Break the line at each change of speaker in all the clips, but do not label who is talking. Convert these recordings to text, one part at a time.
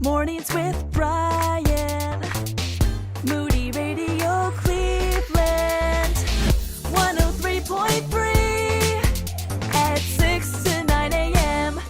Mornings with Brian. Moody Radio Cleveland. 103.3 at 6 to 9 a.m.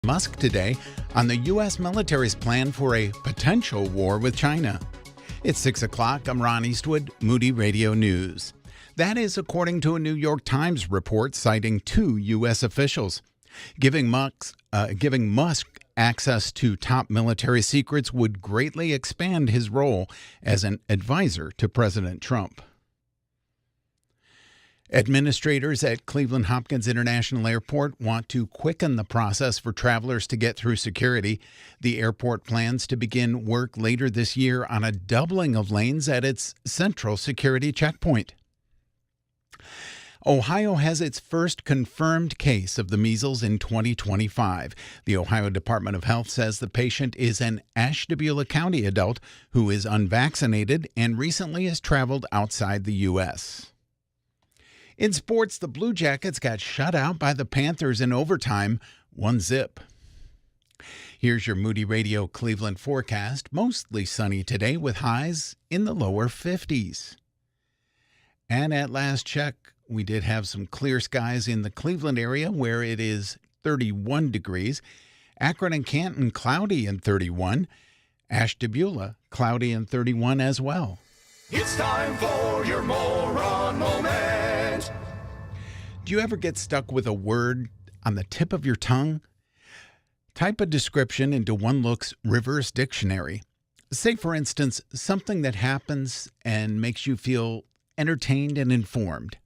Musk today on the U.S. military's plan for a potential war with China. It's 6 o'clock. I'm Ron Eastwood, Moody Radio News. That is according to a New York Times report citing two U.S. officials. Giving Musk access to top military secrets would greatly expand his role as an advisor to President Trump. Administrators at Cleveland Hopkins International Airport want to quicken the process for travelers to get through security. The airport plans to begin work later this year on a doubling of lanes at its central security checkpoint. Ohio has its first confirmed case of the measles in 2025. The Ohio Department of Health says the patient is an Ashtabula County adult who is unvaccinated and recently has traveled outside the U.S. In sports, the Blue Jackets got shut out by the Panthers in overtime, 1-0. Here's your Moody Radio Cleveland forecast. Mostly sunny today with highs in the lower 50s. And at last check, we did have some clear skies in the Cleveland area where it is 31 degrees. Akron and Canton, cloudy and 31. Ashtabula, cloudy and 31 as well.
It's time for your moron moment.
Do you ever get stuck with a word on the tip of your tongue? Type a description into One Look's reverse dictionary. Say, for instance, something that happens and makes you feel entertained and informed.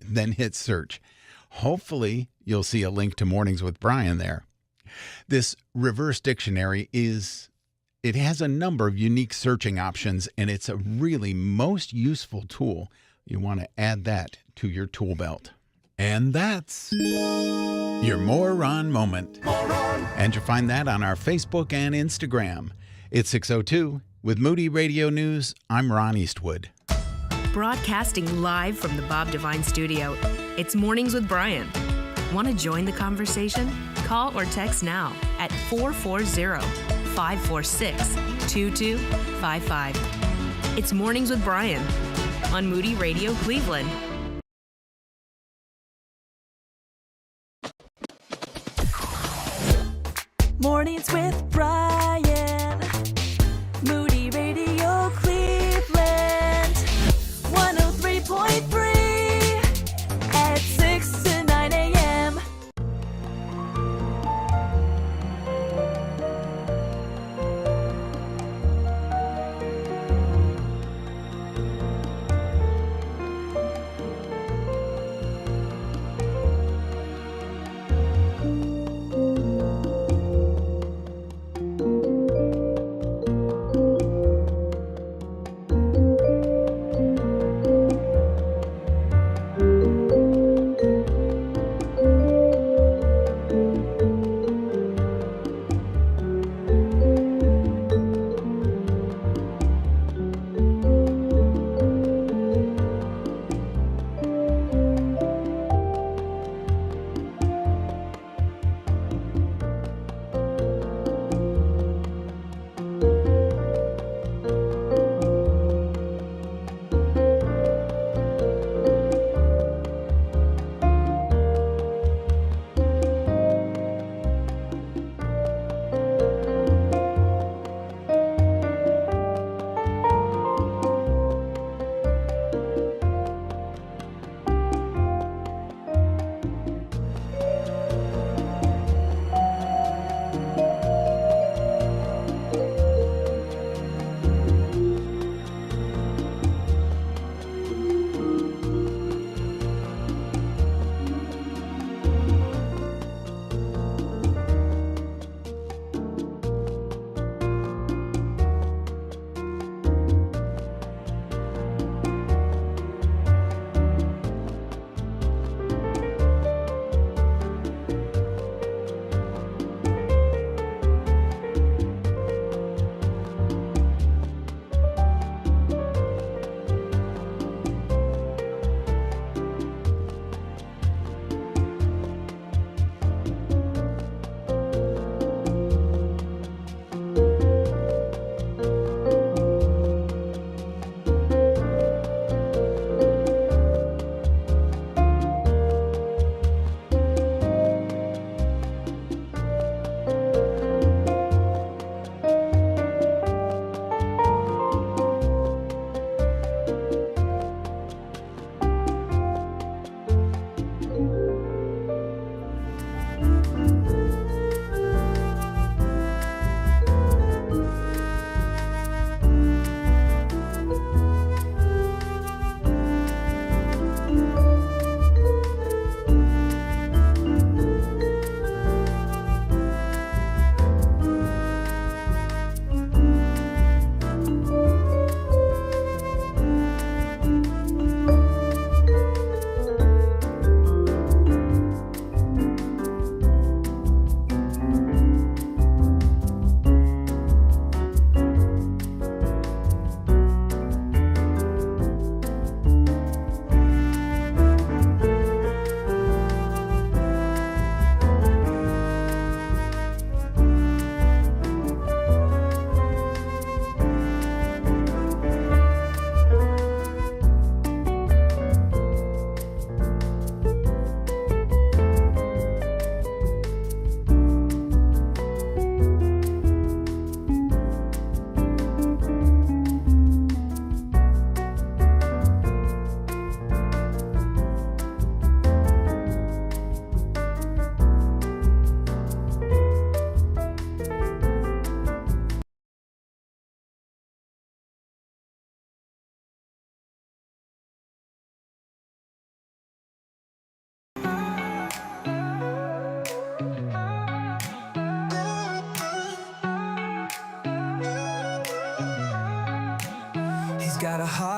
Then hit search. Hopefully, you'll see a link to Mornings with Brian there. This reverse dictionary it has a number of unique searching options, and it's a really most useful tool. You want to add that to your tool belt. And that's your Moron Moment. And you'll find that on our Facebook and Instagram. It's 6:02. With Moody Radio News, I'm Ron Eastwood.
Broadcasting live from the Bob Devine Studio, it's Mornings with Brian. Want to join the conversation? Call or text now at 440-546-2255. It's Mornings with Brian on Moody Radio Cleveland.
Mornings with Brian. Moody Radio Cleveland. 103.3 at 6 to 9 a.m.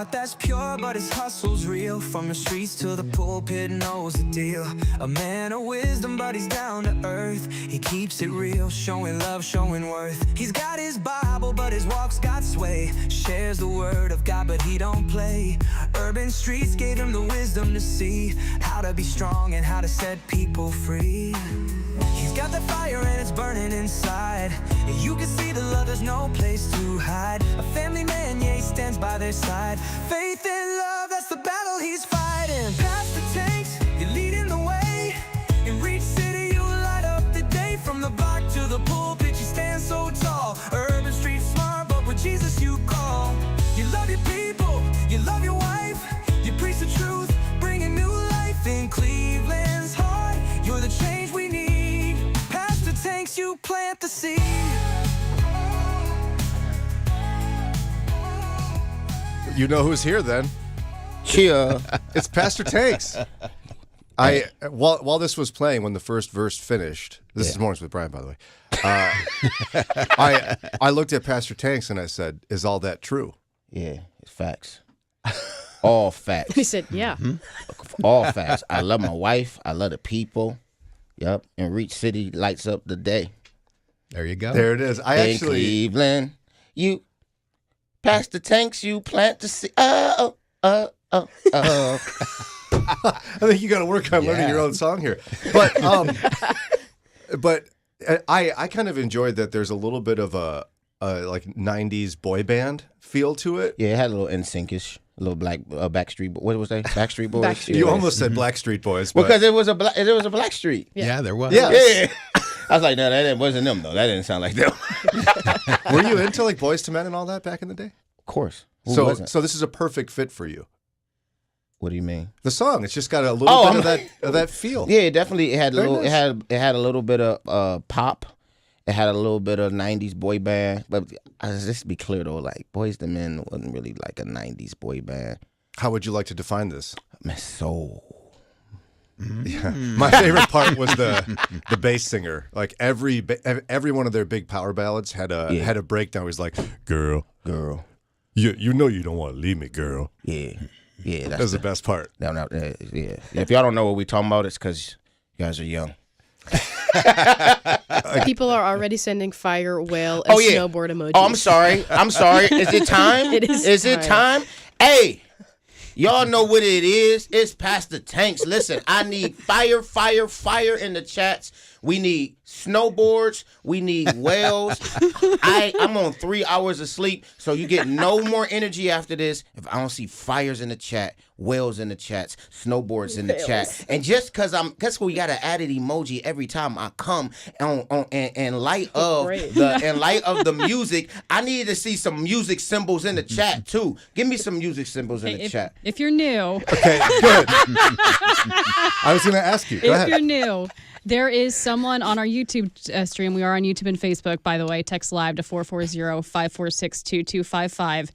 heart that's pure, but his hustle's real. From the streets to the pulpit, knows the deal. A man of wisdom, but he's down to earth. He keeps it real, showing love, showing worth. He's got his Bible, but his walk's got sway. Shares the word of God, but he don't play. Urban streets gave him the wisdom to see how to be strong and how to set people free. He's got the fire and it's burning inside. And you can see the love, there's no place to hide. A family man, yeah, he stands by their side. Faith and love, that's the battle he's fighting. Past the tanks, you're leading the way. In Reach City, you light up the day. From the block to the pulpit, you stand so tall. Urban streets smart, but with Jesus you call. You love your people, you love your wife. You preach the truth, bringing new life in Cleveland's heart. You're the change we need. Past the tanks, you plant the seed.
You know who's here then?
Cheer.
It's Pastor Tanks. While this was playing, when the first verse finished, this is Mornings with Brian, by the way. I looked at Pastor Tanks and I said, "Is all that true?"
Yeah, it's facts. All facts.
He said, yeah.
All facts. I love my wife. I love the people. Yep. And Reach City lights up the day.
There you go.
There it is.
In Cleveland, you pass the tanks, you plant the seed. I
think you got to work on learning your own song here. But I kind of enjoyed that there's a little bit of a like 90s boy band feel to it.
Yeah, it had a little NSYNC-ish, a little Backstreet. What was they? Backstreet Boys.
Backstreet
You almost said Blackstreet Boys, but
because it was a Blackstreet.
Yeah, there was.
yeah.
I was like, no, that wasn't them though. That didn't sound like them.
Were you into like Boys to Men and all that back in the day?
Of course. Who
So
wasn't?
this is a perfect fit for you.
What do you mean?
The song, it's just got a little bit of that feel.
Yeah, definitely. It had a
Very
little.
nice.
It had a little bit of pop. It had a little bit of 90s boy band. But just to be clear though, like Boys to Men wasn't really like a 90s boy band.
How would you like to define this?
Man, soul.
Yeah. My favorite part was the bass singer. Like every one of their big power ballads had a breakdown. He was like, "Girl, you know you don't want to leave me, girl."
Yeah,
That was the best part.
Yeah. If y'all don't know what we talking about, it's because you guys are young.
People are already sending fire, whale, and snowboard emojis.
Oh, I'm sorry. Is it time?
It is
Is it time? Hey, y'all know what it is. It's Pastor Tanks. Listen, I need fire in the chats. We need snowboards. We need whales. I'm on 3 hours of sleep, so you get no more energy after this if I don't see fires in the chat, whales in the chats, snowboards in the chat. And just because we got an added emoji every time I come in light of the music, I need to see some music symbols in the chat too. Give me some music symbols in the chat.
If you're new,
Okay, good. I was going to ask you. Go
if
ahead.
you're new, there is someone on our YouTube stream. We are on YouTube and Facebook, by the way. Text live to 440-546-2255.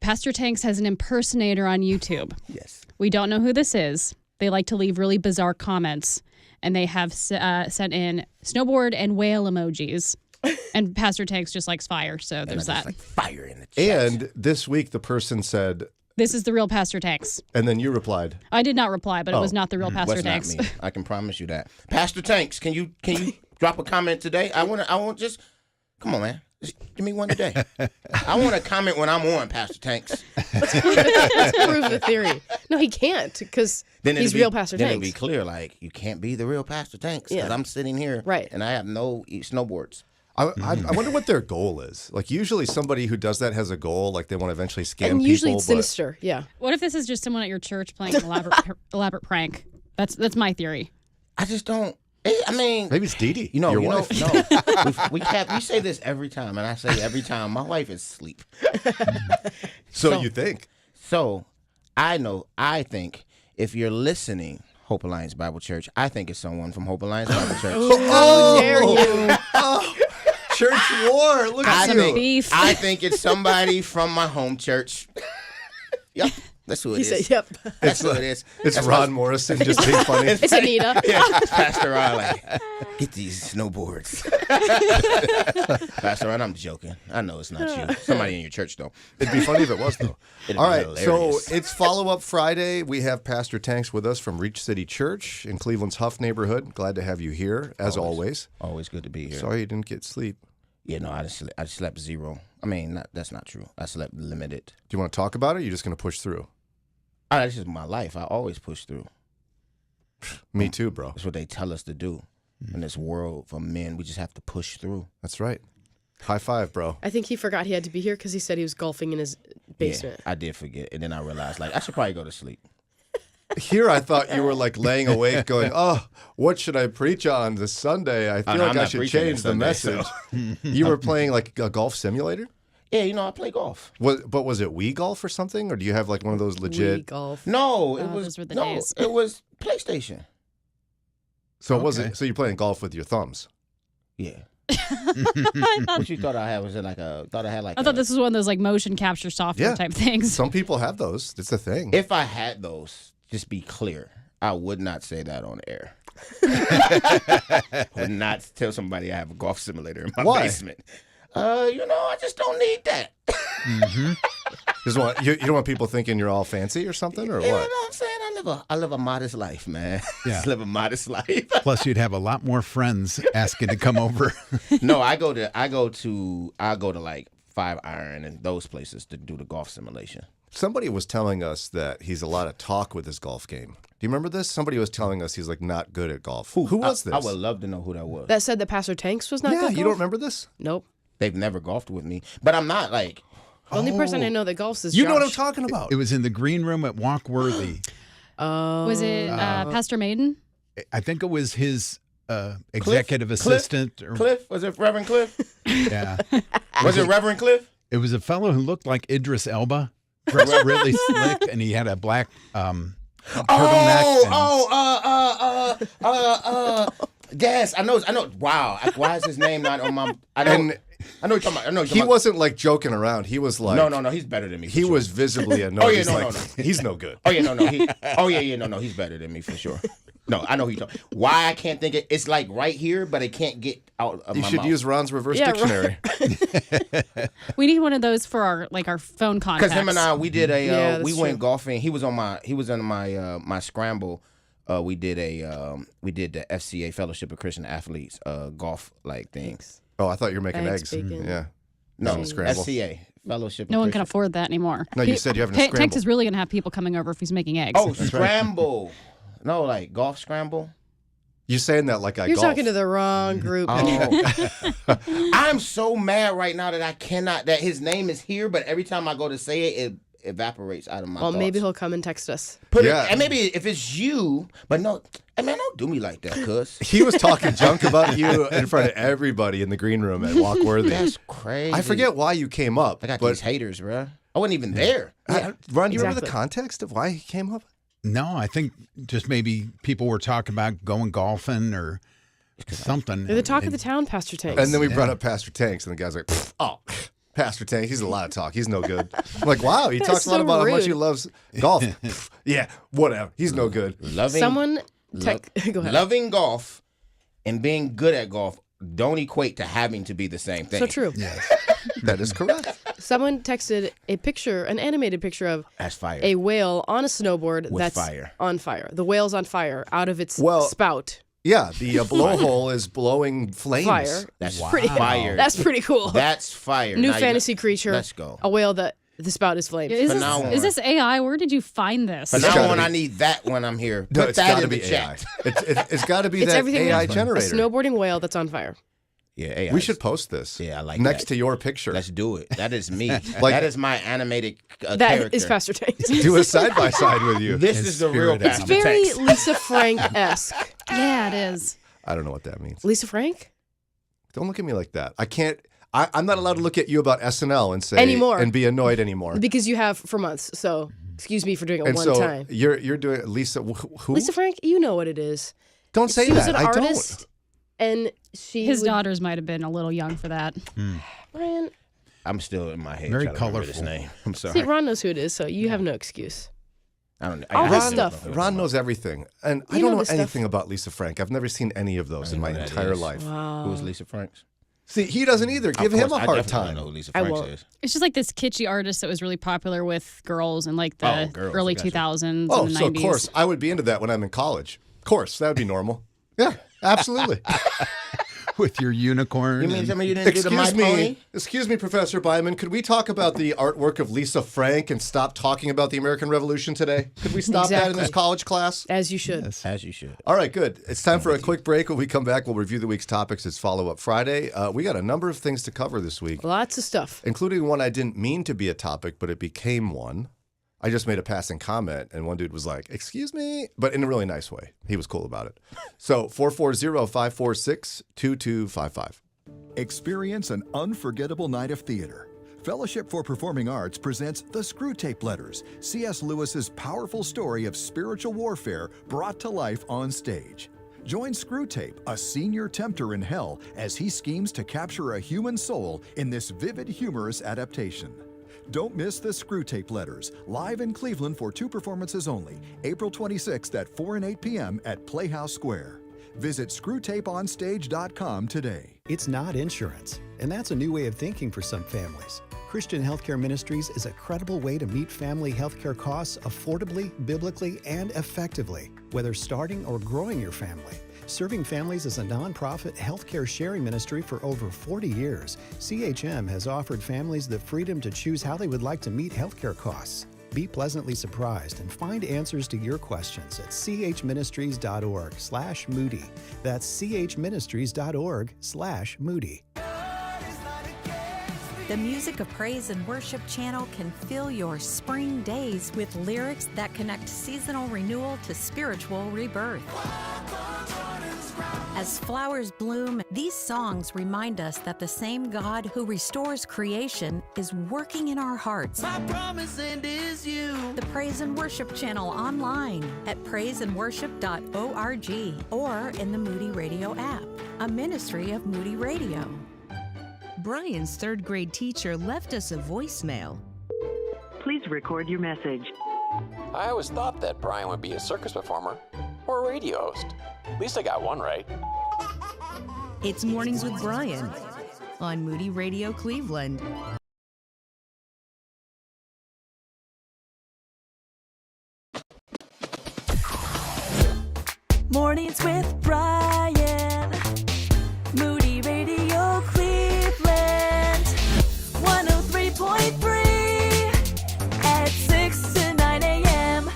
Pastor Tanks has an impersonator on YouTube.
Yes.
We don't know who this is. They like to leave really bizarre comments, and they have sent in snowboard and whale emojis. And Pastor Tanks just likes fire, so there's that.
Like fire in the chat.
And this week the person said,
This is the real Pastor Tanks.
and then you replied.
I did not reply, but it was not the real Pastor
What's
Tanks.
not me? I can promise you that. Pastor Tanks, can you drop a comment today? I want just come on, man. Just give me one today. I want to comment when I'm on, Pastor Tanks.
Let's prove the theory. No, he can't because he's real Pastor
Then
Tanks.
it'll be clear, like, you can't be the real Pastor Tanks because
Yeah.
I'm sitting here and I have no snowboards.
I wonder what their goal is. Like usually somebody who does that has a goal, like they want to eventually scam
And usually
people.
it's sinister, yeah.
What if this is just someone at your church playing an elaborate prank? That's my theory.
I just don't. I mean,
Maybe it's Dee Dee,
your
your
wife.
wife.
We say this every time, and I say every time my wife is asleep.
So you think?
So I think if you're listening, Hope Alliance Bible Church, I think it's someone from Hope Alliance Bible Church.
How dare you?
Church war. Look at you.
Beef.
I think it's somebody from my home church. Yep. That's who it
He
is.
said, "Yep."
That's who it is.
It's
That's
Ron Morrison just being funny.
It's Anita.
Yeah, Pastor Ron, like, get these snowboards. Pastor Ron, I'm joking. I know it's not you. Somebody in your church, though.
It'd be funny if it was, though.
It'd
All
be
right,
hilarious.
so it's Follow-Up Friday. We have Pastor Tanks with us from Reach City Church in Cleveland's Huff neighborhood. Glad to have you here, as always.
Always good to be here.
Sorry you didn't get sleep.
Yeah, no, I slept zero. I mean, that's not true. I slept limited.
Do you want to talk about it, or are you just going to push through?
That's just my life. I always push through.
Me too, bro.
That's what they tell us to do. In this world for men, we just have to push through.
That's right. High five, bro.
I think he forgot he had to be here because he said he was golfing in his basement.
Yeah, I did forget. And then I realized, like, I should probably go to sleep.
Here, I thought you were like laying awake going, oh, what should I preach on this Sunday? I feel
no,
like
I'm
I
not
should
preaching
change
this
the
Sunday,
message.
so.
You were playing like a golf simulator?
Yeah, I play golf.
But was it Wii Golf or something? Or do you have like one of those legit?
Wii golf.
No, it
Oh,
was
those were the
no,
days.
it was PlayStation.
So it
Okay.
wasn't. So you're playing golf with your thumbs?
Yeah.
I thought,
What you thought I had? Was it like a? Thought I had like.
I thought this was one of those like motion capture software
Yeah.
type things.
Some people have those. It's a thing.
If I had those, just be clear, I would not say that on air. Would not tell somebody I have a golf simulator in my
Why?
basement. I just don't need that.
You don't want people thinking you're all fancy or something, or
You know
what?
what I'm saying? I live a modest life, man.
Yeah.
Just live a modest life.
Plus, you'd have a lot more friends asking to come over.
No, I go to like 5 Iron and those places to do the golf simulation.
Somebody was telling us that he's a lot of talk with his golf game. Do you remember this? Somebody was telling us he's like not good at golf. Who was this?
I would love to know who that was.
That said that Pastor Tanks was not
yeah,
good
you
golf?
don't remember this?
Nope.
They've never golfed with me, but I'm not like.
The only person I know that golfs is
You know what I'm
Josh.
talking about.
It was in the green room at Walkworthy.
Was it Pastor Maiden?
I think it was his executive assistant.
Cliff? Was it Reverend Cliff?
Yeah.
Was it Reverend Cliff?
It was a fellow who looked like Idris Elba, dressed really slick, and he had a black turtleneck.
Yes, I know. Wow, why is his name not on my? I know what you're talking about. I know what you're
He
talking
wasn't like joking around. He was like,
about. No, he's better than me. For
He
sure.
was visibly annoyed.
Oh, yeah,
He's
no,
like,
no.
he's no good.
Oh yeah, no. He's better than me for sure. No, I know who you're talking. Why I can't think it? It's like right here, but it can't get out of
You
my
should
mouth.
use Ron's reverse
Yeah,
dictionary.
We need one of those for our phone contacts.
Because him and I, we did a
Yeah, that's
we went
true.
golfing. He was on my my scramble. We did the FCA Fellowship of Christian Athletes golf like things.
Oh, I thought you were making
Eggs,
eggs.
bacon.
Yeah.
No,
Scramble.
FCA Fellowship.
No
of
one can
Christian-
afford that anymore.
No, you said you're having a scramble.
Tanks is really going to have people coming over if he's making eggs.
Oh, scramble. No, like golf scramble.
You're saying that like I
You're
golf.
talking to the wrong group.
Oh. I'm so mad right now that I cannot. That his name is here, but every time I go to say it, it evaporates out of my.
Well, maybe
thoughts.
he'll come and text us.
Put
Yeah.
it, and maybe if it's you, but no, hey, man, don't do me like that, cuz.
He was talking junk about you in front of everybody in the green room at Walkworthy.
That's crazy.
I forget why you came up.
I got
but
these haters, bro. I wasn't even there.
Ron, do you remember the
Exactly.
context of why he came up?
No, I think just maybe people were talking about going golfing or something.
You're the talk of the town, Pastor Tanks.
And then we brought up Pastor Tanks, and the guy's like, "Oh, Pastor Tanks, he's a lot of talk. He's no good." I'm like, wow, he talks a lot
so
about how much
rude.
he loves golf. Yeah, whatever. He's no good.
Someone go ahead.
Loving golf and being good at golf don't equate to having to be the same thing.
So true.
Yes.
That is correct.
Someone texted a picture, an animated picture of
That's fire.
a whale on a snowboard
With
that's
fire.
on fire. The whale's on fire out of its
Well,
spout.
Yeah, the blowhole is blowing flames.
Fire.
That's
Pretty,
fire.
That's pretty cool.
That's fire.
New
Now you-
fantasy creature.
Let's go.
A whale that the spout is flames.
Is
From now on.
this AI? Where did you find this?
From
It's
now
gotta
on,
be.
I need that when I'm here.
No,
Put
it's
that
got to
in the
be AI.
chat.
It's got to be
It's
that
everything
AI
a
generator.
snowboarding whale that's on fire.
Yeah, AI.
We should post this.
Yeah, I like
next
that.
to your picture.
Let's do it. That is me.
Like-
that is my animated
That
character.
is Pastor Tanks.
Do a side by side with you.
This
His
is the real
spirit is
Pastor
Very
Tanks.
Lisa Frank-esque.
Yeah, it is.
I don't know what that means.
Lisa Frank?
Don't look at me like that. I can't. I'm not allowed to look at you about SNL and say
Anymore.
and be annoyed anymore.
Because you have for months. So excuse me for doing it
And
one
so
time.
you're doing Lisa. Who?
Lisa Frank, you know what it is.
Don't say
She was
that.
an
I
artist, and she
His
would-
daughters might have been a little young for that.
Brian,
I'm still in my head.
Very
trying to remember this
colorful.
name. I'm sorry.
see, Ron knows who it is, so you have no excuse.
I don't know.
All this
Ron,
stuff.
Ron knows everything, and I
You
don't
know
know
this stuff.
anything about Lisa Frank. I've never seen any of those in my entire life.
Who's Lisa Franks?
See, he doesn't either. Give him a hard
I
time.
don't know who Lisa
I
Franks
won't.
is.
It's just like this kitschy artist that was really popular with girls in like the
girls,
early
gotcha.
2000s
Oh,
and the
so
90s.
of course I would be into that when I'm in college. Of course, that would be normal. Yeah, absolutely.
With your unicorn.
You mean
and-
somebody you didn't do the My Pony?
Excuse me, Professor Byman. Could we talk about the artwork of Lisa Frank and stop talking about the American Revolution today? Could we stop that in this
Exactly.
college class?
As you should.
As you should.
All right, good. It's time for a quick break. When we come back, we'll review the week's topics. It's Follow-Up Friday. We got a number of things to cover this week,
Lots of stuff.
including one I didn't mean to be a topic, but it became one. I just made a passing comment, and one dude was like, excuse me, but in a really nice way. He was cool about it. So 440-546-2255.
Experience an unforgettable night of theater. Fellowship for Performing Arts presents The Screwtape Letters, C.S. Lewis's powerful story of spiritual warfare brought to life on stage. Join Screwtape, a senior tempter in hell, as he schemes to capture a human soul in this vivid, humorous adaptation. Don't miss The Screwtape Letters, live in Cleveland for 2 performances only, April 26th at 4 and 8 p.m. at Playhouse Square. Visit screwtapeonstage.com today.
It's not insurance, and that's a new way of thinking for some families. Christian Healthcare Ministries is a credible way to meet family healthcare costs affordably, biblically, and effectively, whether starting or growing your family. Serving families as a nonprofit healthcare sharing ministry for over 40 years, CHM has offered families the freedom to choose how they would like to meet healthcare costs. Be pleasantly surprised and find answers to your questions at chministries.org/Moody. That's chministries.org/Moody.
The Music of Praise and Worship channel can fill your spring days with lyrics that connect seasonal renewal to spiritual rebirth. As flowers bloom, these songs remind us that the same God who restores creation is working in our hearts.
My promise and is you.
The Praise and Worship channel online at praiseandworship.org or in the Moody Radio app, a ministry of Moody Radio.
Brian's third grade teacher left us a voicemail.
Please record your message.
I always thought that Brian would be a circus performer or a radio host. At least I got one right.
It's Mornings with Brian on Moody Radio Cleveland.
Mornings with Brian. Moody Radio Cleveland. 103.3 at 6 to 9 a.m.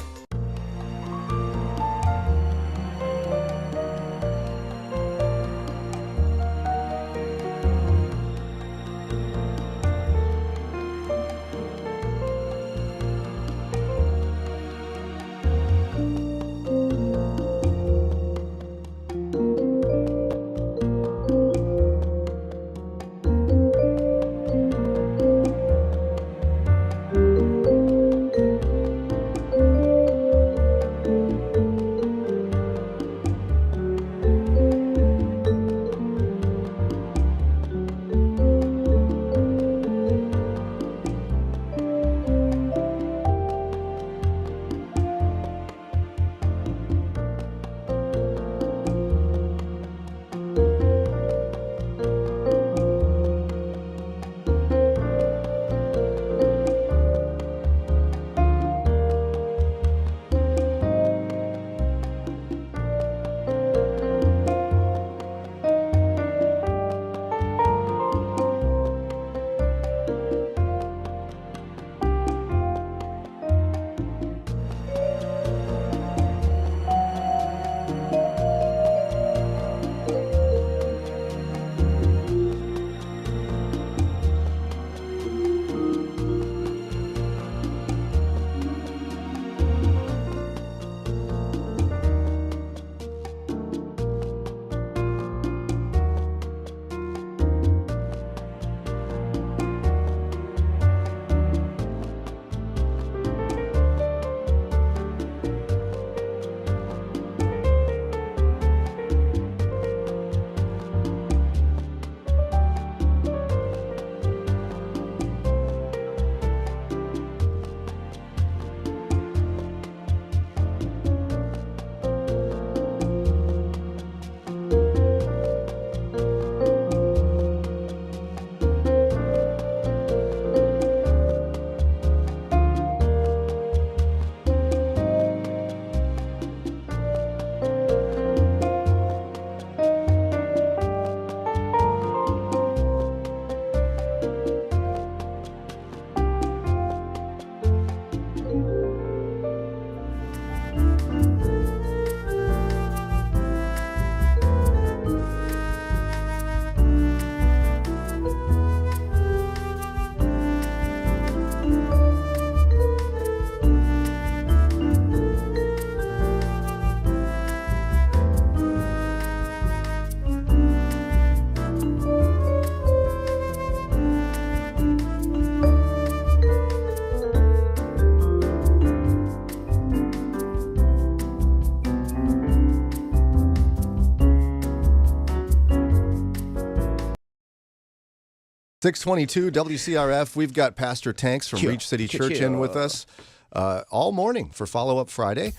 622 WCRF. We've got Pastor Tanks from Reach City Church in with us all morning for Follow-Up Friday.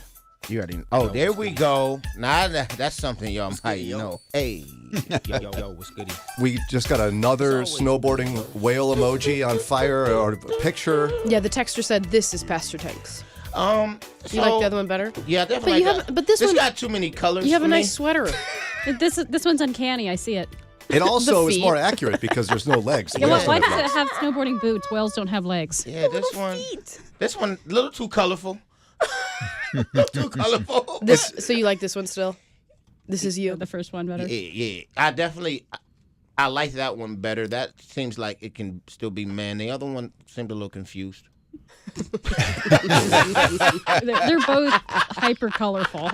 You already know. Oh, there we go. Now that's something y'all might know. Hey, yo, what's goody?
We just got another snowboarding whale emoji on fire or a picture.
Yeah, the texter said this is Pastor Tanks. You like the other one better?
Yeah, definitely.
But this one
got too many colors.
You have
for
a
me.
nice sweater.
This one's uncanny. I see it.
It also is more accurate because there's no legs.
Yeah, why does it have snowboarding boots? Whales don't have legs.
Yeah, this one a little too colorful. Too colorful.
So you like this one still? This is you.
The first one better.
Yeah. I like that one better. That seems like it can still be man. The other one seemed a little confused.
They're both hyper colorful.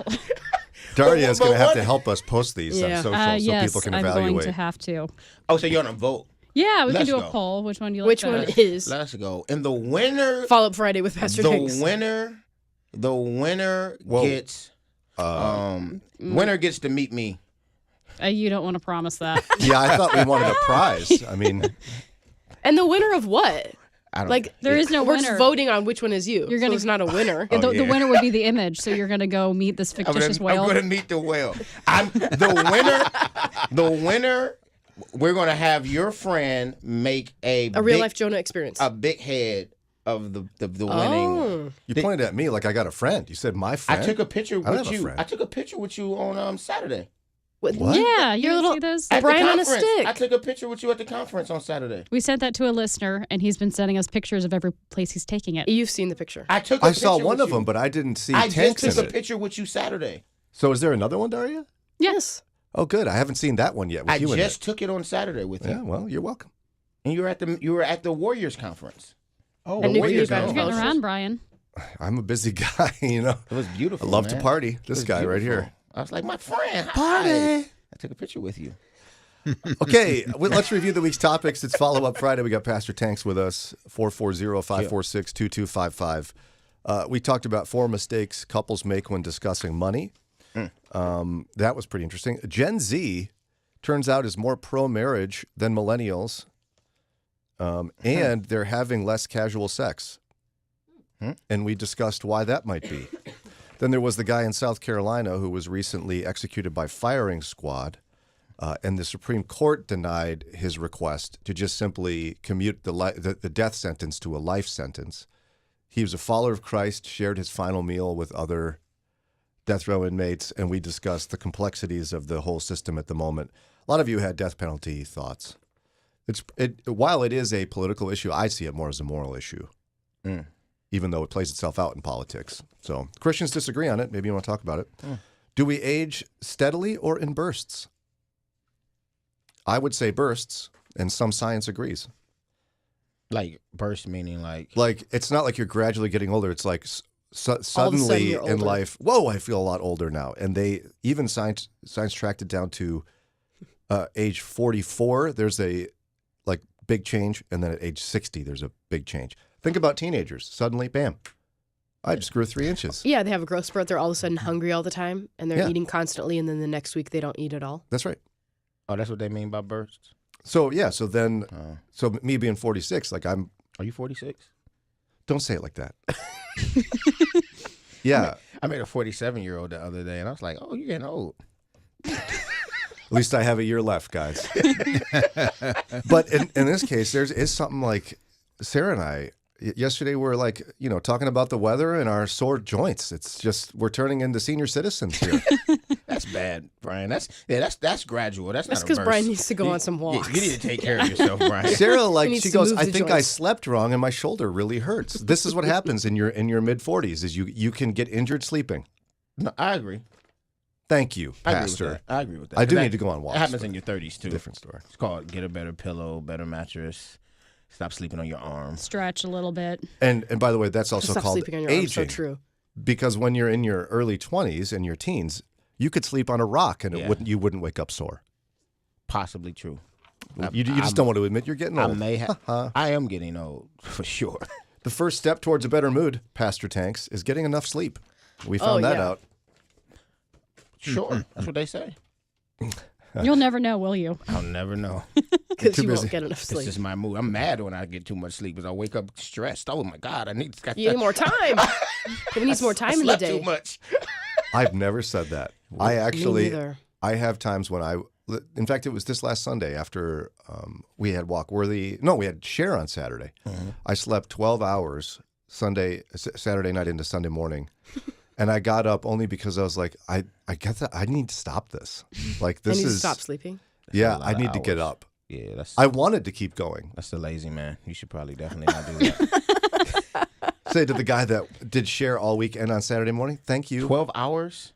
Daria is going to have to help us post these on social
yes,
so people can
I'm
evaluate.
going to have to.
Oh, so you're on a vote?
Yeah, we
Let's
can do
go.
a poll. Which one do you like
Which
better?
one is?
Let's go. And the winner.
Follow-Up Friday with Pastor Tanks.
The winner gets. Winner gets to meet me.
You don't want to promise that.
Yeah, I thought we wanted a prize. I mean,
And the winner of what?
I don't
Like
there is no
we're
winner.
just voting on which one is you.
You're gonna.
So it's not a winner.
The winner would be the image. So you're gonna go meet this fictitious whale.
I'm going to meet the whale. I'm the winner. The winner. We're going to have your friend make a
real life Jonah experience.
A big head of the winning.
you pointed at me like I got a friend. You said my friend.
I took a picture
I don't
with
have a
you.
friend.
I took a picture with you on Saturday.
What?
Yeah, you
Your
see those?
At the
Brian on a
conference.
stick.
I took a picture with you at the conference on Saturday.
We sent that to a listener, and he's been sending us pictures of every place he's taking it.
You've seen the picture.
I
I saw one of them, but I didn't see
I
tanks
just took
in
a
it.
picture with you Saturday.
So is there another one, Daria?
Yes.
Oh, good. I haven't seen that one yet. With
I
you in
just
it.
took it on Saturday with you.
Yeah, well, you're welcome.
And you were at the Warriors conference.
Oh,
And
Warriors
Nuclear
You're getting around, Brian.
I'm a busy guy, you know.
It was beautiful.
I love
man.
to party.
It
This
was
guy right
beautiful.
here.
I was like, my friend.
Party.
Hi. I took a picture with you.
Okay, let's review the week's topics. It's Follow-Up Friday. We got Pastor Tanks with us, 440-546-2255. We talked about 4 mistakes couples make when discussing money. That was pretty interesting. Gen Z turns out is more pro-marriage than millennials, and they're having less casual sex. And we discussed why that might be. Then there was the guy in South Carolina who was recently executed by firing squad. And the Supreme Court denied his request to just simply commute the death sentence to a life sentence. He was a follower of Christ, shared his final meal with other death row inmates, and we discussed the complexities of the whole system at the moment. A lot of you had death penalty thoughts. While it is a political issue, I see it more as a moral issue, even though it plays itself out in politics. So Christians disagree on it. Maybe you want to talk about it. Do we age steadily or in bursts? I would say bursts, and some science agrees.
Like burst meaning like
it's not like you're gradually getting older. It's like
sudden
suddenly
you're
in
older.
life, whoa, I feel a lot older now. And they even science tracked it down to age 44. There's a big change, and then at age 60, there's a big change. Think about teenagers. Suddenly, bam, I just grew 3 inches.
Yeah, they have a growth spurt. They're all of a sudden hungry all the time, and they're
Yeah.
eating constantly, and then the next week they don't eat at all.
That's right.
Oh, that's what they mean by bursts.
So yeah, so me being 46,
Are you 46?
Don't say it like that. Yeah.
I met a 47-year-old the other day, and I was like, "Oh, you're getting old."
At least I have a year left, guys. But in this case, there is something like Sarah and I, yesterday we're talking about the weather and our sore joints. It's just, we're turning into senior citizens here.
That's bad, Brian. That's gradual. That's not
because
a
Brian
burst.
needs to go on some walks.
You need to take care of yourself, Brian.
Sarah,
He needs
she
to
goes,
move
I
the
think I
joints."
slept wrong and my shoulder really hurts. This is what happens in your mid-40s is you can get injured sleeping.
No, I agree.
Thank you, Pastor.
I agree with that.
I do
'Cause
need to go on walks.
It happens
but
in your 30s too.
Different story.
It's called get a better pillow, better mattress. Stop sleeping on your arm.
Stretch a little bit.
And by the way, that's also
Stop
called
sleeping on your arm. So
aging.
true.
Because when you're in your early 20s and your teens, you could sleep on a rock and you wouldn't wake up sore.
Possibly true.
You just don't want to admit you're getting old.
I am getting old for sure.
The first step towards a better mood, Pastor Tanks, is getting enough sleep. We found that out.
Sure, that's what they say.
You'll never know, will you?
I'll never know.
Because you won't get enough sleep.
It's just my mood. I'm mad when I get too much sleep because I wake up stressed. Oh my God,
You need more time. He needs more time in the day.
Too much.
I've never said that. I have times when in fact, it was this last Sunday after we had we had Share on Saturday.
Mm-hmm.
I slept 12 hours Saturday night into Sunday morning. And I got up only because I was like, I get that I need to stop this. Like this
I need
is
to stop sleeping.
Yeah, I need to get up.
Yeah,
I wanted to keep going.
That's the lazy man. You should probably definitely not do that.
Say to the guy that did Share all week and on Saturday morning, thank you.
12 hours?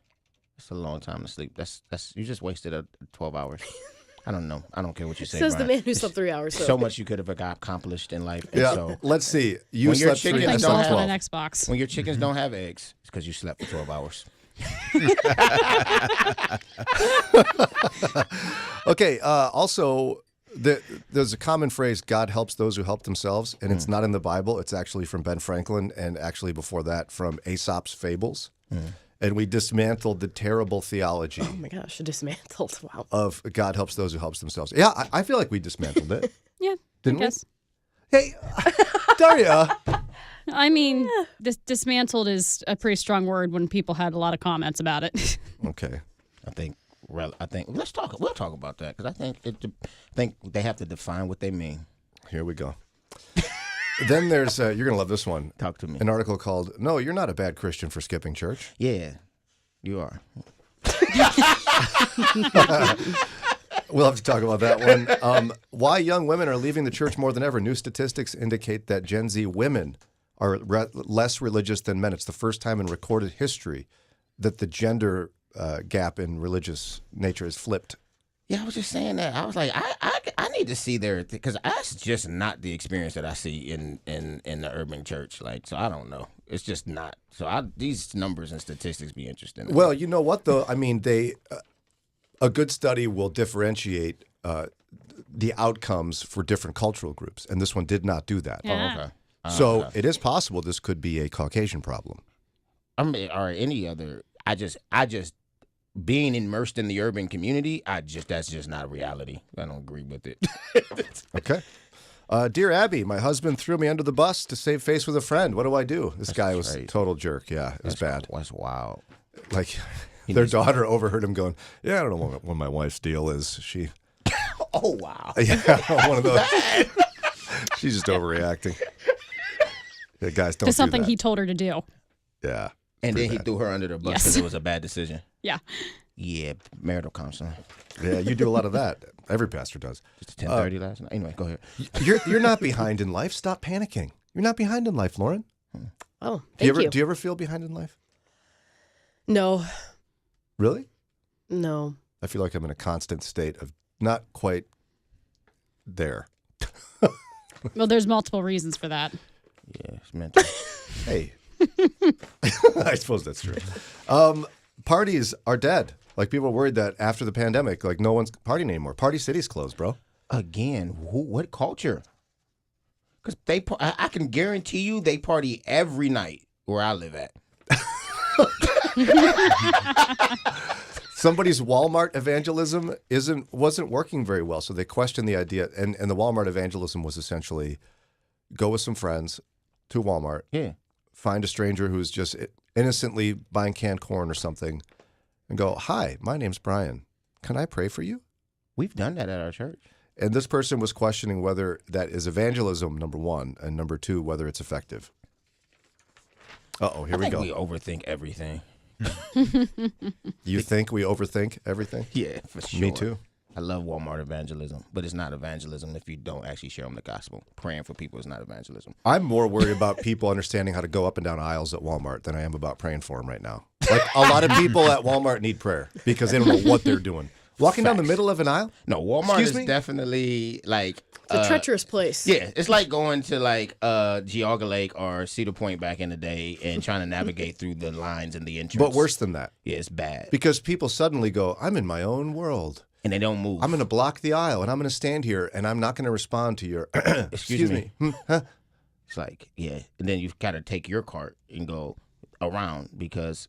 That's a long time to sleep. That's you just wasted 12 hours. I don't know. I don't care what you say.
Says
Brian.
the man who slept 3 hours.
So much you could have accomplished in life.
Yeah.
So,
let's see. You
when your
slept 3
chickens
hours.
don't have
on an Xbox.
When your chickens don't have eggs, it's because you slept for 12 hours.
Okay. Also, there's a common phrase, God helps those who help themselves, and it's not in the Bible. It's actually from Ben Franklin, and actually before that from Aesop's Fables. And we dismantled the terrible theology.
Oh my gosh, dismantled. Wow.
Of God helps those who helps themselves. Yeah, I feel like we dismantled it.
Yeah,
Didn't
I guess.
we? Hey, Daria.
I mean, dismantled is a pretty strong word when people had a lot of comments about it.
Okay.
I think let's talk. We'll talk about that because I think they have to define what they mean.
Here we go. Then there's you're gonna love this one.
Talk to me.
An article called "No, You're Not a Bad Christian for Skipping Church."
Yeah, you are.
We'll have to talk about that one. Why young women are leaving the church more than ever. New statistics indicate that Gen Z women are less religious than men. It's the first time in recorded history that the gender gap in religious nature is flipped.
Yeah, I was just saying that. I was like, I need to see there because that's just not the experience that I see in the urban church. Like, so I don't know. It's just not. So these numbers and statistics be interesting.
Well, you know what though? I mean, a good study will differentiate the outcomes for different cultural groups, and this one did not do that.
Yeah.
Oh, okay.
So
okay.
it is possible this could be a Caucasian problem.
I mean, or any other. I just being immersed in the urban community. That's just not reality. I don't agree with it.
Okay. Dear Abby, my husband threw me under the bus to save face with a friend. What do I do? This guy was a total jerk. Yeah, it was bad.
That's wild.
Like their daughter overheard him going, "Yeah, I don't know what my wife's deal is. She."
Oh wow.
Yeah, one of those. She's just overreacting. Yeah, guys, don't
to something
do that.
he told her to do.
Yeah.
And then he threw her under the bus because it was a bad decision.
Yeah.
Yeah, marital counseling.
Yeah, you do a lot of that. Every pastor does.
Just 10:30 last night. Anyway, go ahead.
You're not behind in life. Stop panicking. You're not behind in life, Lauren.
Oh,
Do you
thank you.
ever feel behind in life?
No.
Really?
No.
I feel like I'm in a constant state of not quite there.
Well, there's multiple reasons for that.
Yeah, it's mental.
Hey. I suppose that's true. Parties are dead. Like people are worried that after the pandemic, like no one's partying anymore. Party City's closed, bro.
Again, what culture? Because I can guarantee you they party every night where I live at.
Somebody's Walmart evangelism wasn't working very well, so they questioned the idea. And the Walmart evangelism was essentially go with some friends to Walmart, find a stranger who's just innocently buying canned corn or something, and go, "Hi, my name's Brian. Can I pray for you?"
We've done that at our church.
And this person was questioning whether that is evangelism, number one, and number two, whether it's effective. Uh-oh, here we go.
We overthink everything.
You think we overthink everything?
Yeah, for sure.
Me too.
I love Walmart evangelism, but it's not evangelism if you don't actually share them the gospel. Praying for people is not evangelism.
I'm more worried about people understanding how to go up and down aisles at Walmart than I am about praying for them right now. Like a lot of people at Walmart need prayer because they don't know what they're doing. Walking down the middle of an aisle?
No, Walmart
Excuse
is
me?
definitely like
It's a treacherous place.
Yeah, it's like going to like Geauga Lake or Cedar Point back in the day and trying to navigate through the lines and the entrance.
But worse than that.
Yeah, it's bad.
Because people suddenly go, "I'm in my own world."
And they don't move.
I'm going to block the aisle and I'm going to stand here and I'm not going to respond to your excuse me. Huh?
It's like, yeah. And then you've got to take your cart and go around because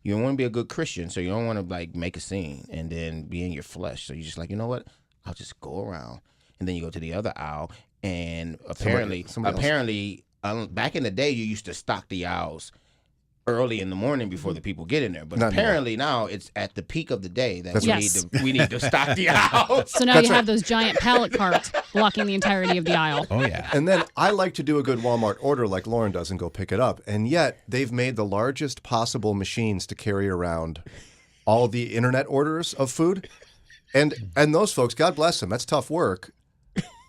You don't want to be a good Christian, so you don't want to like make a scene and then be in your flesh. So you're just like, you know what? I'll just go around, and then you go to the other aisle, and apparently, back in the day, you used to stock the aisles early in the morning before the people get in there. But apparently now it's at the peak of the day that we need to stock the aisles.
So now you have those giant pallet carts blocking the entirety of the aisle.
Oh, yeah.
And then I like to do a good Walmart order like Lauren does and go pick it up. And yet they've made the largest possible machines to carry around all the internet orders of food. And those folks, God bless them, that's tough work.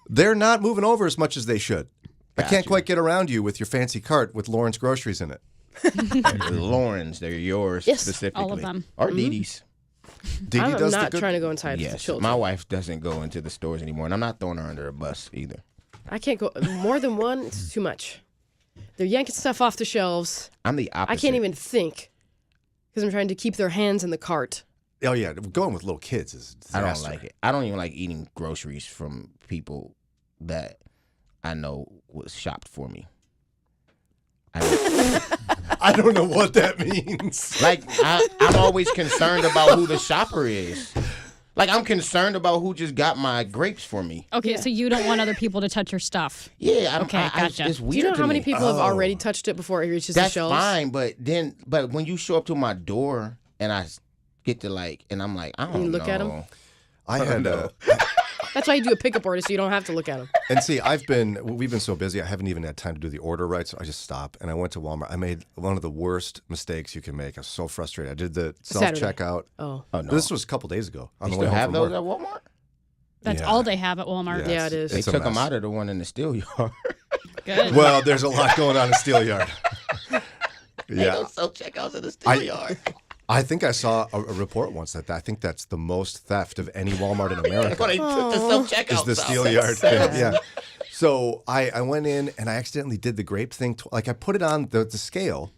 They're not moving over as much as they should. I can't quite get around you with your fancy cart with Lauren's groceries in it.
Lauren's, they're yours specifically.
All of them.
Or Dee Dee's.
Dee Dee
I'm
does
not
the good...
trying to go inside
Yes,
children.
my wife doesn't go into the stores anymore, and I'm not throwing her under a bus either.
I can't go more than one. It's too much. They're yanking stuff off the shelves.
I'm the opposite.
I can't even think because I'm trying to keep their hands in the cart.
Oh, yeah. Going with little kids is a disaster.
I don't like it. I don't even like eating groceries from people that I know was shopped for me.
I don't know what that means.
Like, I'm always concerned about who the shopper is. Like, I'm concerned about who just got my grapes for me.
Okay, so you don't want other people to touch your stuff.
Yeah,
Okay, gotcha.
It's weird.
Do you know
to
how many
me.
people have already touched it before it reaches the
That's
shelves?
fine, but when you show up to my door and I get to like, and I'm like, I don't know.
You look at 'em?
I had
That's why you do a pickup order so you don't have to look at them.
And see, we've been so busy, I haven't even had time to do the order right, so I just stop. And I went to Walmart. I made one of the worst mistakes you can make. I was so frustrated. I did the self-checkout.
Oh,
no.
This was a couple days ago. On
They
the way
still
home
have
from
those
work.
at Walmart?
That's all they have at Walmart.
Yeah, it is.
They
It's a
took them
mess.
out of the one in the steel yard.
Good.
Well, there's a lot going on in Steel Yard.
They don't sell checkouts in the steel yard.
I think I saw a report once that I think that's the most theft of any Walmart in America.
When they took the self-checkouts
Is the Steel
out.
Yard thing. Yeah. So I went in and I accidentally did the grape thing. Like I put it on the scale,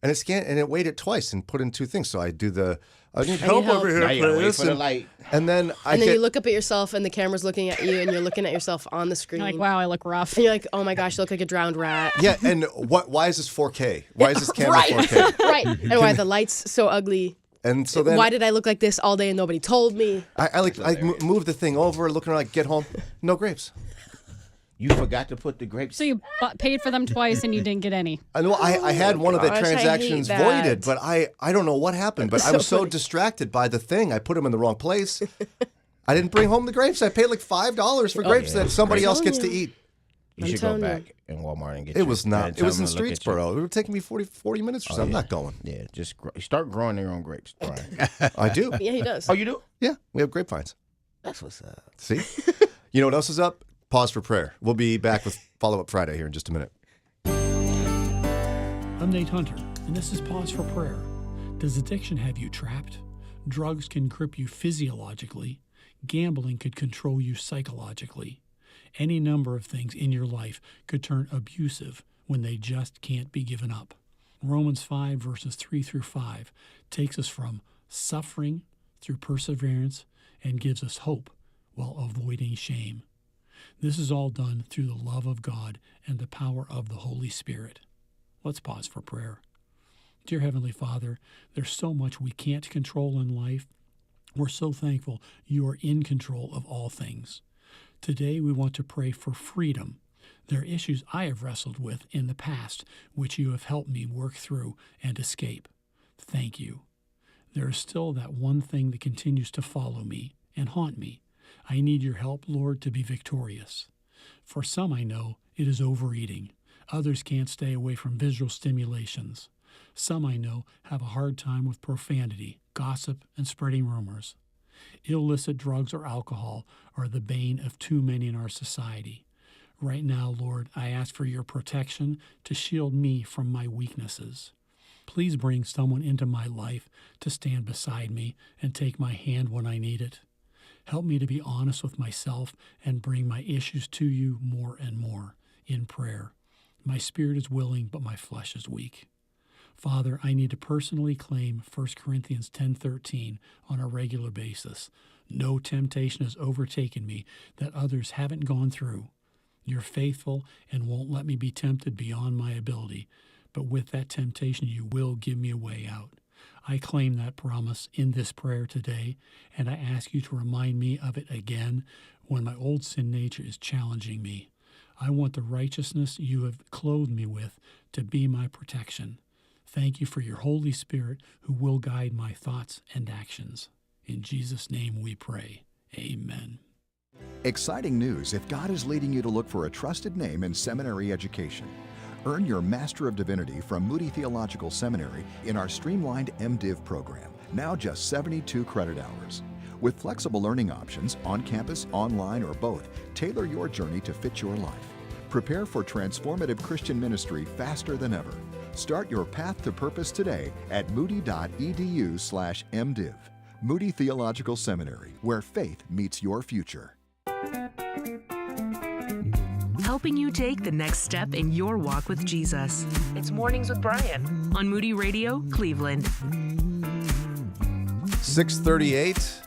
and it scanned and it weighed it twice and put in two things. So I do I need help over here,
Now you gotta wait
please.
for the light.
And then
you look up at yourself and the camera's looking at you and you're looking at yourself on the screen.
You're like, wow, I look rough.
And you're like, oh my gosh, you look like a drowned rat.
Yeah, and why is this 4K? Why is this camera 4K?
Right. And why are the lights so ugly?
And so then
Why did I look like this all day and nobody told me?
I moved the thing over, looking around, like, get home, no grapes.
You forgot to put the grapes.
So you paid for them twice and you didn't get any.
I know I had one of the
gosh, I hate
transactions
that.
voided, but I don't know what happened. But I was so distracted by the thing, I put them in the wrong place. I didn't bring home the grapes. I paid like $5 for grapes that somebody else gets to eat.
You should go back in Walmart and get
It was not. It was in Streetsboro. It would take me 40 minutes or something. I'm not going.
Yeah, just start growing your own grapes, Brian.
I do.
Yeah, he does.
Oh, you do?
Yeah, we have grapevines.
That's what's up.
See? You know what else is up? Pause for prayer. We'll be back with Follow-Up Friday here in just a minute.
I'm Nate Hunter, and this is Pause for Prayer. Does addiction have you trapped? Drugs can grip you physiologically. Gambling could control you psychologically. Any number of things in your life could turn abusive when they just can't be given up. Romans 5 verses 3 through 5 takes us from suffering through perseverance and gives us hope while avoiding shame. This is all done through the love of God and the power of the Holy Spirit. Let's pause for prayer. Dear Heavenly Father, there's so much we can't control in life. We're so thankful you are in control of all things. Today we want to pray for freedom. There are issues I have wrestled with in the past, which you have helped me work through and escape. Thank you. There is still that one thing that continues to follow me and haunt me. I need your help, Lord, to be victorious. For some I know it is overeating. Others can't stay away from visual stimulations. Some I know have a hard time with profanity, gossip, and spreading rumors. Illicit drugs or alcohol are the bane of too many in our society. Right now, Lord, I ask for your protection to shield me from my weaknesses. Please bring someone into my life to stand beside me and take my hand when I need it. Help me to be honest with myself and bring my issues to you more and more in prayer. My spirit is willing, but my flesh is weak. Father, I need to personally claim 1 Corinthians 10:13 on a regular basis. No temptation has overtaken me that others haven't gone through. You're faithful and won't let me be tempted beyond my ability, but with that temptation you will give me a way out. I claim that promise in this prayer today, and I ask you to remind me of it again when my old sin nature is challenging me. I want the righteousness you have clothed me with to be my protection. Thank you for your Holy Spirit who will guide my thoughts and actions. In Jesus' name we pray. Amen.
Exciting news if God is leading you to look for a trusted name in seminary education. Earn your Master of Divinity from Moody Theological Seminary in our streamlined MDiv program, now just 72 credit hours. With flexible learning options, on campus, online, or both, tailor your journey to fit your life. Prepare for transformative Christian ministry faster than ever. Start your path to purpose today at moody.edu/MDiv. Moody Theological Seminary, where faith meets your future.
Helping you take the next step in your walk with Jesus. It's Mornings with Brian on Moody Radio, Cleveland.
6:38.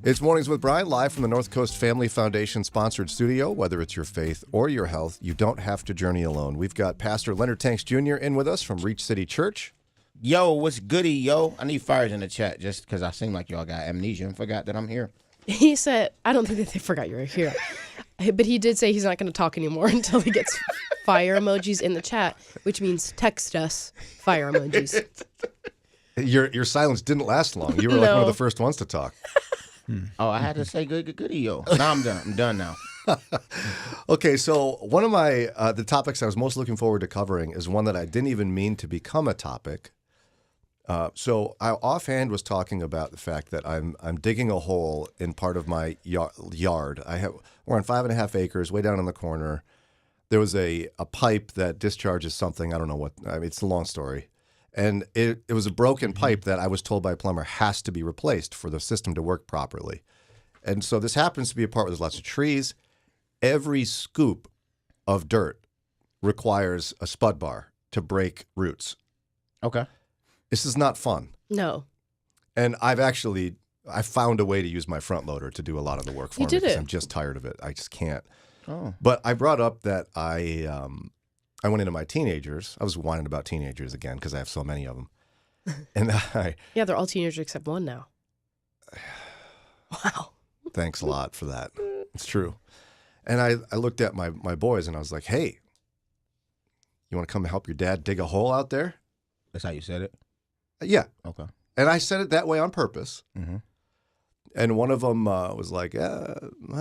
It's Mornings with Brian, live from the North Coast Family Foundation sponsored studio. Whether it's your faith or your health, you don't have to journey alone. We've got Pastor Leonard Tanks Jr. in with us from Reach City Church.
Yo, what's goody, yo? I need fires in the chat just because I seem like y'all got amnesia and forgot that I'm here.
He said, I don't think that they forgot you were here. But he did say he's not going to talk anymore until he gets fire emojis in the chat, which means text us fire emojis.
Your silence didn't last long. You were like one of the first ones to talk.
Oh, I had to say goody, yo. Now I'm done. I'm done now.
Okay, so one of my the topics I was most looking forward to covering is one that I didn't even mean to become a topic. So I offhand was talking about the fact that I'm digging a hole in part of my yard. We're on 5.5 acres, way down in the corner. There was a pipe that discharges something. I don't know what. I mean, it's a long story. And it was a broken pipe that I was told by a plumber has to be replaced for the system to work properly. And so this happens to be a part where there's lots of trees. Every scoop of dirt requires a spud bar to break roots.
Okay.
This is not fun.
No.
And I found a way to use my front loader to do a lot of the work for me because I'm just tired of it. I just can't.
Oh.
But I brought up that I went into my teenagers. I was whining about teenagers again because I have so many of them. And
yeah, they're all teenagers except one now. Wow.
Thanks a lot for that. It's true. And I looked at my boys and I was like, hey, you want to come help your dad dig a hole out there?
That's how you said it?
Yeah.
Okay.
And I said it that way on purpose.
Mm-hmm.
And one of them was like, I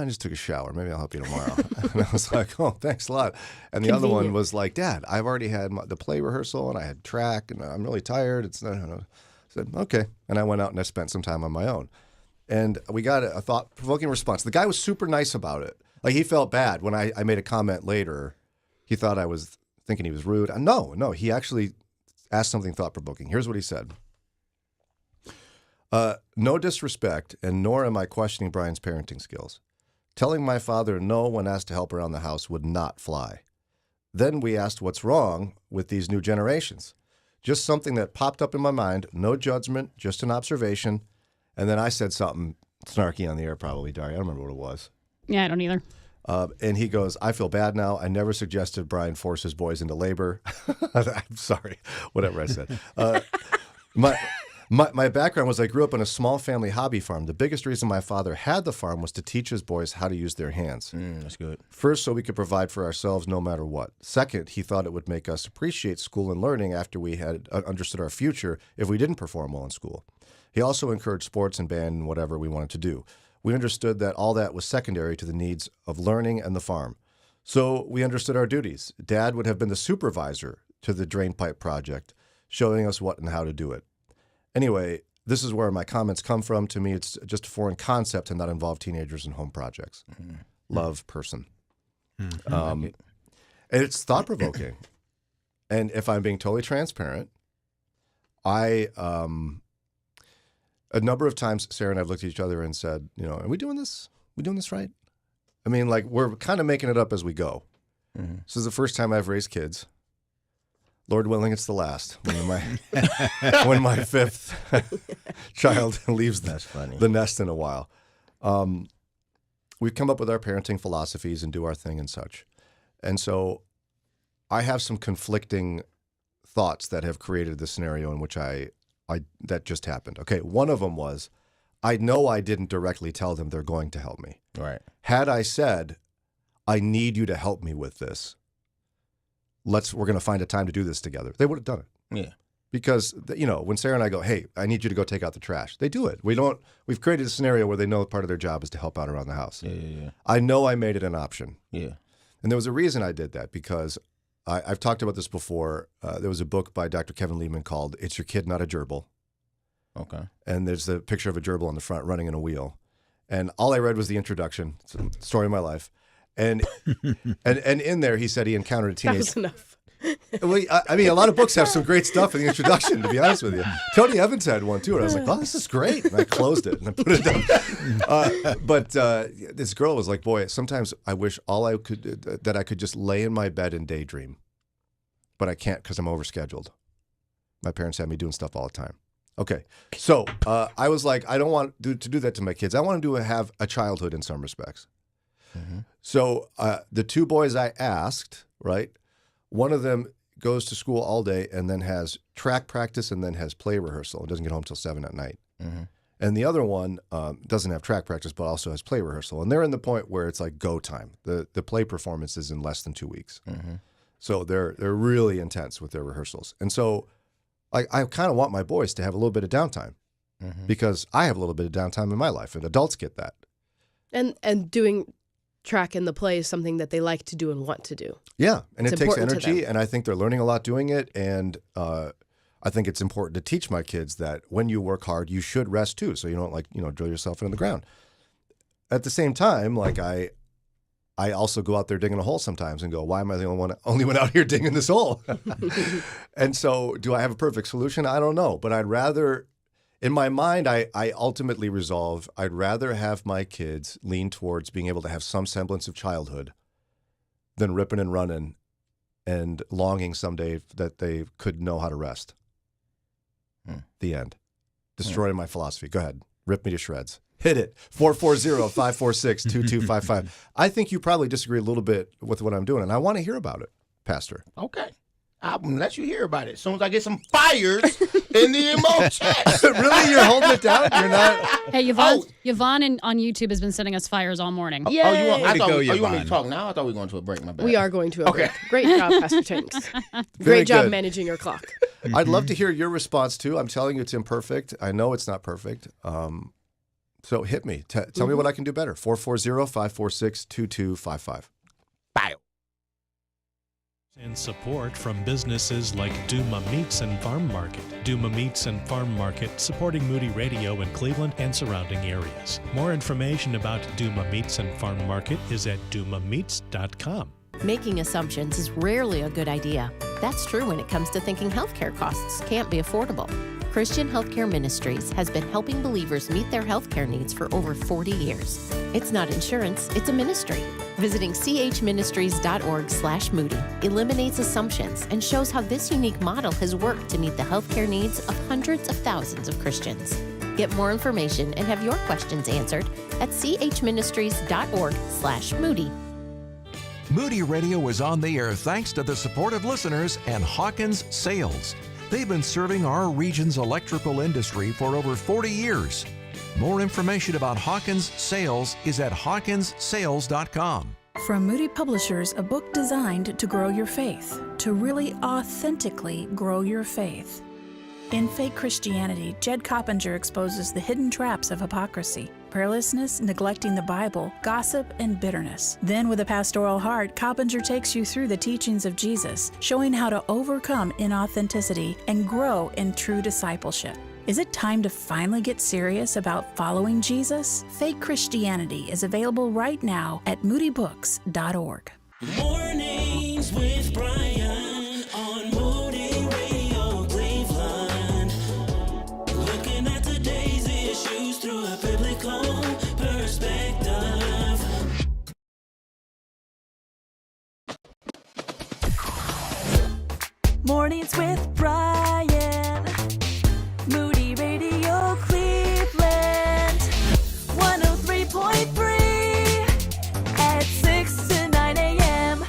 just took a shower. Maybe I'll help you tomorrow. And I was like, oh, thanks a lot. And the other one was like, Dad, I've already had the play rehearsal and I had track and I'm really tired. I said, okay. And I went out and I spent some time on my own. And we got a thought-provoking response. The guy was super nice about it. Like, he felt bad when I made a comment later. He thought I was thinking he was rude. No, he actually asked something thought-provoking. Here's what he said. No disrespect, and nor am I questioning Brian's parenting skills. Telling my father no when asked to help around the house would not fly. Then we asked what's wrong with these new generations. Just something that popped up in my mind, no judgment, just an observation. And then I said something snarky on the air probably, Daria. I don't remember what it was.
Yeah, I don't either.
And he goes, I feel bad now. I never suggested Brian force his boys into labor. I'm sorry, whatever I said. My background was I grew up on a small family hobby farm. The biggest reason my father had the farm was to teach his boys how to use their hands.
That's good.
First, so we could provide for ourselves no matter what. Second, he thought it would make us appreciate school and learning after we had understood our future if we didn't perform well in school. He also encouraged sports and band and whatever we wanted to do. We understood that all that was secondary to the needs of learning and the farm. So we understood our duties. Dad would have been the supervisor to the drain pipe project, showing us what and how to do it. Anyway, this is where my comments come from. To me, it's just a foreign concept to not involve teenagers in home projects. Mm-hmm. Love, person. Mm-hmm. And it's thought-provoking. And if I'm being totally transparent, a number of times, Sarah and I have looked at each other and said, are we doing this? We doing this right? I mean, like, we're kind of making it up as we go. Mm-hmm. This is the first time I've raised kids. Lord willing, it's the last. When my fifth child leaves the nest in a while. We've come up with our parenting philosophies and do our thing and such. And so I have some conflicting thoughts that have created the scenario in which I that just happened. Okay, one of them was, I know I didn't directly tell them they're going to help me.
Right.
Had I said, I need you to help me with this, we're going to find a time to do this together, they would have done it.
Yeah.
Because, when Sarah and I go, hey, I need you to go take out the trash, they do it. We've created a scenario where they know part of their job is to help out around the house.
Yeah.
I know I made it an option.
Yeah.
And there was a reason I did that, because I've talked about this before. There was a book by Dr. Kevin Lehman called It's Your Kid, Not a Gerbil.
Okay.
And there's the picture of a gerbil on the front running in a wheel. And all I read was the introduction. It's a story of my life. And and in there, he said he encountered a teenage...
That was enough.
Well, I mean, a lot of books have some great stuff in the introduction, to be honest with you. Tony Evans had one, too. And I was like, oh, this is great. And I closed it and I put it down. But this girl was like, boy, sometimes I wish that I could just lay in my bed and daydream. But I can't because I'm overscheduled. My parents have me doing stuff all the time. Okay. So I was like, I don't want to do that to my kids. I want them to have a childhood in some respects. Mm-hmm. So the two boys I asked, right? One of them goes to school all day and then has track practice and then has play rehearsal and doesn't get home till 7 at night. Mm-hmm. And the other one doesn't have track practice but also has play rehearsal. And they're in the point where it's like go time. The play performance is in less than 2 weeks. Mm-hmm. So they're really intense with their rehearsals. And so I kind of want my boys to have a little bit of downtime because I have a little bit of downtime in my life and adults get that.
And doing track in the play is something that they like to do and want to do.
Yeah, and
it's
it takes energy, and I think they're learning a lot doing it, and I think it's important to teach my kids that when you work hard, you should rest too, so you don't drill yourself into the ground. At the same time, like I also go out there digging a hole sometimes and go, why am I the only one out here digging this hole? And so do I have a perfect solution? I don't know, but I'd rather... In my mind, I ultimately resolve I'd rather have my kids lean towards being able to have some semblance of childhood than ripping and running and longing someday that they could know how to rest. The end. Destroying my philosophy. Go ahead. Rip me to shreds. Hit it. 440-546-2255. I think you probably disagree a little bit with what I'm doing, and I want to hear about it, Pastor.
Okay. I'm going to let you hear about it as soon as I get some fires in the emo chat.
Really? You're holding it down? You're not?
Hey, Yvonne on YouTube has been sending us fires all morning.
You want me to talk now? I thought we were going to a break. My bad.
We are going to a break. Great job, Pastor Tanks. Great job managing your clock.
I'd love to hear your response, too. I'm telling you it's imperfect. I know it's not perfect. So hit me. Tell me what I can do better. 440-546-2255.
Bye.
And support from businesses like Duma Meats and Farm Market. Duma Meats and Farm Market, supporting Moody Radio in Cleveland and surrounding areas. More information about Duma Meats and Farm Market is at dumameats.com.
Making assumptions is rarely a good idea. That's true when it comes to thinking healthcare costs can't be affordable. Christian Healthcare Ministries has been helping believers meet their healthcare needs for over 40 years. It's not insurance, it's a ministry. Visiting chministries.org/Moody eliminates assumptions and shows how this unique model has worked to meet the healthcare needs of hundreds of thousands of Christians. Get more information and have your questions answered at chministries.org/Moody.
Moody Radio is on the air thanks to the support of listeners and Hawkins Sales. They've been serving our region's electrical industry for over 40 years. More information about Hawkins Sales is at hawkinssales.com.
From Moody Publishers, a book designed to grow your faith, to really authentically grow your faith. In Fake Christianity, Jed Coppinger exposes the hidden traps of hypocrisy, prayerlessness, neglecting the Bible, gossip, and bitterness. Then, with a pastoral heart, Coppinger takes you through the teachings of Jesus, showing how to overcome inauthenticity and grow in true discipleship. Is it time to finally get serious about following Jesus? Fake Christianity is available right now at moodybooks.org.
Mornings with Brian on Moody Radio Cleveland. Looking at today's issues through a biblical perspective.
Mornings with Brian. Moody Radio Cleveland. 103.3 at 6 to 9 a.m.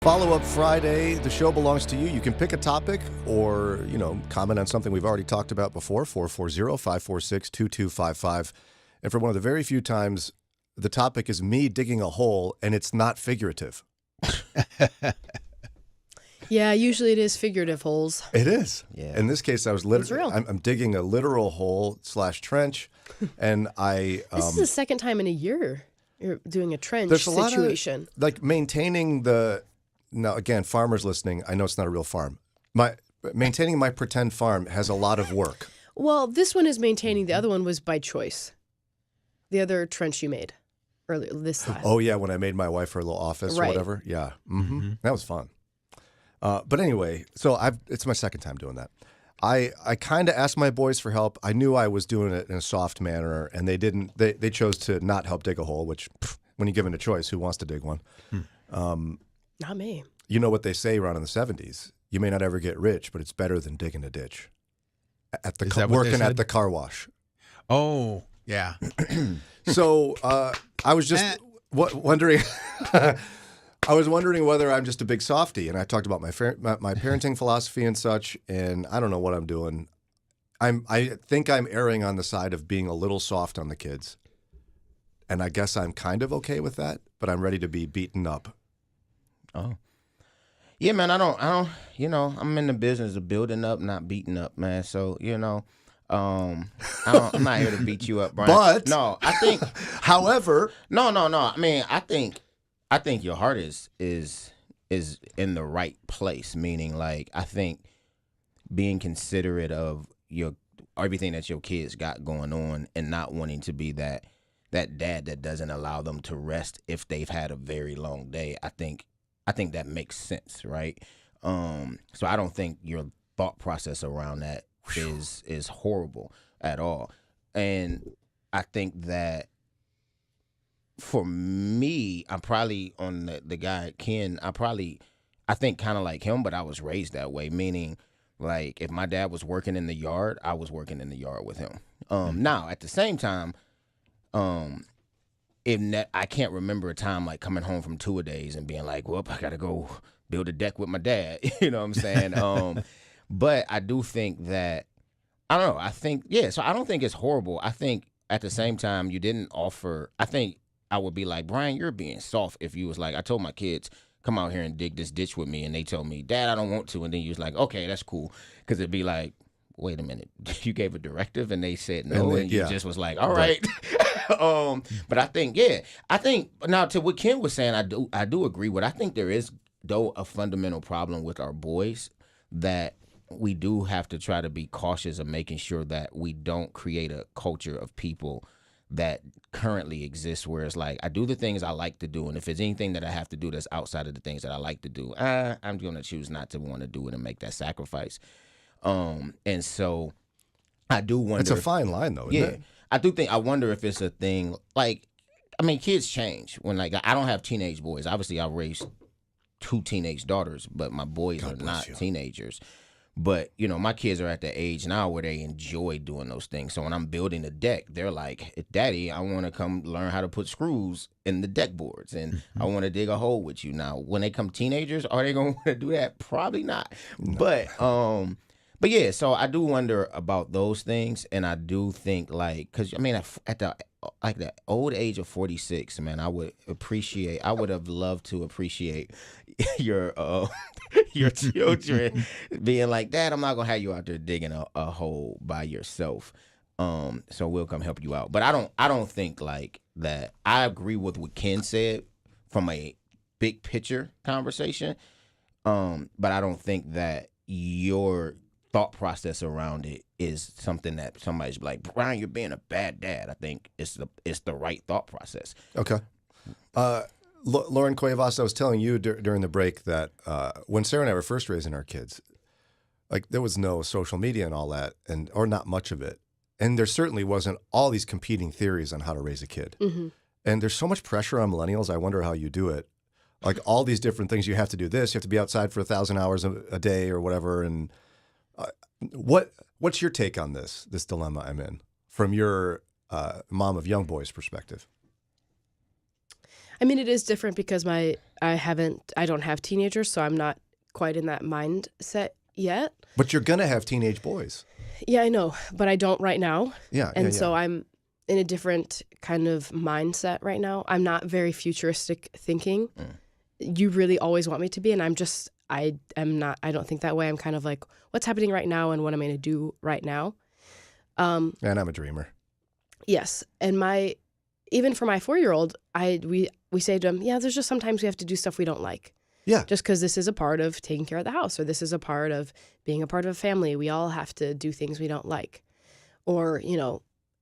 Follow-up Friday. The show belongs to you. You can pick a topic or, comment on something we've already talked about before, 440-546-2255. And for one of the very few times, the topic is me digging a hole, and it's not figurative.
Yeah, usually it is figurative holes.
It is.
Yeah.
In this case, I was literally, I'm digging a literal hole / trench, and I...
This is the second time in a year you're doing a trench
there's a
situation.
lot of, like, maintaining the... Now, again, farmers listening, I know it's not a real farm. Maintaining my pretend farm has a lot of work.
Well, this one is maintaining. The other one was by choice. The other trench you made earlier this last.
Oh, yeah, when I made my wife her little office or whatever. Yeah. Mm-hmm. That was fun. But anyway, so it's my second time doing that. I kind of asked my boys for help. I knew I was doing it in a soft manner, and they didn't. They chose to not help dig a hole, which, when you're given a choice, who wants to dig one?
Not me.
You know what they say around in the 70s? You may not ever get rich, but it's better than digging a ditch. Working at the car wash.
Oh, yeah.
So I was just wondering. I was wondering whether I'm just a big softie, and I talked about my parenting philosophy and such, and I don't know what I'm doing. I think I'm erring on the side of being a little soft on the kids, and I guess I'm kind of okay with that, but I'm ready to be beaten up.
Oh, yeah, man. I don't. I'm in the business of building up, not beating up, man. So I'm not here to beat you up, Brian.
But
no, I think.
However,
no. I mean, I think your heart is in the right place. Meaning, like, I think being considerate of everything that your kids got going on, and not wanting to be that dad that doesn't allow them to rest if they've had a very long day. I think that makes sense, right? So I don't think your thought process around that is horrible at all. And I think that for me, I'm probably on the guy Ken. I think kind of like him, but I was raised that way. Meaning, like, if my dad was working in the yard, I was working in the yard with him. Now at the same time, I can't remember a time like coming home from 2-a-days and being like, well, I gotta go build a deck with my dad. You know what I'm saying? But I do think that, I don't know. I think, so I don't think it's horrible. I think at the same time, you didn't offer, I think I would be like, Brian, you're being soft if you was like, I told my kids, come out here and dig this ditch with me. And they told me, Dad, I don't want to. And then you was like, okay, that's cool. Because it'd be like, wait a minute, you gave a directive and they said no, and you just was like, all right. But I think now to what Ken was saying, I do agree with. I think there is, though, a fundamental problem with our boys that we do have to try to be cautious of making sure that we don't create a culture of people that currently exists where it's like, I do the things I like to do, and if there's anything that I have to do that's outside of the things that I like to do, I'm going to choose not to want to do it and make that sacrifice. And so I do wonder.
It's a fine line, though, isn't it?
I wonder if it's a thing, like, I mean, kids change. When, like, I don't have teenage boys. Obviously, I raised 2 teenage daughters, but my boys are not teenagers. But, my kids are at the age now where they enjoy doing those things. So when I'm building a deck, they're like, Daddy, I want to come learn how to put screws in the deck boards, and I want to dig a hole with you. Now, when they come teenagers, are they going to want to do that? Probably not. No. But yeah, so I do wonder about those things, and I do think, like, because I mean, at the old age of 46, man, I would have loved to appreciate your children being like, Dad, I'm not gonna have you out there digging a hole by yourself. So we'll come help you out. But I don't think like that. I agree with what Ken said from a big picture conversation. But I don't think that your thought process around it is something that somebody's like, Brian, you're being a bad dad. I think it's the right thought process.
Okay. Lauren Cuevas, I was telling you during the break that when Sarah and I were first raising our kids, like, there was no social media and all that, or not much of it. And there certainly wasn't all these competing theories on how to raise a kid. Mm-hmm. And there's so much pressure on millennials. I wonder how you do it. Like, all these different things. You have to do this. You have to be outside for 1,000 hours a day or whatever. And what's your take on this dilemma I'm in from your mom of young boys perspective?
I mean, it is different because I don't have teenagers, so I'm not quite in that mindset yet.
But you're going to have teenage boys.
Yeah, I know, but I don't right now.
Yeah.
And so I'm in a different kind of mindset right now. I'm not very futuristic thinking. You really always want me to be, and I don't think that way. I'm kind of like, what's happening right now and what am I going to do right now?
And I'm a dreamer.
Yes. And even for my 4-year-old, we say to him, yeah, there's just sometimes we have to do stuff we don't like.
Yeah.
Just because this is a part of taking care of the house, or this is a part of being a part of a family. We all have to do things we don't like. Or,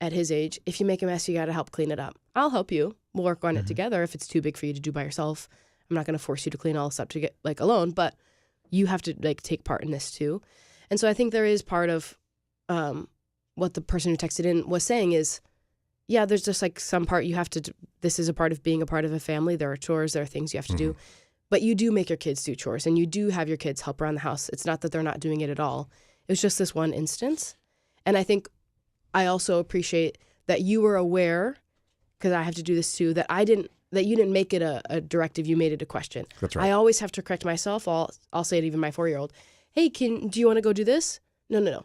at his age, if you make a mess, you got to help clean it up. I'll help you. We'll work on it together. If it's too big for you to do by yourself, I'm not going to force you to clean all this up to get alone, but you have to take part in this too. And so I think there is part of what the person who texted in was saying is, yeah, there's just some part you have to, this is a part of being a part of a family. There are chores, there are things you have to do, but you do make your kids do chores and you do have your kids help around the house. It's not that they're not doing it at all. It was just this one instance. And I think I also appreciate that you were aware, because I have to do this too, that you didn't make it a directive, you made it a question.
That's right.
I always have to correct myself. I'll say it, even my 4-year-old. Hey, do you want to go do this? No.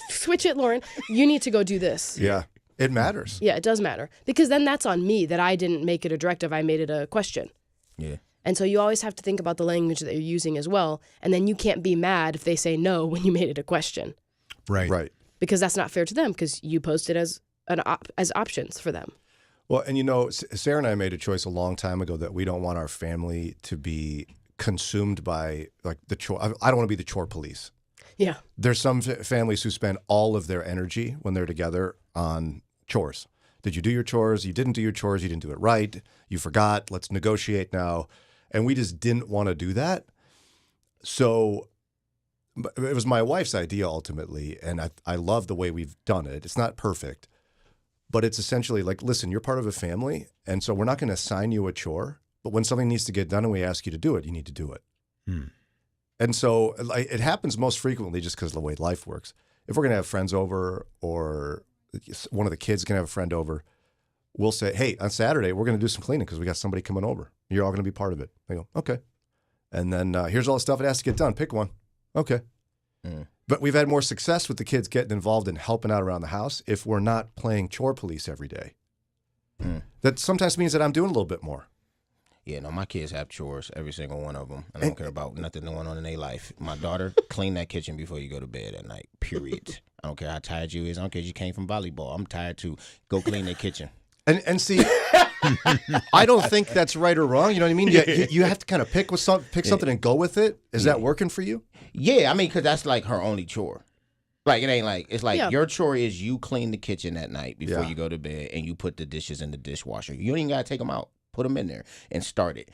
Switch it, Lauren. You need to go do this.
Yeah, it matters.
Yeah, it does matter. Because then that's on me that I didn't make it a directive, I made it a question.
Yeah.
And so you always have to think about the language that you're using as well. And then you can't be mad if they say no when you made it a question.
Right.
Because that's not fair to them, because you posted as options for them.
Well, and Sarah and I made a choice a long time ago that we don't want our family to be consumed by the chore. I don't want to be the chore police.
Yeah.
There's some families who spend all of their energy when they're together on chores. Did you do your chores? You didn't do your chores. You didn't do it right. You forgot. Let's negotiate now. And we just didn't want to do that. So it was my wife's idea ultimately, and I love the way we've done it. It's not perfect, but it's essentially listen, you're part of a family, and so we're not going to assign you a chore, but when something needs to get done and we ask you to do it, you need to do it. And so it happens most frequently just because of the way life works. If we're going to have friends over, or one of the kids can have a friend over, we'll say, hey, on Saturday, we're going to do some cleaning because we got somebody coming over. You're all going to be part of it. They go, okay. And then here's all the stuff that has to get done. Pick one. Okay. But we've had more success with the kids getting involved in helping out around the house if we're not playing chore police every day. That sometimes means that I'm doing a little bit more.
Yeah, no, my kids have chores, every single one of them. I don't care about nothing going on in their life. My daughter, clean that kitchen before you go to bed at night, period. I don't care how tired you is. I don't care if you came from volleyball. I'm tired too. Go clean that kitchen.
And see, I don't think that's right or wrong. You know what I mean? You have to kind of pick something and go with it. Is that working for you?
Yeah, I mean, because that's her only chore. It ain't it's your chore is you clean the kitchen at night before you go to bed, and you put the dishes in the dishwasher. You don't even gotta take them out. Put them in there and start it.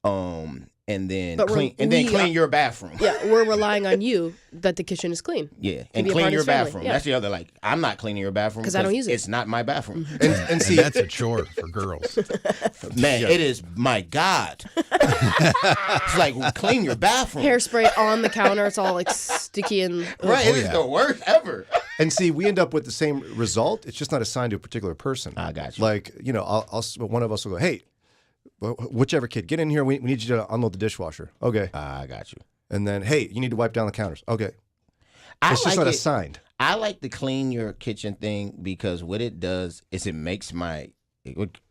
And then clean your bathroom.
Yeah, we're relying on you that the kitchen is clean.
Yeah, and clean your bathroom. Yeah. That's the other, I'm not cleaning your bathroom
because I don't use it.
It's not my bathroom.
And see, that's a chore for girls.
Man, it is, my God. It's clean your bathroom.
Hairspray on the counter. It's all sticky and...
Right, it is the worst ever.
And see, we end up with the same result. It's just not assigned to a particular person.
I got you.
One of us will go, hey, whichever kid, get in here. We need you to unload the dishwasher. Okay.
I got you.
And then, hey, you need to wipe down the counters. Okay. It's just not assigned.
I like to clean your kitchen thing because what it does is it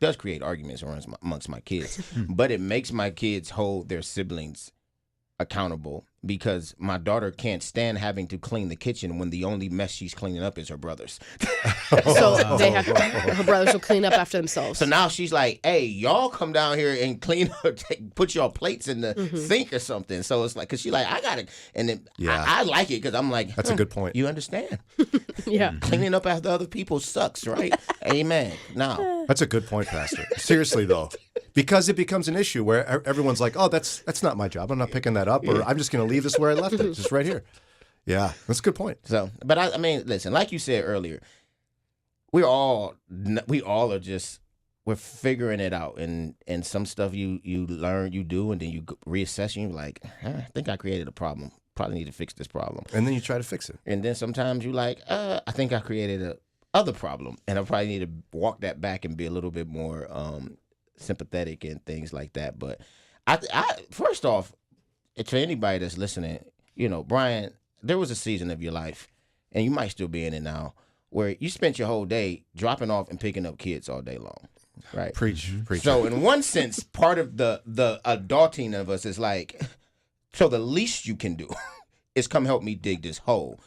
does create arguments amongst my kids, but it makes my kids hold their siblings accountable, because my daughter can't stand having to clean the kitchen when the only mess she's cleaning up is her brother's.
So her brothers will clean up after themselves.
So now she's like, hey, y'all come down here and clean up, put your plates in the sink or something. So it's because she's like, I got it. And then I like it because I'm like,
that's a good point.
You understand?
Yeah.
Cleaning up after other people sucks, right? Amen. Now.
That's a good point, Pastor. Seriously, though. Because it becomes an issue where everyone's like, oh, that's not my job. I'm not picking that up, or I'm just going to leave this where I left it, just right here. Yeah, that's a good point.
So, but I mean, listen, like you said earlier, we all are just, we're figuring it out, and some stuff you learn, you do, and then you reassess, and you're like, I think I created a problem. Probably need to fix this problem.
And then you try to fix it.
And then sometimes you like, I think I created a other problem, and I probably need to walk that back and be a little bit more sympathetic and things like that. But I first off, to anybody that's listening, Brian, there was a season of your life, and you might still be in it now, where you spent your whole day dropping off and picking up kids all day long. Right.
Preach.
So in one sense, part of the adulting of us is like, so the least you can do is come help me dig this hole.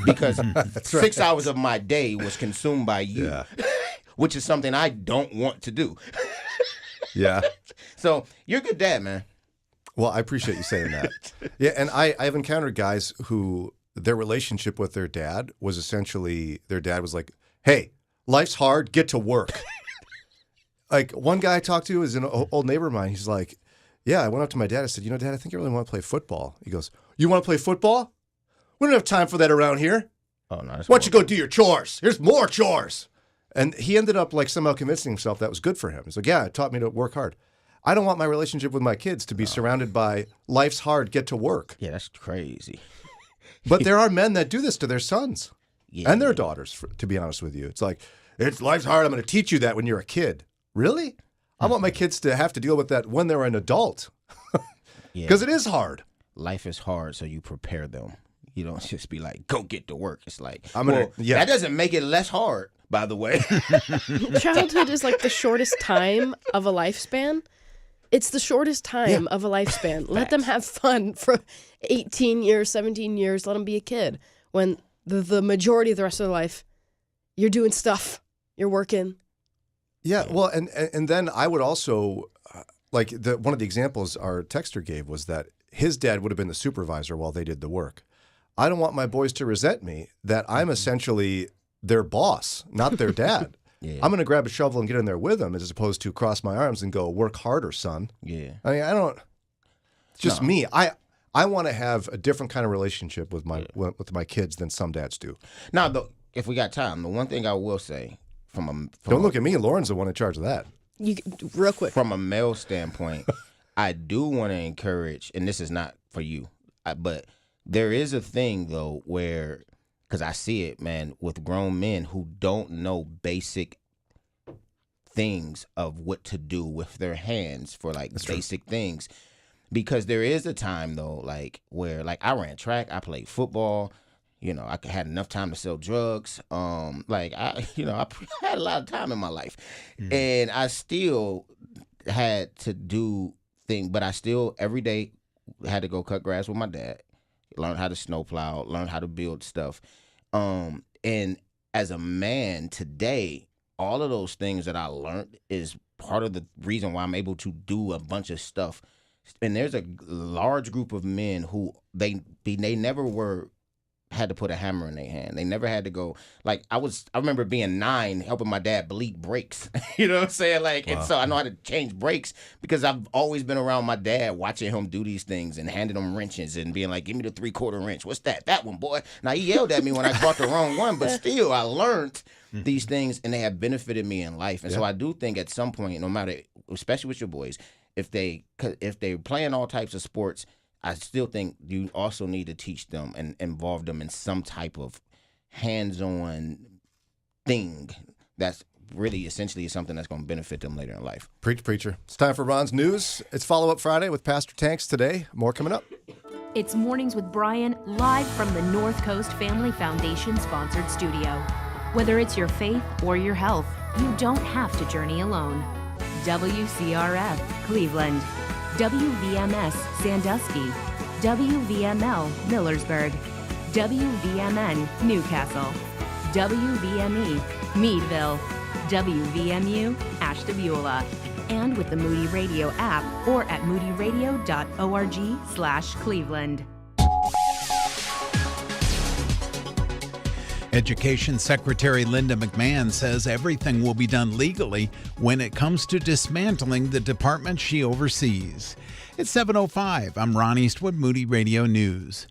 Because 6 hours of my day was consumed by you, which is something I don't want to do.
Yeah.
So you're a good dad, man.
Well, I appreciate you saying that. Yeah, and I've encountered guys who their relationship with their dad was essentially, their dad was like, hey, life's hard, get to work. Like, one guy I talked to is an old neighbor of mine. He's like, yeah, I went up to my dad. I said, Dad, I think I really want to play football. He goes, you want to play football? We don't have time for that around here.
Oh, no.
Why don't you go do your chores? Here's more chores. And he ended up like somehow convincing himself that was good for him. He's like, yeah, it taught me to work hard. I don't want my relationship with my kids to be surrounded by life's hard, get to work.
Yeah, that's crazy.
But there are men that do this to their sons and their daughters, to be honest with you. It's like, it's life's hard. I'm going to teach you that when you're a kid. Really? I want my kids to have to deal with that when they're an adult. Because it is hard.
Life is hard, so you prepare them. You don't just be like, go get to work. It's like,
that
doesn't make it less hard, by the way.
Childhood is like the shortest time of a lifespan. It's the shortest time of a lifespan. Let them have fun for 18 years, 17 years. Let them be a kid. When the majority of the rest of their life, you're doing stuff. You're working.
Yeah, well, and then I would also, one of the examples our texter gave was that his dad would have been the supervisor while they did the work. I don't want my boys to resent me that I'm essentially their boss, not their dad. I'm going to grab a shovel and get in there with them as opposed to cross my arms and go, work harder, son.
Yeah.
I mean, it's just me. I want to have a different kind of relationship with my kids than some dads do.
Now, if we got time, the one thing I will say,
don't look at me. Lauren's the one in charge of that.
Real quick.
From a male standpoint, I do want to encourage, and this is not for you, but there is a thing, though, where, because I see it, man, with grown men who don't know basic things of what to do with their hands for, basic things. Because there is a time, though, where I ran track, I played football. I had enough time to sell drugs. I had a lot of time in my life. And I still had to do things, but I still, every day, had to go cut grass with my dad, learn how to snowplow, learn how to build stuff. And as a man today, all of those things that I learned is part of the reason why I'm able to do a bunch of stuff. And there's a large group of men who they never had to put a hammer in their hand. They never had to go, I remember being 9 helping my dad bleed brakes. You know what I'm saying? Wow. And so I know how to change brakes because I've always been around my dad watching him do these things and handing him wrenches and being like, give me the 3/4 wrench. What's that? That one, boy. Now he yelled at me when I brought the wrong one, but still I learned these things and they have benefited me in life. And so I do think at some point, no matter, especially with your boys, if they're playing all types of sports, I still think you also need to teach them and involve them in some type of hands-on thing that's really essentially something that's going to benefit them later in life.
Preacher. It's time for Ron's News. It's Follow-Up Friday with Pastor Tanks today. More coming up.
It's Mornings with Brian, live from the North Coast Family Foundation sponsored studio. Whether it's your faith or your health, you don't have to journey alone. WCRF, Cleveland. WVMS, Sandusky. WVML, Millersburg. WVMN, Newcastle. WVME, Meadville. WVMU, Ashtabula. And with the Moody Radio app or at moodyradio.org/Cleveland.
Education Secretary Linda McMahon says everything will be done legally when it comes to dismantling the department she oversees. It's 7:05. I'm Ron Eastwood, Moody Radio News.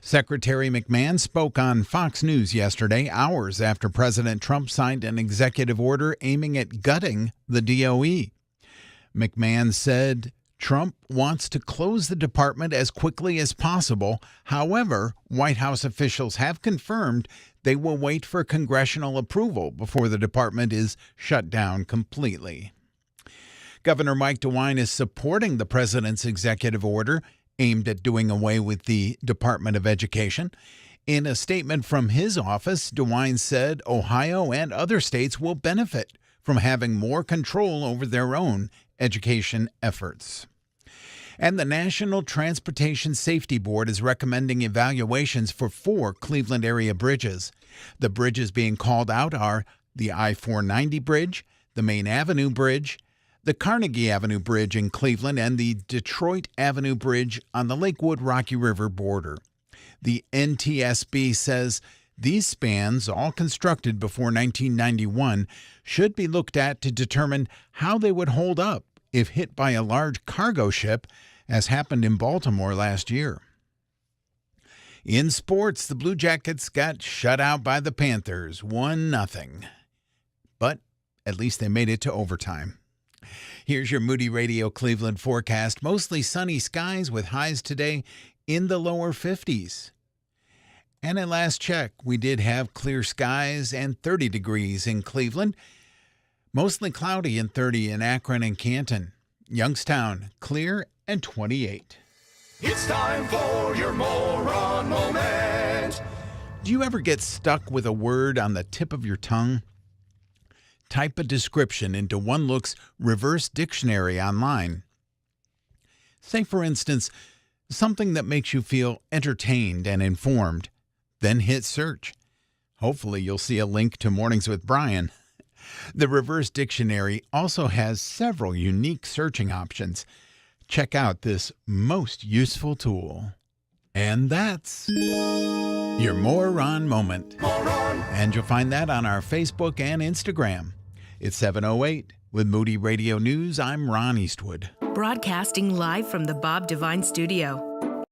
Secretary McMahon spoke on Fox News yesterday, hours after President Trump signed an executive order aiming at gutting the DOE. McMahon said Trump wants to close the department as quickly as possible. However, White House officials have confirmed they will wait for congressional approval before the department is shut down completely. Governor Mike DeWine is supporting the president's executive order aimed at doing away with the Department of Education. In a statement from his office, DeWine said Ohio and other states will benefit from having more control over their own education efforts. And the National Transportation Safety Board is recommending evaluations for 4 Cleveland area bridges. The bridges being called out are the I-490 Bridge, the Main Avenue Bridge, the Carnegie Avenue Bridge in Cleveland, and the Detroit Avenue Bridge on the Lakewood-Rocky River border. The NTSB says these spans, all constructed before 1991, should be looked at to determine how they would hold up if hit by a large cargo ship, as happened in Baltimore last year. In sports, the Blue Jackets got shut out by the Panthers, 1-0. But at least they made it to overtime. Here's your Moody Radio Cleveland forecast. Mostly sunny skies with highs today in the lower 50s. And at last check, we did have clear skies and 30 degrees in Cleveland. Mostly cloudy and 30 in Akron and Canton. Youngstown, clear and 28.
It's time for your moron moment.
Do you ever get stuck with a word on the tip of your tongue? Type a description into One Look's reverse dictionary online. Say, for instance, something that makes you feel entertained and informed. Then hit search. Hopefully you'll see a link to Mornings with Brian. The reverse dictionary also has several unique searching options. Check out this most useful tool. And that's your Moron Moment. And you'll find that on our Facebook and Instagram. It's 7:08. With Moody Radio News, I'm Ron Eastwood.
Broadcasting live from the Bob Devine Studio.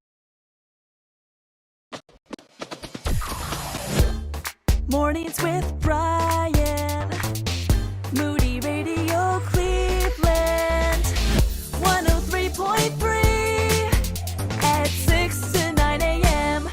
Mornings with Brian. Moody Radio Cleveland. 103.3 at 6 to 9 a.m.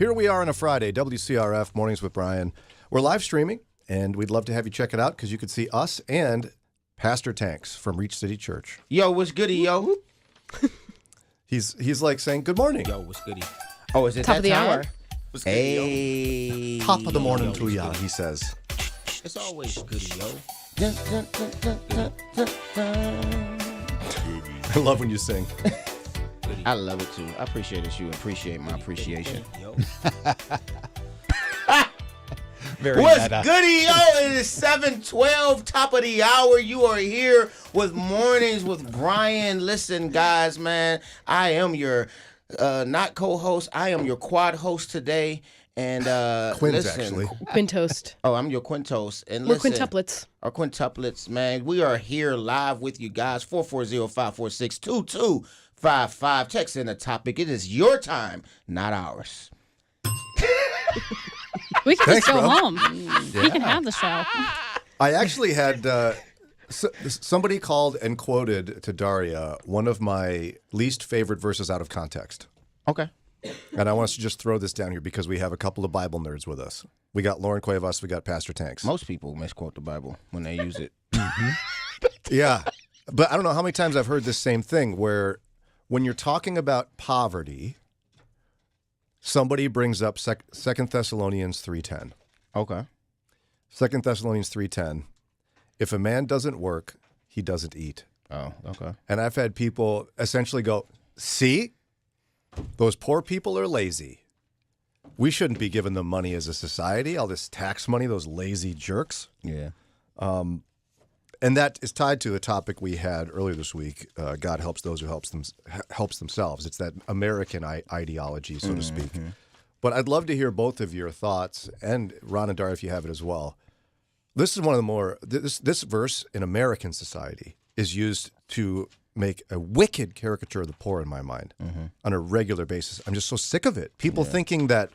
Here we are on a Friday, WCRF Mornings with Brian. We're live streaming, and we'd love to have you check it out because you could see us and Pastor Tanks from Reach City Church.
Yo, what's goody, yo?
He's like saying good morning.
Yo, what's goody? Oh, is it
Top
that
of the
time?
hour.
What's goody, yo? Top of the morning to ya, he says.
It's always goody, yo.
I love when you sing.
I love it too. I appreciate it. You appreciate my appreciation.
Very
What's
meta.
goody, yo? It is 7:12, top of the hour. You are here with Mornings with Brian. Listen, guys, man, I am your not co-host. I am your quad host today. And
Quins,
listen,
actually.
Quintoast.
Oh, I'm your quintos. And
We're
listen,
quintuplets.
Our quintuplets, man. We are here live with you guys. 440-546-2255. Text in the topic. It is your time, not ours.
We can
Thanks,
just go
bro.
home.
Yeah.
We can have the show.
I actually had somebody called and quoted to Daria one of my least favorite verses out of context.
Okay.
And I want us to just throw this down here because we have a couple of Bible nerds with us. We got Lauren Cuevas, we got Pastor Tanks.
Most people misquote the Bible when they use it.
Yeah. But I don't know how many times I've heard this same thing where when you're talking about poverty, somebody brings up 2 Thessalonians 3:10.
Okay.
2 Thessalonians 3:10. If a man doesn't work, he doesn't eat.
Oh, okay.
And I've had people essentially go, see, those poor people are lazy. We shouldn't be giving them money as a society, all this tax money, those lazy jerks.
Yeah.
And that is tied to a topic we had earlier this week. God helps those who helps themselves. It's that American ideology, so to speak. But I'd love to hear both of your thoughts, and Ron and Dar, if you have it as well. This is one of the more this verse in American society is used to make a wicked caricature of the poor in my mind on a regular basis. I'm just so sick of it. People thinking that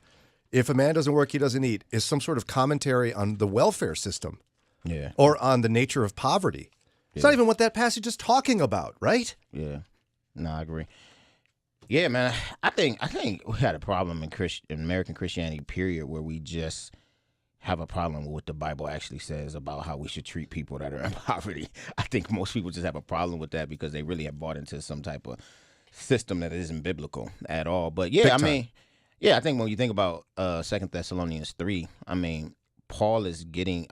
if a man doesn't work, he doesn't eat is some sort of commentary on the welfare system.
Yeah.
Or on the nature of poverty. It's not even what that passage is talking about, right?
Yeah. No, I agree. Yeah, man. I think we had a problem in American Christianity, period, where we just have a problem with what the Bible actually says about how we should treat people that are in poverty. I think most people just have a problem with that because they really have bought into some type of system that isn't biblical at all. But yeah, I think when you think about 2 Thessalonians 3, I mean, Paul is getting,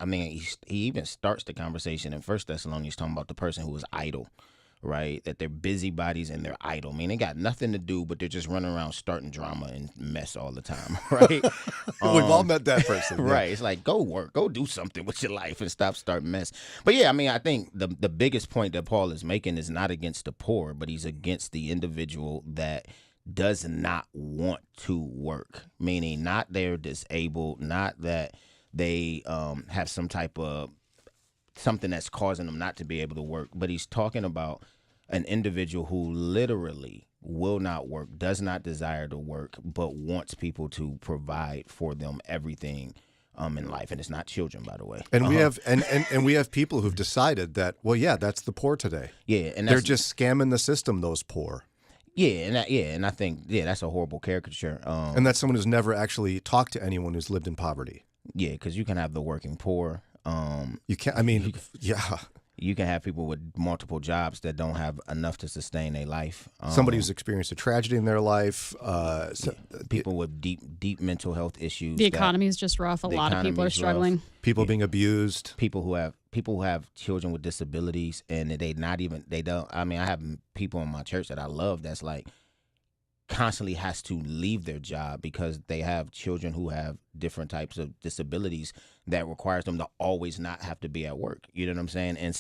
he even starts the conversation in 1 Thessalonians talking about the person who is idle, right? That they're busybodies and they're idle. I mean, they got nothing to do, but they're just running around starting drama and mess all the time, right?
We've all met that person. Yeah.
Right. It's like, go work, go do something with your life and stop starting mess. But yeah, I think the biggest point that Paul is making is not against the poor, but he's against the individual that does not want to work, meaning not they're disabled, not that they have some type of something that's causing them not to be able to work. But he's talking about an individual who literally will not work, does not desire to work, but wants people to provide for them everything in life. And it's not children, by the way.
And we have and we have people who've decided that, well, yeah, that's the poor today.
Yeah, and
they're just scamming the system, those poor.
Yeah, and I think that's a horrible caricature.
And that's someone who's never actually talked to anyone who's lived in poverty.
Yeah, because you can have the working poor.
You can't. Yeah.
You can have people with multiple jobs that don't have enough to sustain their life.
Somebody who's experienced a tragedy in their life.
People with deep mental health issues.
The economy is just rough. A lot of people are struggling.
People being abused.
People who have children with disabilities, and they don't. I have people in my church that I love that's like constantly has to leave their job because they have children who have different types of disabilities that requires them to always not have to be at work. You know what I'm saying? And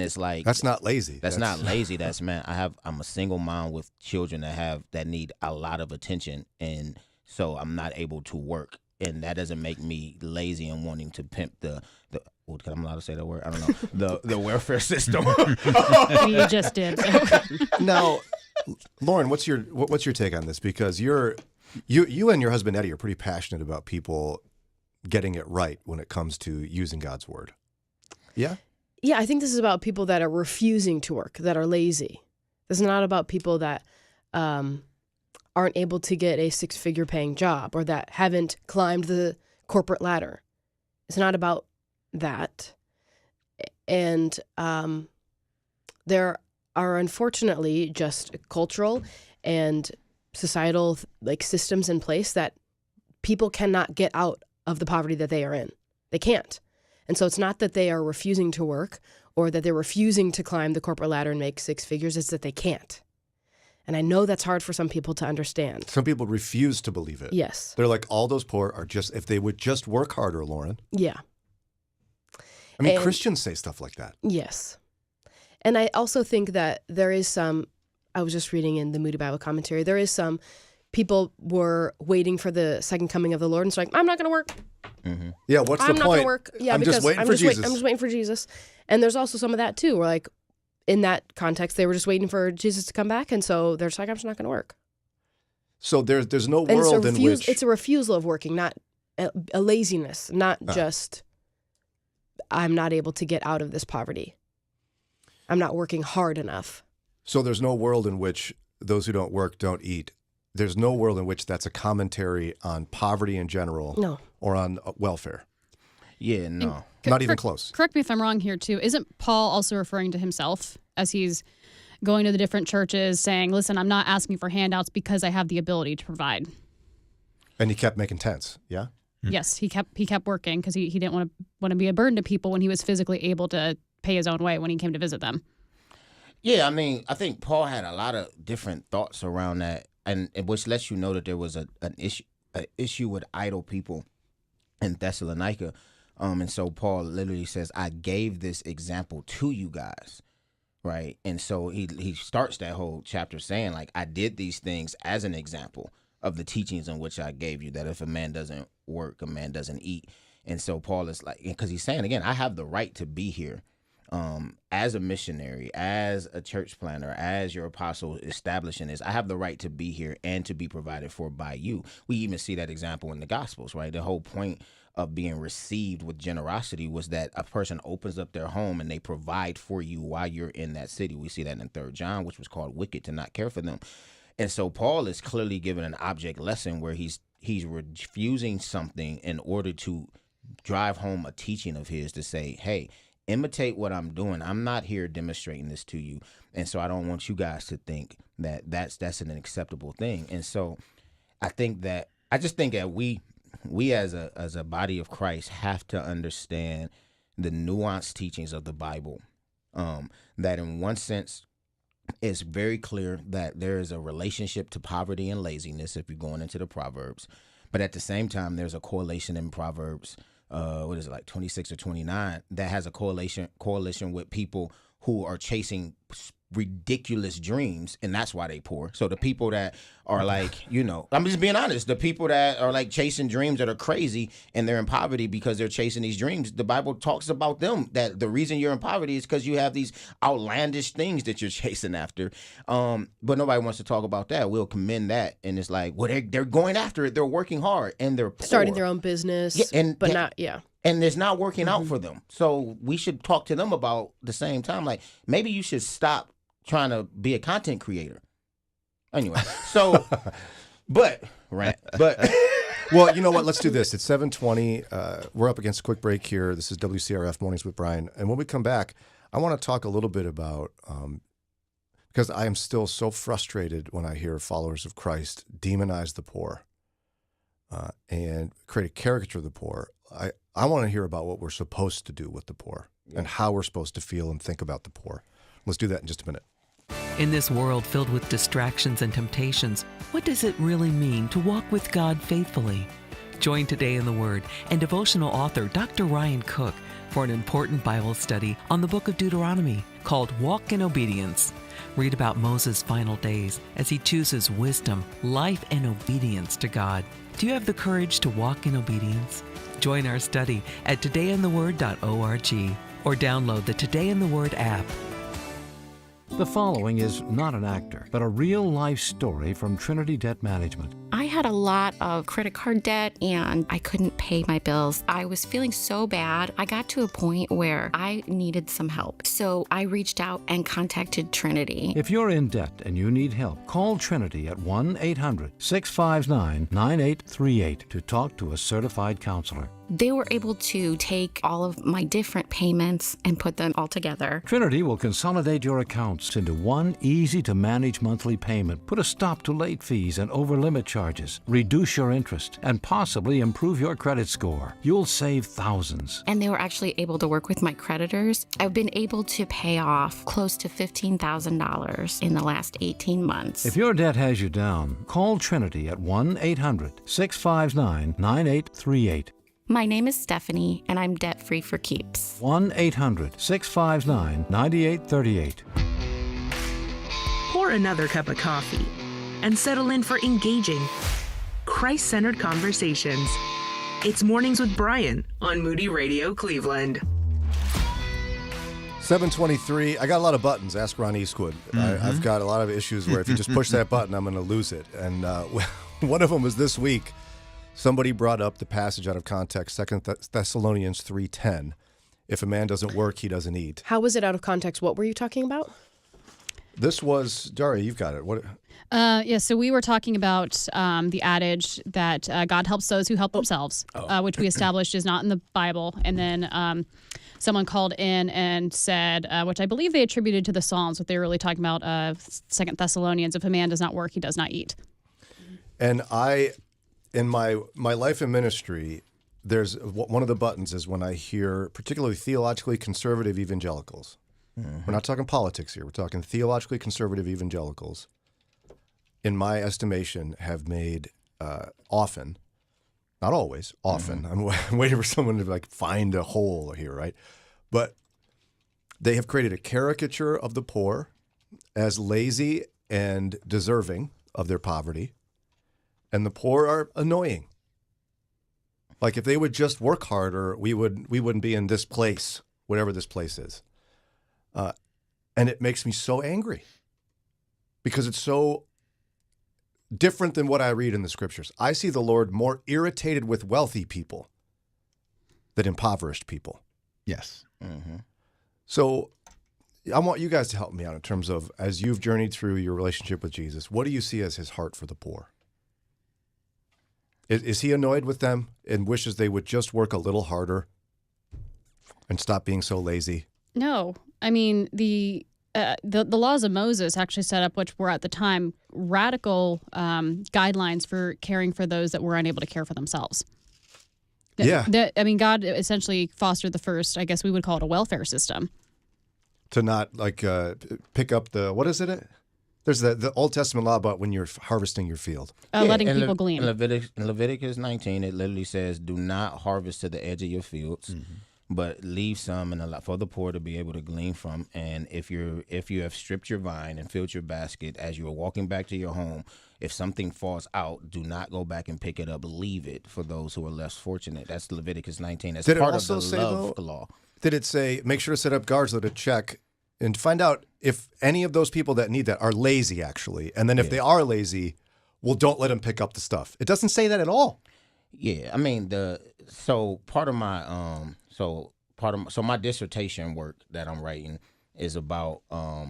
it's like
that's not lazy.
That's not lazy. That's I'm a single mom with children that need a lot of attention, and so I'm not able to work, and that doesn't make me lazy and wanting to pimp the I'm allowed to say that word? I don't know. The welfare system.
You just did.
Now, Lauren, what's your take on this? Because you and your husband Eddie are pretty passionate about people getting it right when it comes to using God's word. Yeah?
Yeah, I think this is about people that are refusing to work, that are lazy. This is not about people that aren't able to get a 6-figure paying job or that haven't climbed the corporate ladder. It's not about that. And there are unfortunately just cultural and societal systems in place that people cannot get out of the poverty that they are in. They can't. And so it's not that they are refusing to work or that they're refusing to climb the corporate ladder and make 6 figures. It's that they can't. And I know that's hard for some people to understand.
Some people refuse to believe it.
Yes.
They're like, all those poor are just, if they would just work harder, Lauren.
Yeah.
I mean, Christians say stuff like that.
Yes. And I also think that there is some, I was just reading in the Moody Bible Commentary, there is some people were waiting for the second coming of the Lord and so like, I'm not going to work.
Mm-hmm. Yeah, what's
I'm
the
not
point?
Gonna work. Yeah,
I'm
because
just waiting for Jesus.
I'm just waiting for Jesus. And there's also some of that too, where like in that context, they were just waiting for Jesus to come back. And so they're just like, I'm just not going to work.
So there's no
And
world in which...
It's a refusal of working, not a laziness, not just I'm not able to get out of this poverty. I'm not working hard enough.
So there's no world in which those who don't work don't eat. There's no world in which that's a commentary on poverty in general.
No.
Or on welfare.
Yeah, no.
Not even close.
Correct me if I'm wrong here, too. Isn't Paul also referring to himself as he's going to the different churches saying, listen, I'm not asking for handouts because I have the ability to provide?
And he kept making tents, yeah?
Yes, he kept working because he didn't want to be a burden to people when he was physically able to pay his own way when he came to visit them.
Yeah, I mean, I think Paul had a lot of different thoughts around that, and which lets you know that there was an issue with idle people in Thessalonica. And so Paul literally says, I gave this example to you guys, right? And so he starts that whole chapter saying, like, I did these things as an example of the teachings in which I gave you, that if a man doesn't work, a man doesn't eat. And so Paul is like, because he's saying, again, I have the right to be here as a missionary, as a church planner, as your apostle establishing this. I have the right to be here and to be provided for by you. We even see that example in the Gospels, right? The whole point of being received with generosity was that a person opens up their home and they provide for you while you're in that city. We see that in 3 John, which was called wicked to not care for them. And so Paul is clearly given an object lesson where he's refusing something in order to drive home a teaching of his to say, hey, imitate what I'm doing. I'm not here demonstrating this to you. And so I don't want you guys to think that that's an acceptable thing. And so I think that we as a body of Christ have to understand the nuanced teachings of the Bible. That in one sense, it's very clear that there is a relationship to poverty and laziness if you're going into the Proverbs. But at the same time, there's a correlation in Proverbs, 26 or 29, that has a correlation with people who are chasing ridiculous dreams, and that's why they poor. So the people that are like, I'm just being honest, the people that are like chasing dreams that are crazy and they're in poverty because they're chasing these dreams, the Bible talks about them, that the reason you're in poverty is because you have these outlandish things that you're chasing after. But nobody wants to talk about that. We'll commend that, and it's like, well, they're going after it, they're working hard, and they're poor.
Starting their own business, and it's not working out for them. So we should talk to them about the same time, like, maybe you should stop trying to be a content creator. Anyway, so, but
well, you know what? Let's do this. It's 7:20. We're up against a quick break here. This is WCRF Mornings with Brian. And when we come back, I want to talk a little bit about, because I am still so frustrated when I hear followers of Christ demonize the poor and create a caricature of the poor. I want to hear about what we're supposed to do with the poor and how we're supposed to feel and think about the poor. Let's do that in just a minute.
In this world filled with distractions and temptations, what does it really mean to walk with God faithfully? Join Today in the Word and devotional author Dr. Ryan Cook for an important Bible study on the book of Deuteronomy called Walk in Obedience. Read about Moses' final days as he chooses wisdom, life, and obedience to God. Do you have the courage to walk in obedience? Join our study at todayintheword.org or download the Today in the Word app.
The following is not an actor, but a real-life story from Trinity Debt Management.
I had
had a lot of credit card debt and I couldn't pay my bills. I was feeling so bad. I got to a point where I needed some help. So I reached out and contacted Trinity.
If you're in debt and you need help, call Trinity at 1-800-659-9838 to talk to a certified counselor.
They were able to take all of my different payments and put them all together.
Trinity will consolidate your accounts into one easy-to-manage monthly payment, put a stop to late fees and over-limit charges, reduce your interest, and possibly improve your credit score. You'll save thousands.
And they were actually able to work with my creditors. I've been able to pay off close to $15,000 in the last 18 months.
If your debt has you down, call Trinity at 1-800-659-9838.
My name is Stephanie, and I'm debt-free for keeps.
1-800-659-9838.
Pour another cup of coffee and settle in for engaging, Christ-centered conversations. It's Mornings with Brian on Moody Radio Cleveland.
7:23. I got a lot of buttons. Ask Ron Eastwood. I've got a lot of issues where if you just push that button, I'm going to lose it. And one of them was this week. Somebody brought up the passage out of context, 2 Thessalonians 3:10. If a man doesn't work, he doesn't eat.
How was it out of context? What were you talking about?
This was, Daria, you've got it. What?
So we were talking about the adage that God helps those who help themselves, which we established is not in the Bible. And then someone called in and said, which I believe they attributed to the Psalms, what they were really talking about, 2 Thessalonians, if a man does not work, he does not eat.
And in my life and ministry, there's one of the buttons is when I hear particularly theologically conservative evangelicals. We're not talking politics here. We're talking theologically conservative evangelicals, in my estimation, have made often, not always, often. I'm waiting for someone to find a hole here, right? But they have created a caricature of the poor as lazy and deserving of their poverty. And the poor are annoying. Like if they would just work harder, we wouldn't be in this place, whatever this place is. And it makes me so angry because it's so different than what I read in the scriptures. I see the Lord more irritated with wealthy people than impoverished people.
Yes.
So I want you guys to help me out in terms of, as you've journeyed through your relationship with Jesus, what do you see as his heart for the poor? Is he annoyed with them and wishes they would just work a little harder and stop being so lazy?
No. I mean, the laws of Moses actually set up, which were at the time, radical guidelines for caring for those that were unable to care for themselves.
Yeah.
God essentially fostered the first, I guess we would call it a welfare system.
To not pick up the, what is it? There's the Old Testament law about when you're harvesting your field.
Letting people glean.
In Leviticus 19, it literally says, do not harvest to the edge of your fields, but leave some for the poor to be able to glean from. And if you have stripped your vine and filled your basket as you are walking back to your home, if something falls out, do not go back and pick it up. Leave it for those who are less fortunate. That's Leviticus 19. That's part of the love law.
Did it say, make sure to set up guards to check and find out if any of those people that need that are lazy, actually. And then if they are lazy, well, don't let them pick up the stuff. It doesn't say that at all.
Yeah, I mean, part of my my dissertation work that I'm writing is about I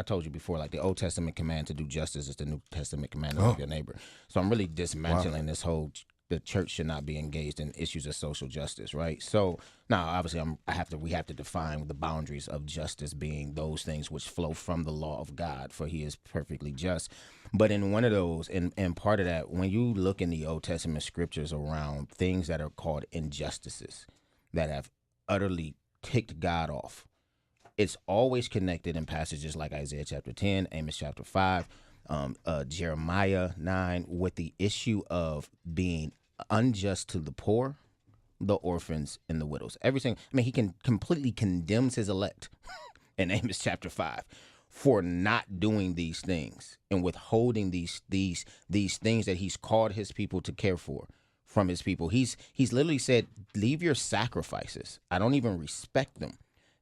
told you before, like the Old Testament command to do justice is the New Testament command to love your neighbor. So I'm really dismantling this whole, the church should not be engaged in issues of social justice, right? So now, obviously, we have to define the boundaries of justice being those things which flow from the law of God, for he is perfectly just. But in one of those, and part of that, when you look in the Old Testament scriptures around things that are called injustices that have utterly ticked God off, it's always connected in passages like Isaiah chapter 10, Amos chapter 5, Jeremiah 9, with the issue of being unjust to the poor, the orphans, and the widows. Everything. I mean, he can completely condemns his elect in Amos chapter 5 for not doing these things and withholding these things that he's called his people to care for from his people. He's literally said, leave your sacrifices. I don't even respect them,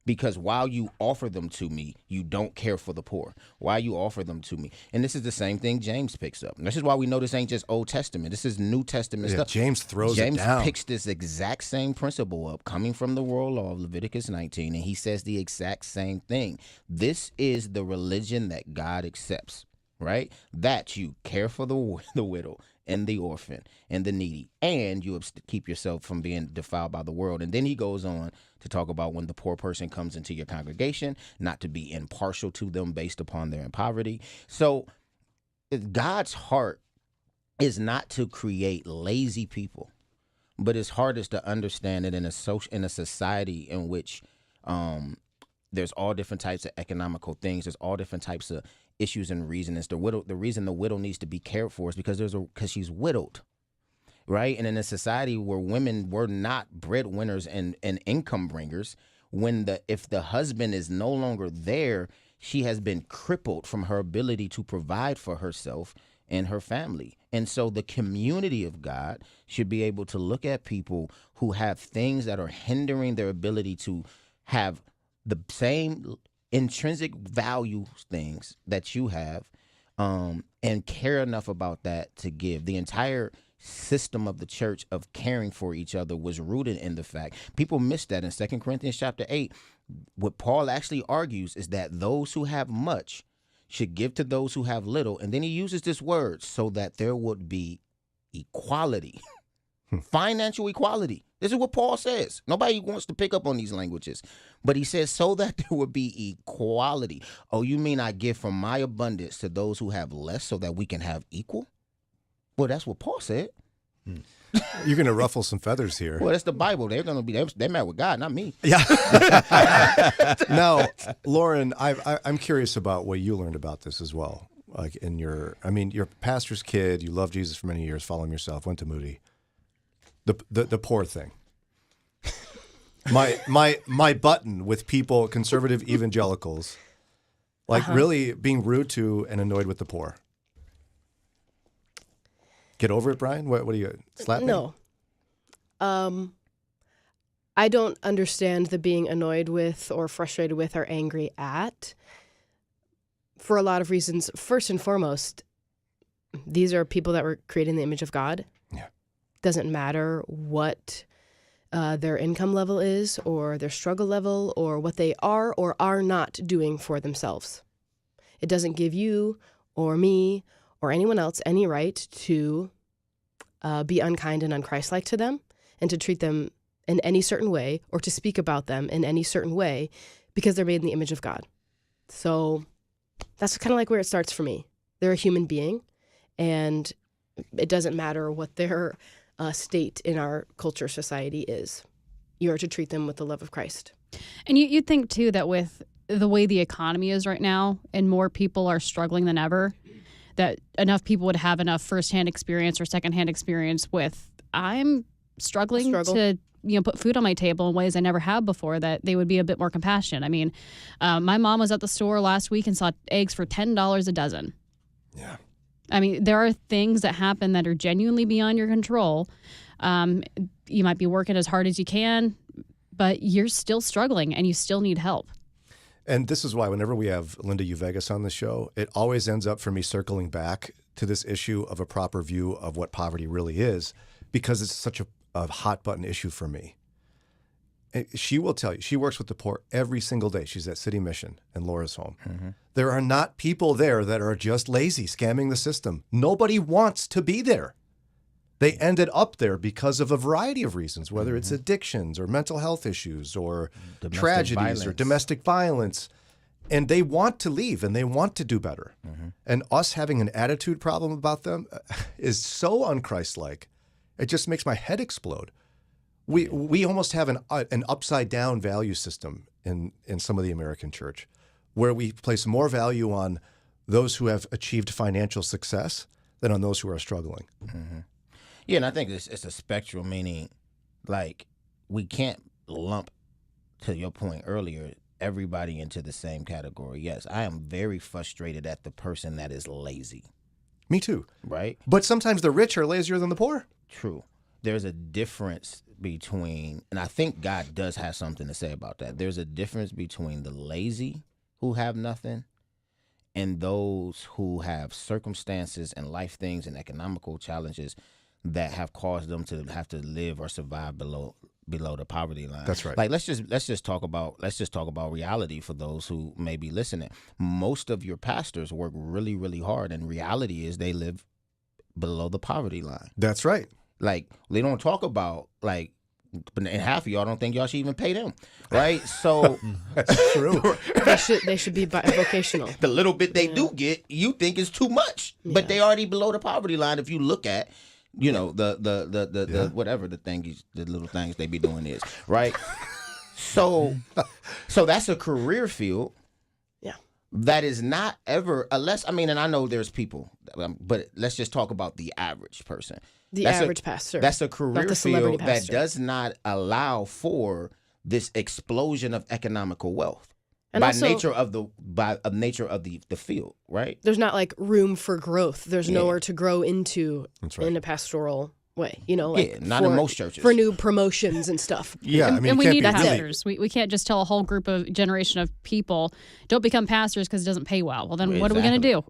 Because while you offer them to me, you don't care for the poor. While you offer them to me. And this is the same thing James picks up. And this is why we know this ain't just Old Testament. This is New Testament stuff.
James throws it down.
James picks this exact same principle up coming from the royal law of Leviticus 19, and he says the exact same thing. This is the religion that God accepts, right? That you care for the widow and the orphan and the needy, and you keep yourself from being defiled by the world. And then he goes on to talk about when the poor person comes into your congregation, not to be impartial to them based upon their poverty. So God's heart is not to create lazy people, but his heart is to understand that in a society in which there's all different types of economical things, there's all different types of issues and reasons. The reason the widow needs to be cared for is because she's widowed, right? And in a society where women were not breadwinners and income bringers, if the husband is no longer there, she has been crippled from her ability to provide for herself and her family. And so the community of God should be able to look at people who have things that are hindering their ability to have the same intrinsic value things that you have, and care enough about that to give. The entire system of the church of caring for each other was rooted in the fact, people miss that in 2 Corinthians chapter 8. What Paul actually argues is that those who have much should give to those who have little. And then he uses this word, so that there would be equality, financial equality. This is what Paul says. Nobody wants to pick up on these languages. But he says, so that there would be equality. Oh, you mean I give from my abundance to those who have less so that we can have equal? Well, that's what Paul said.
You're going to ruffle some feathers here.
Well, that's the Bible. They're going to be, they're mad with God, not me.
Yeah. Now, Lauren, I'm curious about what you learned about this as well. Like you're a pastor's kid. You loved Jesus for many years, following yourself, went to Moody. The poor thing. My button with people, conservative evangelicals, really being rude to and annoyed with the poor. Get over it, Brian? What do you slap me?
No. I don't understand the being annoyed with or frustrated with or angry at for a lot of reasons. First and foremost, these are people that were created in the image of God.
Yeah.
Doesn't matter what their income level is or their struggle level or what they are or are not doing for themselves. It doesn't give you or me or anyone else any right to be unkind and unchristlike to them and to treat them in any certain way or to speak about them in any certain way because they're made in the image of God. So that's kind of like where it starts for me. They're a human being, and it doesn't matter what their state in our culture, society is. You are to treat them with the love of Christ.
And you'd think, too, that with the way the economy is right now and more people are struggling than ever, that enough people would have enough firsthand experience or secondhand experience with, I'm struggling to put food on my table in ways I never have before, that they would be a bit more compassionate. I mean, my mom was at the store last week and saw eggs for $10 a dozen.
Yeah.
I mean, there are things that happen that are genuinely beyond your control. You might be working as hard as you can, but you're still struggling and you still need help.
And this is why whenever we have Linda Uvegas on the show, it always ends up for me circling back to this issue of a proper view of what poverty really is, because it's such a hot button issue for me. She will tell you, she works with the poor every single day. She's at City Mission in Laura's home. Mm-hmm. There are not people there that are just lazy, scamming the system. Nobody wants to be there. They ended up there because of a variety of reasons, whether it's addictions or mental health issues or tragedies or domestic violence. And they want to leave and they want to do better. Mm-hmm. And us having an attitude problem about them is so unchristlike. It just makes my head explode. We almost have an upside down value system in some of the American church, where we place more value on those who have achieved financial success than on those who are struggling.
Mm-hmm. Yeah, and I think it's a spectrum, meaning like we can't lump, to your point earlier, everybody into the same category. Yes, I am very frustrated at the person that is lazy.
Me too.
Right?
But sometimes the rich are lazier than the poor.
True. there's a difference between, and I think God does have something to say about that. There's a difference between the lazy who have nothing and those who have circumstances and life things and economical challenges that have caused them to have to live or survive below the poverty line.
That's right.
Like let's just talk about reality for those who may be listening. Most of your pastors work really, really hard, and reality is they live below the poverty line.
That's right.
Like they don't talk about like, and half of y'all don't think y'all should even pay them, right? So
that's true.
They should be vocational.
The little bit they do get, you think is too much, but they already below the poverty line. If you look at, you know, the whatever the little things they be doing is, right? So that's a career field.
Yeah.
That is not ever, unless, I mean, and I know there's people, but let's just talk about the average person. That's
average pastor.
That's a
not
career
the celebrity
field that
pastor.
does not allow for this explosion of economical wealth
And
by
also-
nature of the field, right?
There's not like room for growth. There's nowhere to grow into in a pastoral way. You know, like
not in most churches.
for new promotions and stuff.
And we need pastors. We can't just tell a whole group of generation of people, don't become pastors because it doesn't pay well. Well, then what are we going to do?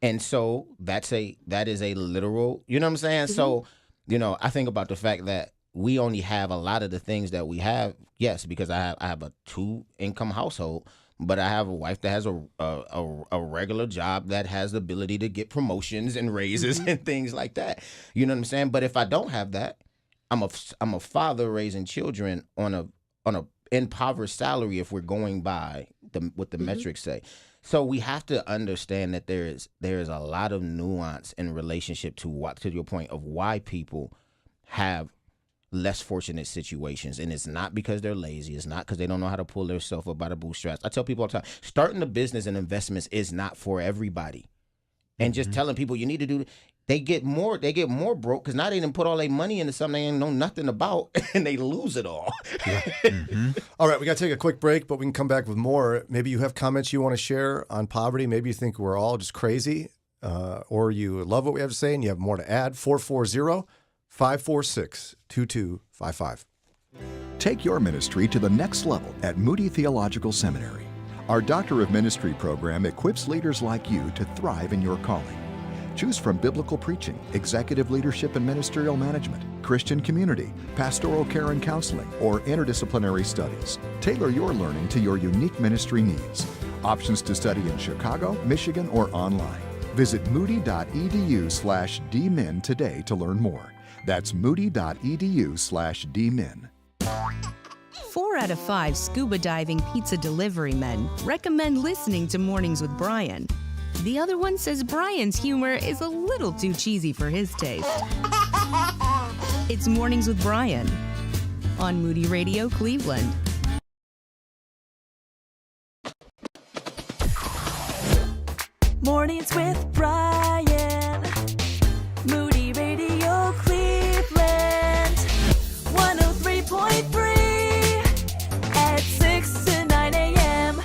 And so that is a literal, you know what I'm saying? So, you know, I think about the fact that we only have a lot of the things that we have. Yes, because I have a 2-income household, but I have a wife that has a regular job that has the ability to get promotions and raises and things like that. You know what I'm saying? But if I don't have that, I'm a father raising children on a impoverished salary if we're going by what the metrics say. So we have to understand that there is a lot of nuance in relationship to your point of why people have less fortunate situations, and it's not because they're lazy. It's not because they don't know how to pull themselves up by the bootstraps. I tell people all the time, starting a business and investments is not for everybody. And just telling people you need to do, they get more broke because now they didn't put all their money into something they ain't know nothing about, and they lose it all.
All right, we got to take a quick break, but we can come back with more. Maybe you have comments you want to share on poverty. Maybe you think we're all just crazy, or you love what we have to say and you have more to add. 440-546-2255.
Take your ministry to the next level at Moody Theological Seminary. Our Doctor of Ministry program equips leaders like you to thrive in your calling. Choose from biblical preaching, executive leadership and ministerial management, Christian community, pastoral care and counseling, or interdisciplinary studies. Tailor your learning to your unique ministry needs. Options to study in Chicago, Michigan, or online. Visit moody.edu/dmin today to learn more. That's moody.edu/dmin.
4 out of 5 scuba diving pizza delivery men recommend listening to Mornings with Brian. The other one says Brian's humor is a little too cheesy for his taste. It's Mornings with Brian on Moody Radio Cleveland.
Mornings with Brian. Moody Radio Cleveland. 103.3 at 6 to 9 a.m.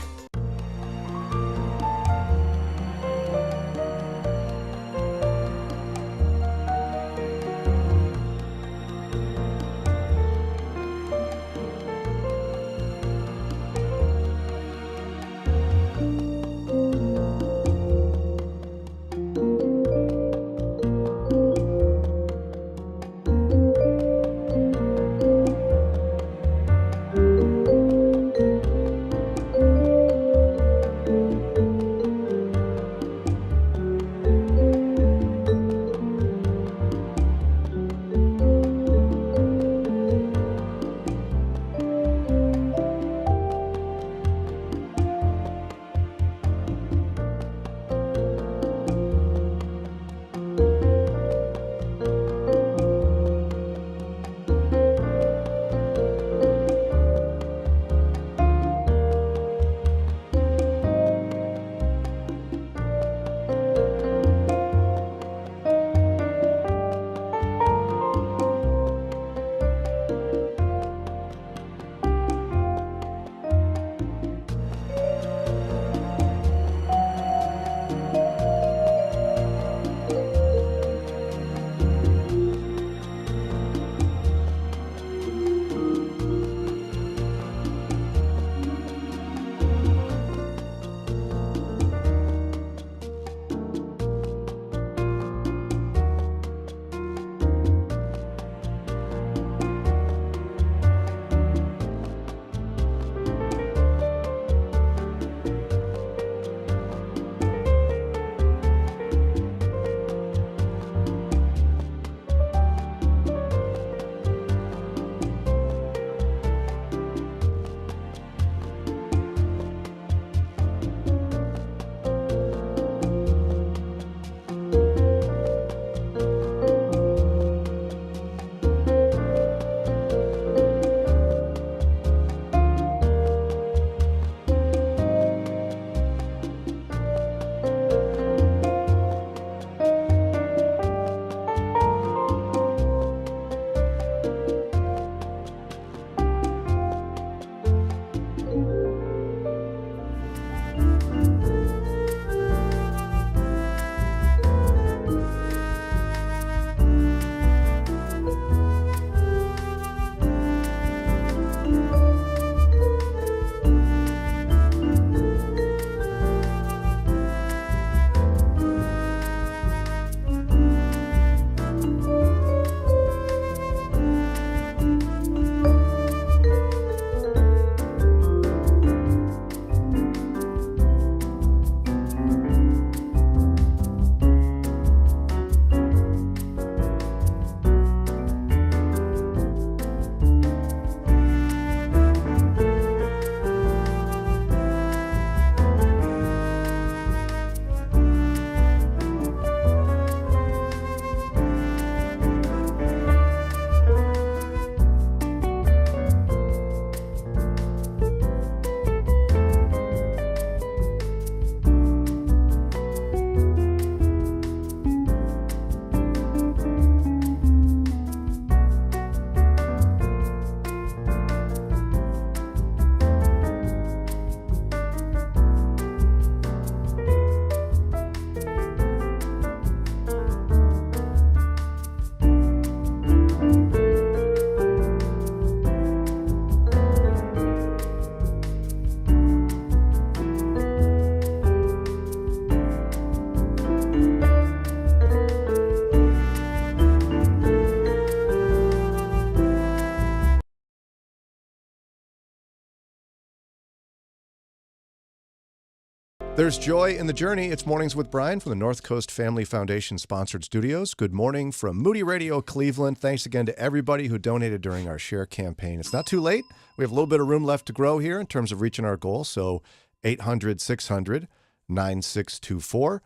There's joy in the journey. It's Mornings with Brian from the North Coast Family Foundation sponsored studios. Good morning from Moody Radio Cleveland. Thanks again to everybody who donated during our share campaign. It's not too late. We have a little bit of room left to grow here in terms of reaching our goal. So 800-600-9624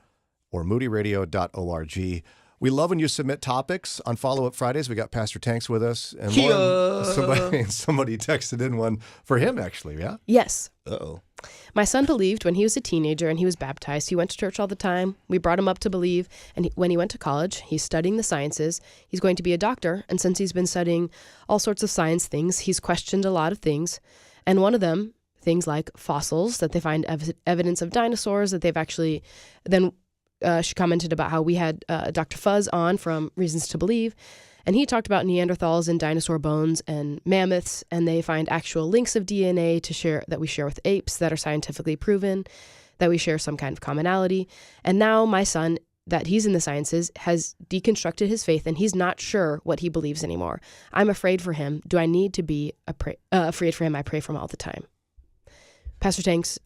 or moodyradio.org. We love when you submit topics on Follow-Up Fridays. We got Pastor Tanks with us. And somebody texted in one for him, actually, yeah?
Yes.
Uh-oh.
My son believed when he was a teenager and he was baptized. He went to church all the time. We brought him up to believe. And when he went to college, he's studying the sciences. He's going to be a doctor. And since he's been studying all sorts of science things, he's questioned a lot of things. And one of them, things like fossils, that they find evidence of dinosaurs, that they've actually then she commented about how we had Dr. Fuzz on from Reasons to Believe. And he talked about Neanderthals and dinosaur bones and mammoths, and they find actual links of DNA that we share with apes that are scientifically proven, that we share some kind of commonality. And now my son, that he's in the sciences, has deconstructed his faith, and he's not sure what he believes anymore. I'm afraid for him. Do I need to be afraid for him? I pray for him all the time. Pastor Tanks,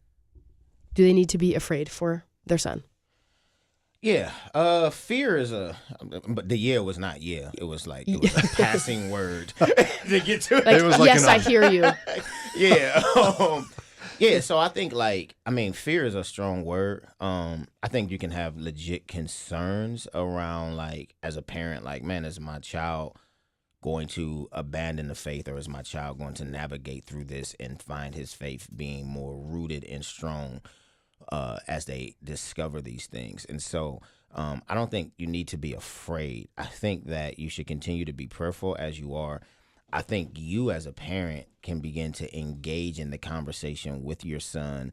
do they need to be afraid for their son?
Yeah, fear is but the was not it was like it was a passing word to get to
it. Was like yes, I hear you.
Yeah, so I think fear is a strong word. I think you can have legit concerns around as a parent, man, is my child going to abandon the faith, or is my child going to navigate through this and find his faith being more rooted and strong as they discover these things? And so I don't think you need to be afraid. I think that you should continue to be prayerful as you are. I think you as a parent can begin to engage in the conversation with your son,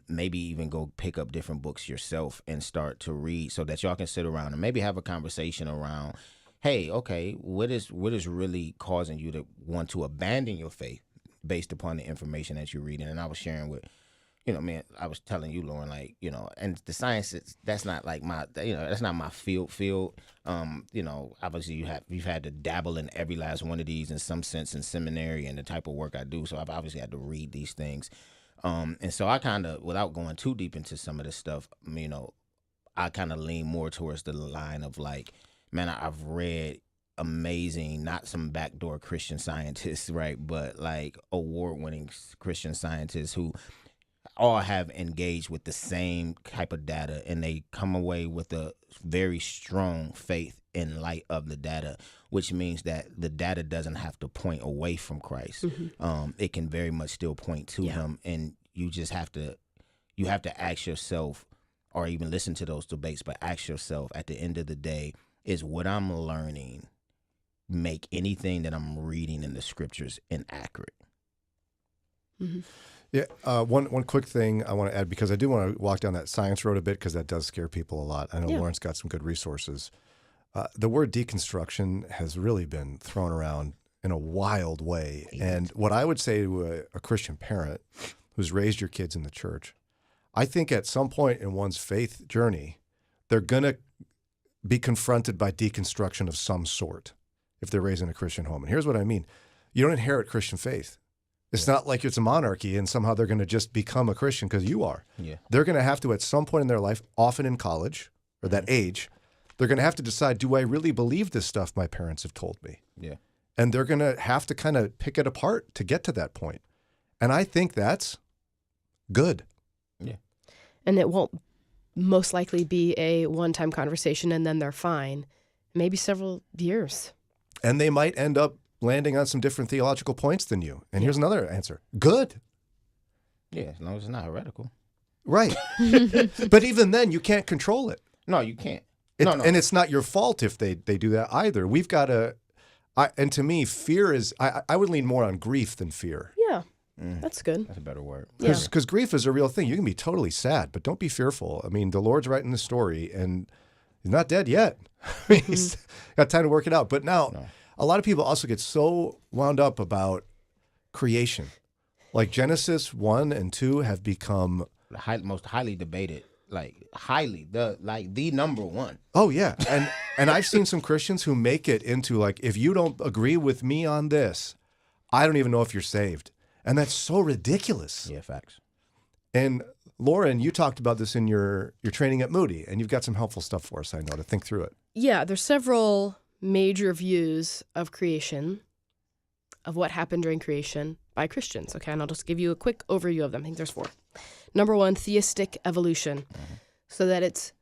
maybe even go pick up different books yourself and start to read so that y'all can sit around and maybe have a conversation around, hey, okay, what is really causing you to want to abandon your faith based upon the information that you're reading? And I was sharing with I was telling you, Lauren, and the science, that's not that's not my field. Obviously you've had to dabble in every last one of these in some sense in seminary and the type of work I do. So I've obviously had to read these things. And so I kind of, without going too deep into some of this stuff, I kind of lean more towards the line of I've read amazing, not some backdoor Christian scientists, right? But award-winning Christian scientists who all have engaged with the same type of data, and they come away with a very strong faith in light of the data, which means that the data doesn't have to point away from Christ. Mm-hmm. It can very much still point to him, and you just have to ask yourself, or even listen to those debates, but ask yourself at the end of the day, is what I'm learning make anything that I'm reading in the scriptures inaccurate?
Mm-hmm.
Yeah, one quick thing I want to add, because I do want to walk down that science road a bit, because that does scare people a lot. I know Lauren's got some good resources. The word deconstruction has really been thrown around in a wild way. And what I would say to a Christian parent who's raised your kids in the church, I think at some point in one's faith journey, they're going to be confronted by deconstruction of some sort if they're raised in a Christian home. And here's what I mean. You don't inherit Christian faith. It's not like it's a monarchy and somehow they're going to just become a Christian because you are. Yeah. They're going to have to, at some point in their life, often in college or that age, they're going to have to decide, do I really believe this stuff my parents have told me?
Yeah.
And they're going to have to kind of pick it apart to get to that point. And I think that's good.
Yeah.
And it won't most likely be a one-time conversation and then they're fine. Maybe several years.
And they might end up landing on some different theological points than you. And here's another answer. Good.
Yeah, as long as it's not heretical.
Right. But even then, you can't control it.
No, you can't.
No. And it's not your fault if they do that either. We've got to, and to me, fear is, I would lean more on grief than fear.
Yeah, that's good.
That's a better word.
Because grief is a real thing. You can be totally sad, but don't be fearful. I mean, the Lord's writing the story, and he's not dead yet. I mean, he's got time to work it out. But now, a lot of people also get so wound up about creation. Like Genesis 1 and 2 have become
most highly debated, the number one.
Oh yeah, and I've seen some Christians who make it into if you don't agree with me on this, I don't even know if you're saved, and that's so ridiculous.
Yeah, facts.
And Lauren, you talked about this in your training at Moody, and you've got some helpful stuff for us, I know, to think through it.
Yeah, there's several major views of creation, of what happened during creation by Christians, okay? And I'll just give you a quick overview of them. I think there's 4. Number 1, theistic evolution. So that it's,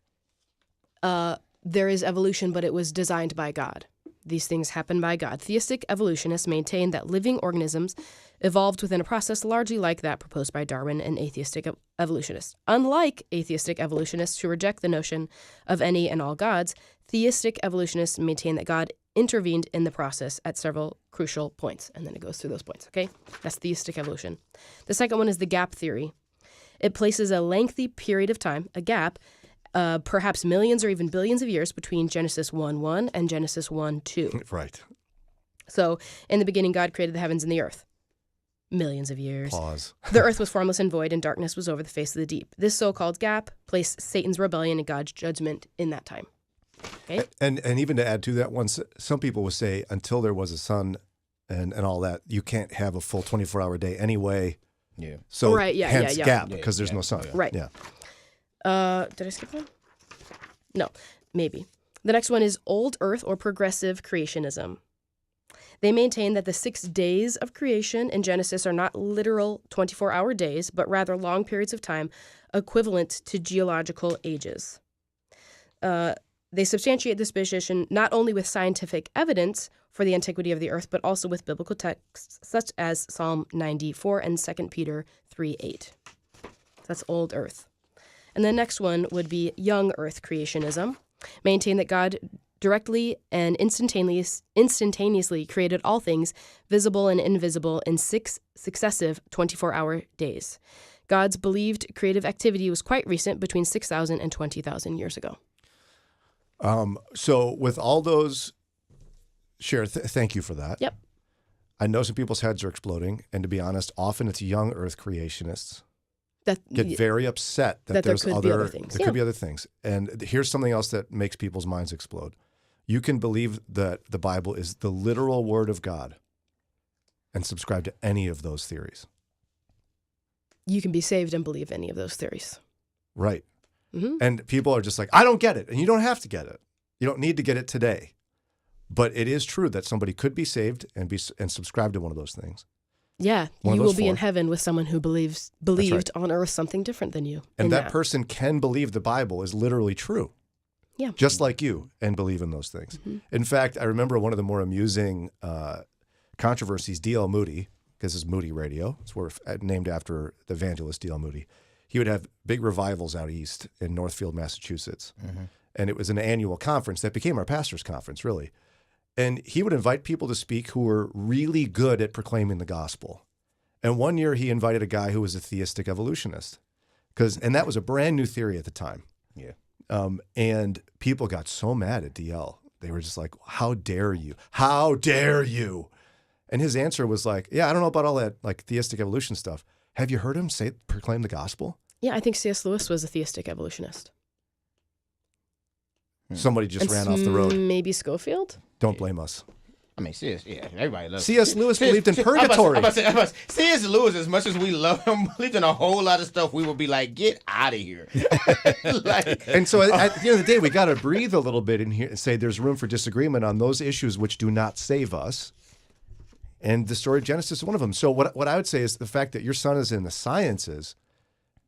there is evolution, but it was designed by God. These things happen by God. Theistic evolutionists maintain that living organisms evolved within a process largely like that proposed by Darwin and atheistic evolutionists. Unlike atheistic evolutionists who reject the notion of any and all gods, theistic evolutionists maintain that God intervened in the process at several crucial points. And then it goes through those points, okay? That's theistic evolution. The second one is the gap theory. It places a lengthy period of time, a gap, perhaps millions or even billions of years between Genesis 1:1 and Genesis 1:2.
Right.
So, in the beginning, God created the heavens and the earth. Millions of years.
Pause.
The earth was formless and void, and darkness was over the face of the deep. This so-called gap placed Satan's rebellion and God's judgment in that time. Okay?
And even to add to that one, some people would say until there was a sun and all that, you can't have a full 24-hour day anyway.
Yeah.
So
Right, yeah,
hence
yeah.
gap, because there's no sun.
Right.
Yeah.
Did I skip one? No, maybe. The next one is old earth or progressive creationism. They maintain that the 6 days of creation in Genesis are not literal 24-hour days, but rather long periods of time equivalent to geological ages. They substantiate this position not only with scientific evidence for the antiquity of the earth, but also with biblical texts such as Psalm 94 and 2 Peter 3:8. That's old earth. And the next one would be young earth creationism, maintain that God directly and instantaneously created all things, visible and invisible, in 6 successive 24-hour days. God's believed creative activity was quite recent, between 6,000 and 20,000 years ago.
So with all those, Cher, thank you for that.
Yep.
I know some people's heads are exploding, and to be honest, often it's young earth creationists
that
get very upset that
there
there's
could be other things.
There could be other things. And here's something else that makes people's minds explode. You can believe that the Bible is the literal word of God and subscribe to any of those theories.
You can be saved and believe any of those theories.
Right.
Mm-hmm.
And people are just like, I don't get it. And you don't have to get it. You don't need to get it today. But it is true that somebody could be saved and subscribe to one of those things.
Yeah, you will be in heaven with someone who believed
right.
on earth something different than you.
And that person can believe the Bible is literally true.
Yeah.
Just like you, and believe in those things.
Mm-hmm.
In fact, I remember one of the more amusing controversies, D.L. Moody, because it's Moody Radio, it's named after the evangelist D.L. Moody. He would have big revivals out east in Northfield, Massachusetts. Mm-hmm. And it was an annual conference that became our pastor's conference, really. And he would invite people to speak who were really good at proclaiming the gospel. And one year he invited a guy who was a theistic evolutionist, and that was a brand new theory at the time.
Yeah.
And people got so mad at DL. They were just like, how dare you? How dare you? And his answer was like, yeah, I don't know about all that like theistic evolution stuff. Have you heard him proclaim the gospel?
Yeah, I think C.S. Lewis was a theistic evolutionist.
Somebody just ran off the road.
Maybe Schofield?
Don't blame us.
I mean, C.S. Yeah, everybody loves
C.S. Lewis believed in purgatory.
C.S. Lewis, as much as we love him, believed in a whole lot of stuff. We would be like, get out of here.
And so at the end of the day, we got to breathe a little bit in here and say there's room for disagreement on those issues which do not save us. And the story of Genesis is one of them. So what I would say is the fact that your son is in the sciences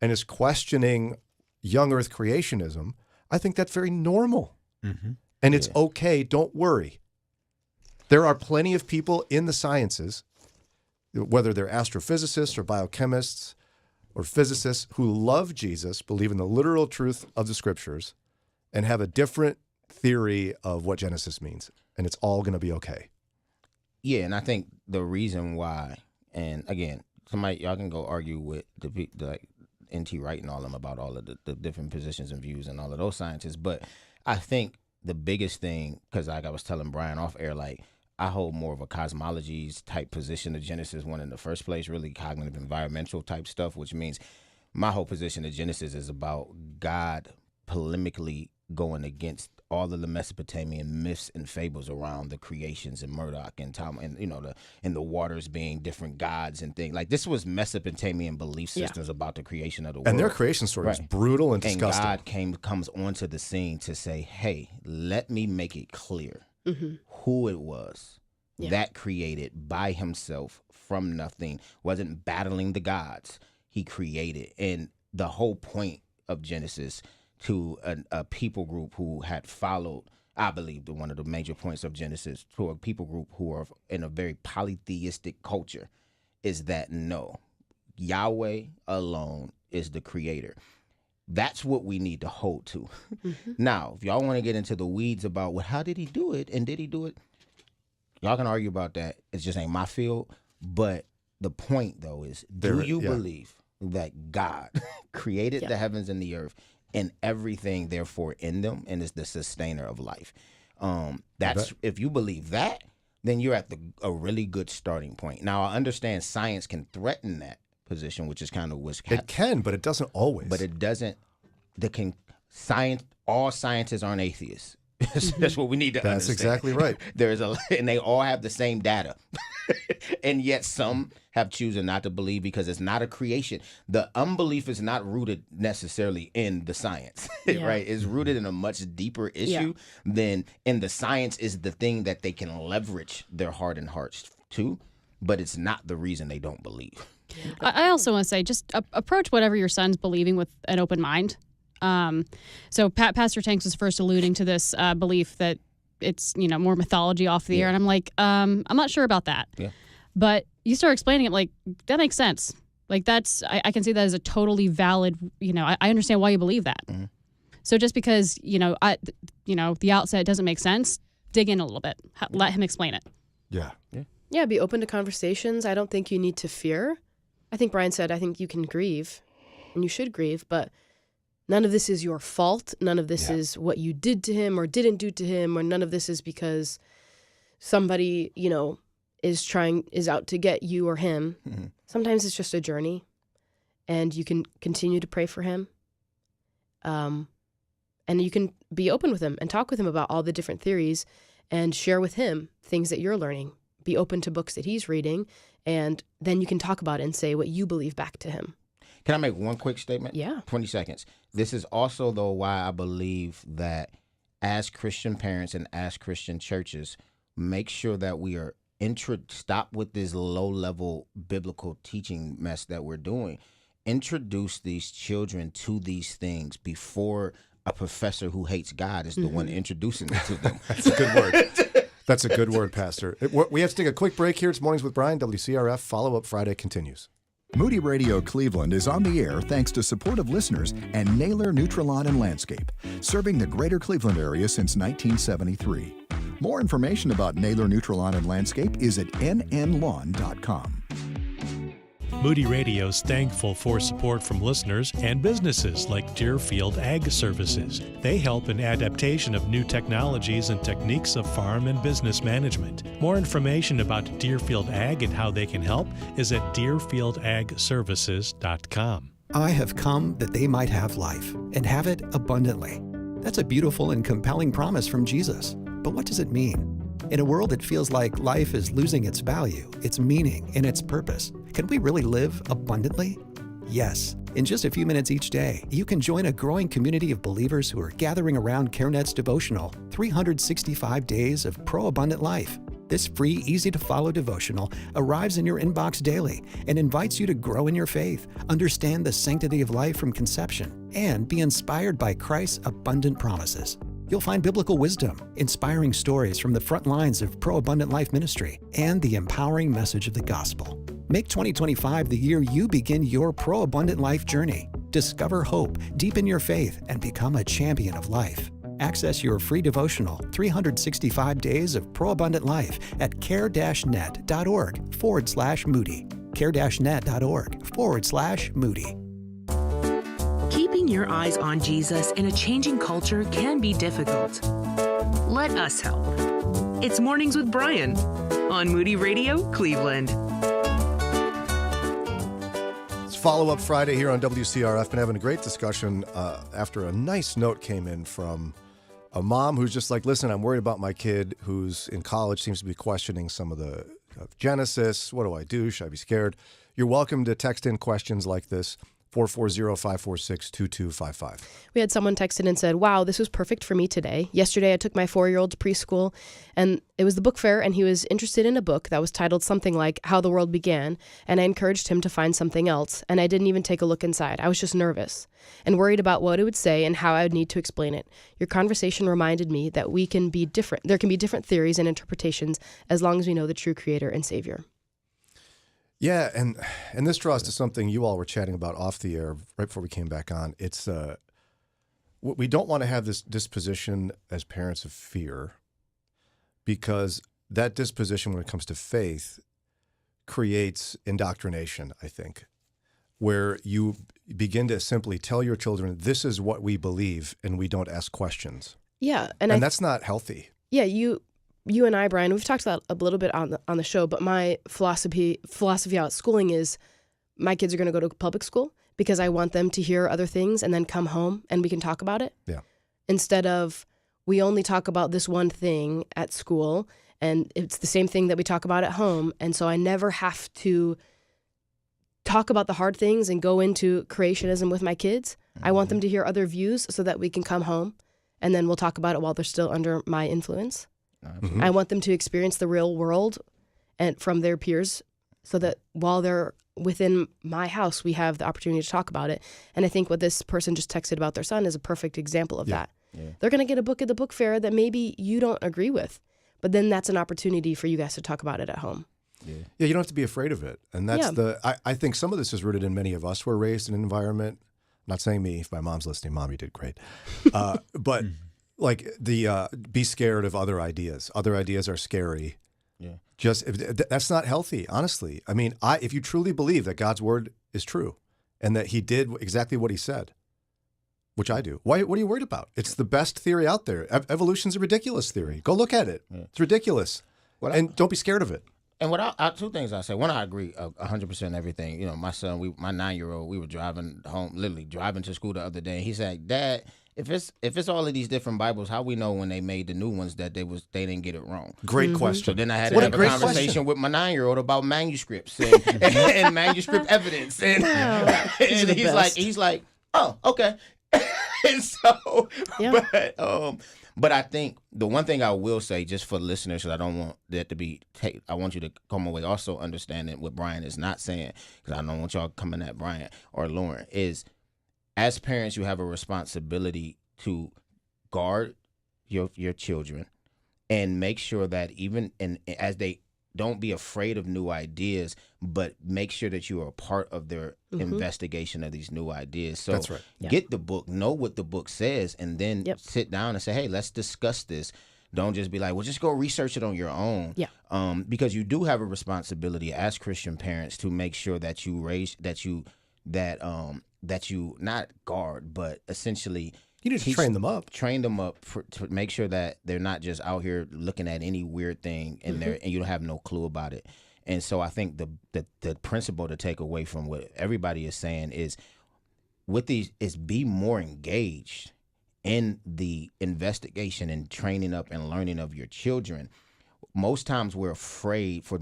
and is questioning young earth creationism, I think that's very normal. Mm-hmm. And it's okay. Don't worry. There are plenty of people in the sciences, whether they're astrophysicists or biochemists or physicists, who love Jesus, believe in the literal truth of the scriptures, and have a different theory of what Genesis means. And it's all going to be okay.
Yeah, and I think the reason why, and again, y'all can go argue with the like N.T. Wright and all of them about all of the different positions and views and all of those scientists. But I think the biggest thing, because like I was telling Brian off air, like I hold more of a cosmologies type position of Genesis 1 in the first place, really cognitive environmental type stuff, which means my whole position of Genesis is about God polemically going against all of the Mesopotamian myths and fables around the creations and Murdoch and Tom and the waters being different gods and things. Like, this was Mesopotamian belief systems about the creation of the world.
And their creation story was brutal and disgusting.
And God comes onto the scene to say, hey, let me make it clear who it was that created by himself from nothing, wasn't battling the gods. He created. And the whole point of Genesis to a people group who had followed, I believe, one of the major points of Genesis, to a people group who are in a very polytheistic culture, is that no, Yahweh alone is the creator. That's what we need to hold to. Now, if y'all want to get into the weeds about, well, how did he do it? And did he do it? Y'all can argue about that. It just ain't my field. But the point, though, is, do you believe that God created the heavens and the earth and everything, therefore, in them, and is the sustainer of life? If you believe that, then you're at a really good starting point. Now, I understand science can threaten that position, which is kind of what's happening.
It can, but it doesn't always.
But it doesn't. All scientists aren't atheists. That's what we need to understand.
That's exactly right.
And they all have the same data. And yet some have chosen not to believe because it's not a creation. The unbelief is not rooted necessarily in the science, right? It's rooted in a much deeper issue than in the science is the thing that they can leverage their hardened hearts to, but it's not the reason they don't believe.
I also want to say, just approach whatever your son's believing with an open mind. So Pastor Tanks was first alluding to this belief that it's, more mythology off the air. And I'm like, I'm not sure about that. Yeah. But you start explaining it, like, that makes sense. Like, I can see that as a totally valid, I understand why you believe that. Mm-hmm. So just because, the outset doesn't make sense, dig in a little bit. Let him explain it.
Yeah.
Yeah, be open to conversations. I don't think you need to fear. I think Brian said, I think you can grieve, and you should grieve, but none of this is your fault. None of this is what you did to him or didn't do to him, or none of this is because somebody, is out to get you or him. Mm-hmm. Sometimes it's just a journey, and you can continue to pray for him. And you can be open with him and talk with him about all the different theories and share with him things that you're learning. Be open to books that he's reading, and then you can talk about it and say what you believe back to him.
Can I make one quick statement?
Yeah.
20 seconds. This is also, though, why I believe that as Christian parents and as Christian churches, make sure that we are stop with this low-level biblical teaching mess that we're doing. Introduce these children to these things before a professor who hates God is the one introducing it to them.
That's a good word. That's a good word, Pastor. We have to take a quick break here. It's Mornings with Brian, WCRF. Follow-up Friday continues.
Moody Radio Cleveland is on the air thanks to supportive listeners and Naylor Neutralawn and Landscape, serving the greater Cleveland area since 1973. More information about Naylor Neutralawn and Landscape is at nnlawn.com.
Moody Radio's thankful for support from listeners and businesses like Deerfield Ag Services. They help in adaptation of new technologies and techniques of farm and business management. More information about Deerfield Ag and how they can help is at deerfieldagservices.com.
I have come that they might have life and have it abundantly. That's a beautiful and compelling promise from Jesus. But what does it mean? In a world that feels like life is losing its value, its meaning, and its purpose, can we really live abundantly? Yes. In just a few minutes each day, you can join a growing community of believers who are gathering around CareNet's devotional, 365 Days of Pro-Abundant Life. This free, easy-to-follow devotional arrives in your inbox daily and invites you to grow in your faith, understand the sanctity of life from conception, and be inspired by Christ's abundant promises. You'll find biblical wisdom, inspiring stories from the front lines of Pro-Abundant Life ministry, and the empowering message of the gospel. Make 2025 the year you begin your Pro-Abundant Life journey. Discover hope, deepen your faith, and become a champion of life. Access your free devotional, 365 Days of Pro-Abundant Life at care-net.org/Moody. care-net.org/Moody.
Keeping your eyes on Jesus in a changing culture can be difficult. Let us help. It's Mornings with Brian on Moody Radio, Cleveland.
Follow-up Friday here on WCRF. Been having a great discussion after a nice note came in from a mom who's just like, listen, I'm worried about my kid who's in college, seems to be questioning some of the Genesis. What do I do? Should I be scared? You're welcome to text in questions like this, 440-546-2255.
We had someone text in and said, wow, this was perfect for me today. Yesterday, I took my 4-year-old to preschool, and it was the book fair, and he was interested in a book that was titled something like How the World Began, and I encouraged him to find something else, and I didn't even take a look inside. I was just nervous and worried about what it would say and how I would need to explain it. Your conversation reminded me that we can be different. There can be different theories and interpretations as long as we know the true creator and savior.
Yeah, and this draws to something you all were chatting about off the air right before we came back on. It's we don't want to have this disposition as parents of fear, because that disposition when it comes to faith creates indoctrination, I think, where you begin to simply tell your children, this is what we believe, and we don't ask questions.
Yeah.
And that's not healthy.
Yeah, you and I, Brian, we've talked about a little bit on the show, but my philosophy out schooling is my kids are going to go to public school because I want them to hear other things and then come home and we can talk about it.
Yeah.
Instead of we only talk about this one thing at school and it's the same thing that we talk about at home. And so I never have to talk about the hard things and go into creationism with my kids. I want them to hear other views so that we can come home and then we'll talk about it while they're still under my influence. I want them to experience the real world and from their peers so that while they're within my house, we have the opportunity to talk about it. And I think what this person just texted about their son is a perfect example of that. Yeah. They're going to get a book at the book fair that maybe you don't agree with, but then that's an opportunity for you guys to talk about it at home.
Yeah, you don't have to be afraid of it. And that's I think some of this is rooted in many of us who were raised in an environment, I'm not saying me, if my mom's listening, Mom, you did great. But like the be scared of other ideas. Other ideas are scary. Yeah. That's not healthy, honestly. I mean, if you truly believe that God's word is true and that he did exactly what he said, which I do, what are you worried about? It's the best theory out there. Evolution's a ridiculous theory. Go look at it. Yeah. It's ridiculous. And don't be scared of it.
And two things I say. One, I agree 100% everything. You know, my son, my 9-year-old, we were driving home, literally driving to school the other day. And he said, Dad, if it's all of these different Bibles, how we know when they made the new ones that they didn't get it wrong?
Great question.
So then I had to have a conversation with my 9-year-old about manuscripts and manuscript evidence, and he's like, oh, okay. And so, but I think the one thing I will say, just for listeners, because I don't want that to be, I want you to come away also understanding what Brian is not saying, because I don't want y'all coming at Brian or Lauren, is as parents, you have a responsibility to guard your children and make sure that even as they don't be afraid of new ideas, but make sure that you are a part of their investigation of these new ideas. So
that's right.
Get the book, know what the book says, and then sit down and say, hey, let's discuss this. Don't just be like, well, just go research it on your own. Yeah. Because you do have a responsibility as Christian parents to make sure that you not guard, but essentially
you need to train them up
to make sure that they're not just out here looking at any weird thing and you don't have no clue about it. And so I think the principle to take away from what everybody is saying is with these is be more engaged in the investigation and training up and learning of your children. Most times we're afraid for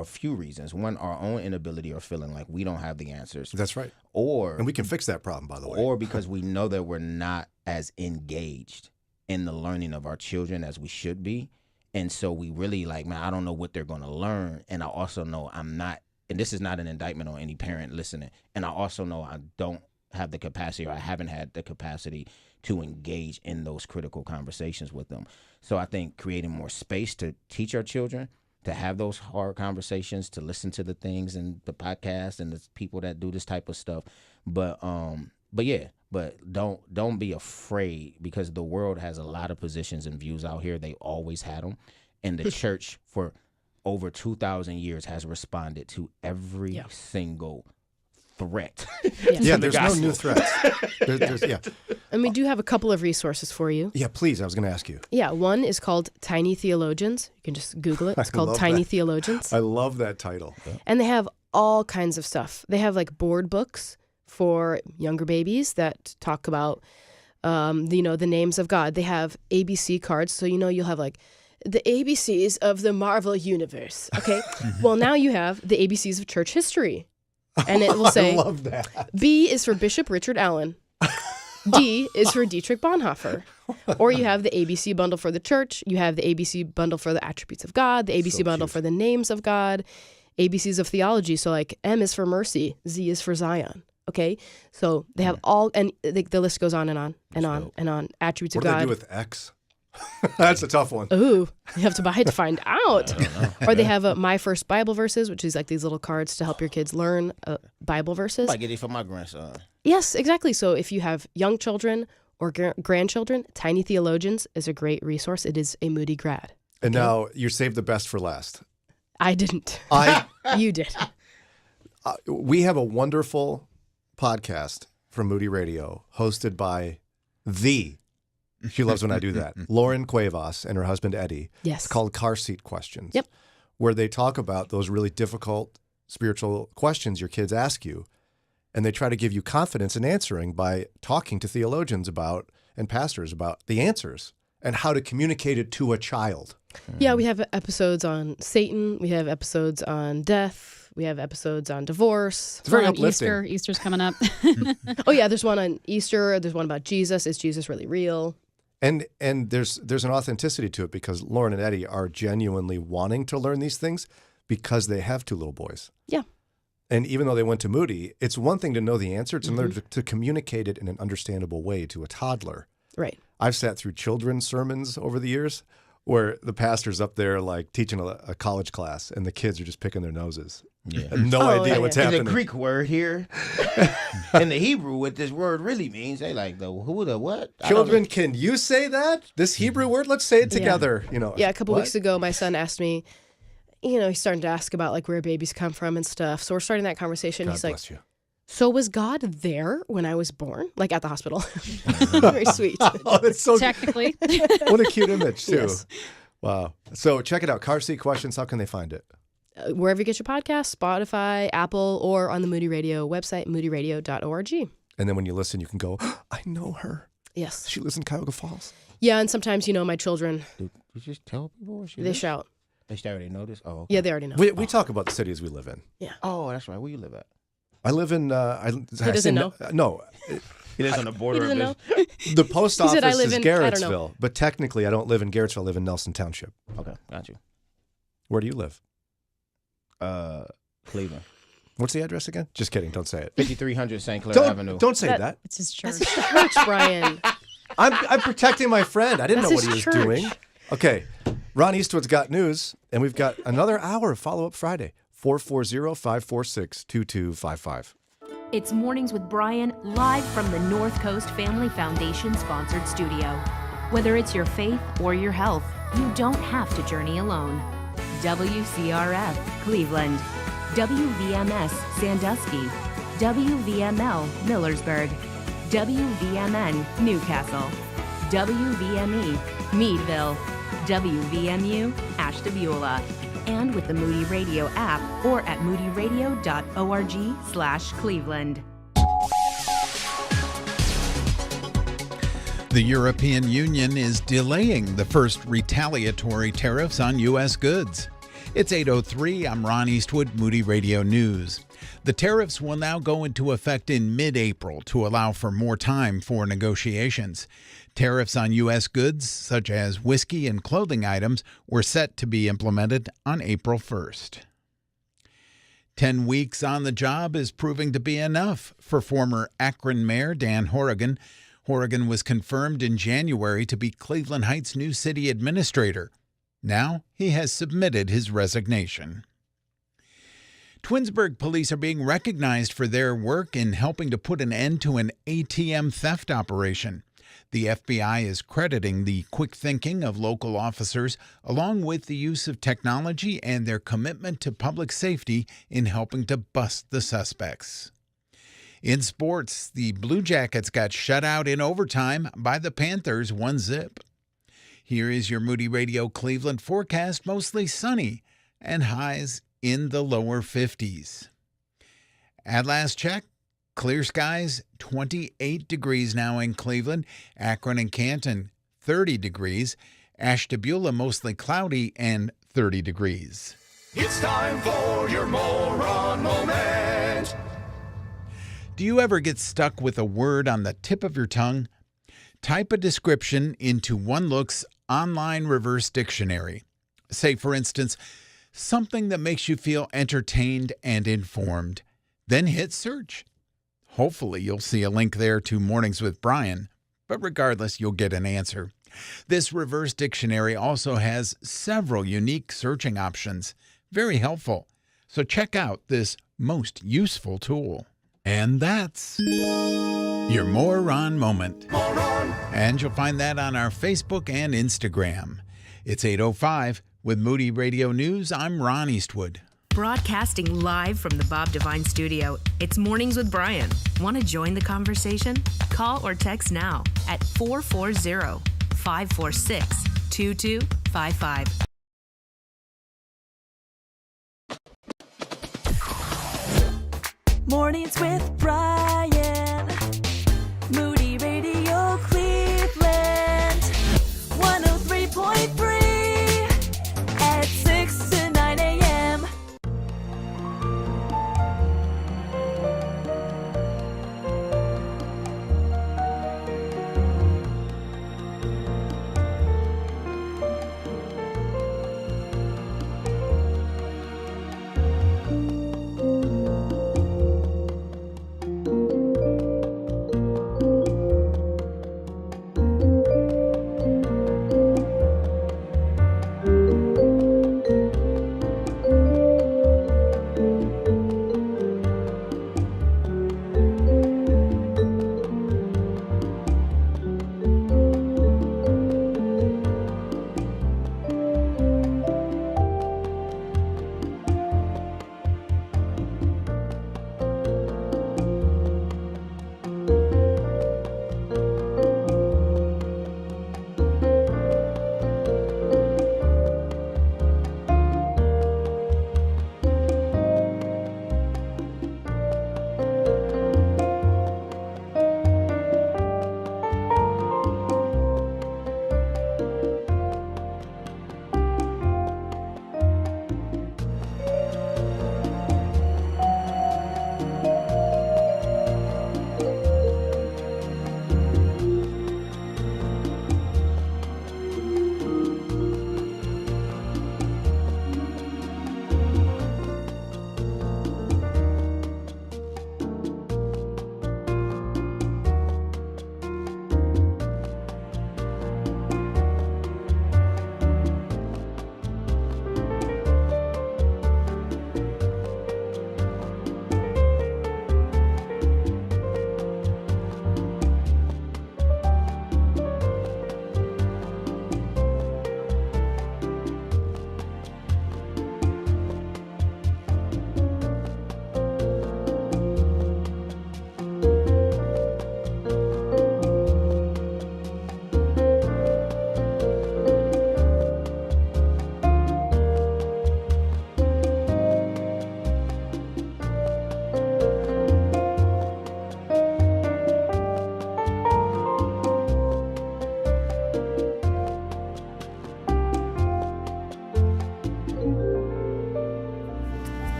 a few reasons. One, our own inability or feeling like we don't have the answers.
That's right.
And
we can fix that problem, by the way.
Or because we know that we're not as engaged in the learning of our children as we should be. And so we really man, I don't know what they're going to learn. And I also know I'm not, and this is not an indictment on any parent listening. And I also know I don't have the capacity, or I haven't had the capacity to engage in those critical conversations with them. So I think creating more space to teach our children, to have those hard conversations, to listen to the things and the podcasts and the people that do this type of stuff. But don't be afraid, because the world has a lot of positions and views out here. They always had them. And the church for over 2,000 years has responded to every single threat.
There's no new threats.
And we do have a couple of resources for you.
Yeah, please. I was going to ask you.
Yeah, one is called Tiny Theologians. You can just Google it. It's called Tiny Theologians.
I love that title.
And they have all kinds of stuff. They have like board books for younger babies that talk about, the names of God. They have ABC cards. So, you'll have like the ABCs of the Marvel Universe. Okay. Well, now you have the ABCs of church history. And it will say,
I love that.
B is for Bishop Richard Allen. D is for Dietrich Bonhoeffer. Or you have the ABC bundle for the church. You have the ABC bundle for the attributes of God, the ABC bundle for the names of God, ABCs of theology. So like M is for mercy, Z is for Zion. Okay, so they have all, and the list goes on and on and on and on. Attributes of God.
What do they do with X? That's a tough one.
Ooh, you have to buy it to find out. Or they have My First Bible Verses, which is like these little cards to help your kids learn Bible verses.
I get it for my grandson.
Yes, exactly. So if you have young children or grandchildren, Tiny Theologians is a great resource. It is a Moody grad.
And now you saved the best for last.
I didn't. You did.
We have a wonderful podcast from Moody Radio hosted by she loves when I do that, Lauren Cuevas and her husband Eddie.
Yes.
It's called Car Seat Questions.
Yep.
Where they talk about those really difficult spiritual questions your kids ask you. And they try to give you confidence in answering by talking to theologians about and pastors about the answers and how to communicate it to a child.
Yeah, we have episodes on Satan. We have episodes on death. We have episodes on divorce.
It's very
on
uplifting.
Easter's coming up.
Oh yeah, there's one on Easter. There's one about Jesus. Is Jesus really real?
And there's an authenticity to it because Lauren and Eddie are genuinely wanting to learn these things because they have two little boys.
Yeah.
And even though they went to Moody, it's one thing to know the answer. It's another to communicate it in an understandable way to a toddler.
Right.
I've sat through children's sermons over the years where the pastor's up there like teaching a college class and the kids are just picking their noses.
Yeah.
No idea what's happening.
There's a Greek word here. In the Hebrew, what this word really means, they like the who, the what?
Children, can you say that? This Hebrew word? Let's say it together.
Yeah, a couple weeks ago, my son asked me, he's starting to ask about like where babies come from and stuff. So we're starting that conversation.
God
He's like,
bless you.
So was God there when I was born? Like at the hospital. Very sweet.
Oh, that's so
technically.
What a cute image, too.
Yes.
Wow. So check it out. Car Seat Questions. How can they find it?
Wherever you get your podcasts, Spotify, Apple, or on the Moody Radio website, moodyradio.org.
And then when you listen, you can go, I know her.
Yes.
She lives in Cuyahoga Falls.
Yeah, and sometimes, my children,
Did you just tell people where she
they
lives?
shout.
They already know this? Oh, okay.
Yeah, they already know.
We talk about the cities we live in.
Yeah.
Oh, that's right. Where you live at?
I live in.
He doesn't know.
No.
He lives on the border
He
of
doesn't
this.
The post
He said,
office
"I live
is
in- I don't know."
Garrettsville, but technically I don't live in Garrettsville. I live in Nelson Township.
Okay, got you.
Where do you live?
Cleveland.
What's the address again? Just kidding. Don't say it.
5300 St. Clair Avenue.
Don't say that.
It's his church.
That's his church, Brian.
I'm protecting my friend. I didn't
That's
know what
his
he was
church.
doing. Okay. Ron Eastwood's got news, and we've got another hour of Follow Up Friday. 440-546-2255.
It's Mornings with Brian, live from the North Coast Family Foundation sponsored studio. Whether it's your faith or your health, you don't have to journey alone. WCRF, Cleveland. WVMS, Sandusky. WVML, Millersburg. WVMN, Newcastle. WVME, Meadville. WVMU, Ashtabula. And with the Moody Radio app or at moodyradio.org/Cleveland.
The European Union is delaying the first retaliatory tariffs on U.S. goods. It's 8:03. I'm Ron Eastwood, Moody Radio News. The tariffs will now go into effect in mid-April to allow for more time for negotiations. Tariffs on U.S. goods, such as whiskey and clothing items, were set to be implemented on April 1st. 10 weeks on the job is proving to be enough for former Akron Mayor Dan Horrigan. Horrigan was confirmed in January to be Cleveland Heights' new city administrator. Now he has submitted his resignation. Twinsburg police are being recognized for their work in helping to put an end to an ATM theft operation. The FBI is crediting the quick thinking of local officers, along with the use of technology and their commitment to public safety in helping to bust the suspects. In sports, the Blue Jackets got shut out in overtime by the Panthers 1-0. Here is your Moody Radio Cleveland forecast, mostly sunny and highs in the lower 50s. At last check, clear skies, 28 degrees now in Cleveland, Akron and Canton, 30 degrees, Ashtabula mostly cloudy and 30 degrees.
It's time for your moron moment.
Do you ever get stuck with a word on the tip of your tongue? Type a description into One Look's online reverse dictionary. Say, for instance, something that makes you feel entertained and informed. Then hit search. Hopefully you'll see a link there to Mornings with Brian, but regardless, you'll get an answer. This reverse dictionary also has several unique searching options. Very helpful. So check out this most useful tool. And that's your Moron Moment.
Moron.
And you'll find that on our Facebook and Instagram. It's 8:05 with Moody Radio News. I'm Ron Eastwood.
Broadcasting live from the Bob Devine studio, it's Mornings with Brian. Want to join the conversation? Call or text now at 440-546-2255.
Mornings with Brian. Moody Radio Cleveland. 103.3 at 6 to 9 a.m.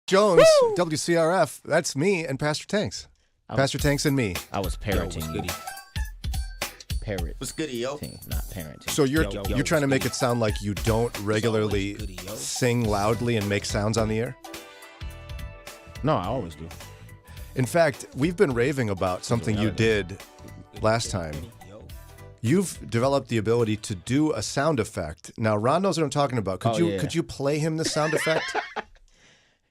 Jones, WCRF. That's me and Pastor Tanks. Pastor Tanks and me.
I was parenting you. Parrot.
What's goody, yo?
Not parenting.
So you're trying to make it sound like you don't regularly sing loudly and make sounds on the air?
No, I always do.
In fact, we've been raving about something you did last time. You've developed the ability to do a sound effect. Now, Ron knows what I'm talking about. Could you play him the sound effect?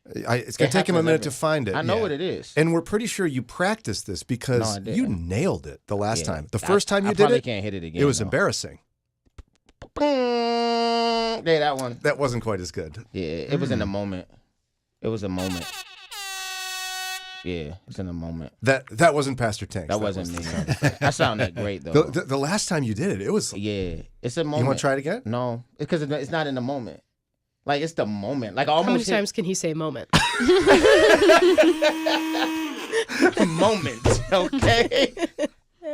It's going to take him a minute to find it.
I know what it is.
And we're pretty sure you practiced this because you nailed it the last time. The first time you did
it, can't hit it again.
It was embarrassing.
Yeah, that one.
That wasn't quite as good.
Yeah, it was in a moment. It was a moment. Yeah, it's in a moment.
That wasn't Pastor Tanks.
That wasn't me. That sounded great though.
The last time you did it was.
Yeah, it's a moment.
You want to try it again?
No, because it's not in the moment. Like it's the moment. Like
How
almost.
many times can he say moment?
Moment. Okay.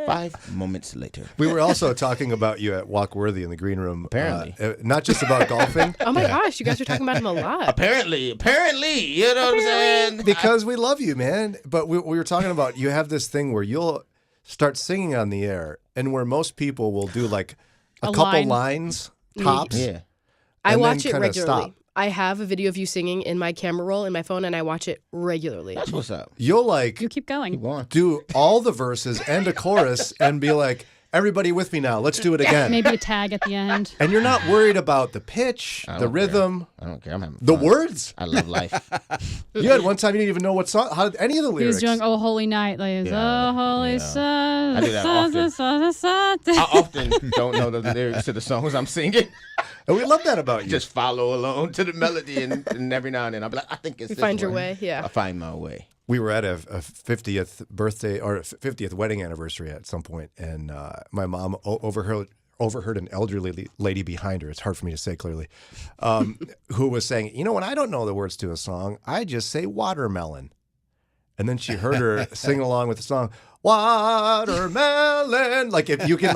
5 moments later.
We were also talking about you at Walk Worthy in the green room.
Apparently.
Not just about golfing.
Oh my gosh, you guys are talking about him a lot.
Apparently, you know what I'm saying?
Because we love you, man. But we were talking about you have this thing where you'll start singing on the air, and where most people will do like a couple lines tops.
Yeah.
I watch it regularly.
Stop.
I have a video of you singing in my camera roll in my phone, and I watch it regularly.
That's what's up.
You'll
You keep going.
do all the verses and a chorus and be like, everybody with me now. Let's do it again.
Maybe a tag at the end.
And you're not worried about the pitch, the rhythm.
I don't care. I'm having
the
fun.
words.
I love life.
You had one time you didn't even know what song, any of the
He
lyrics.
was doing "Oh Holy Night," like "Oh Holy Son."
I do that often. I often don't know the lyrics to the songs I'm singing.
And we love that about you.
Just follow along to the melody, and every now and then I'll be like, I think it's
You
this
find your
one.
way, yeah.
I find my way.
We were at a 50th birthday or 50th wedding anniversary at some point, and my mom overheard an elderly lady behind her. It's hard for me to say clearly, who was saying, when I don't know the words to a song, I just say watermelon. And then she heard her sing along with the song, watermelon. Like if you can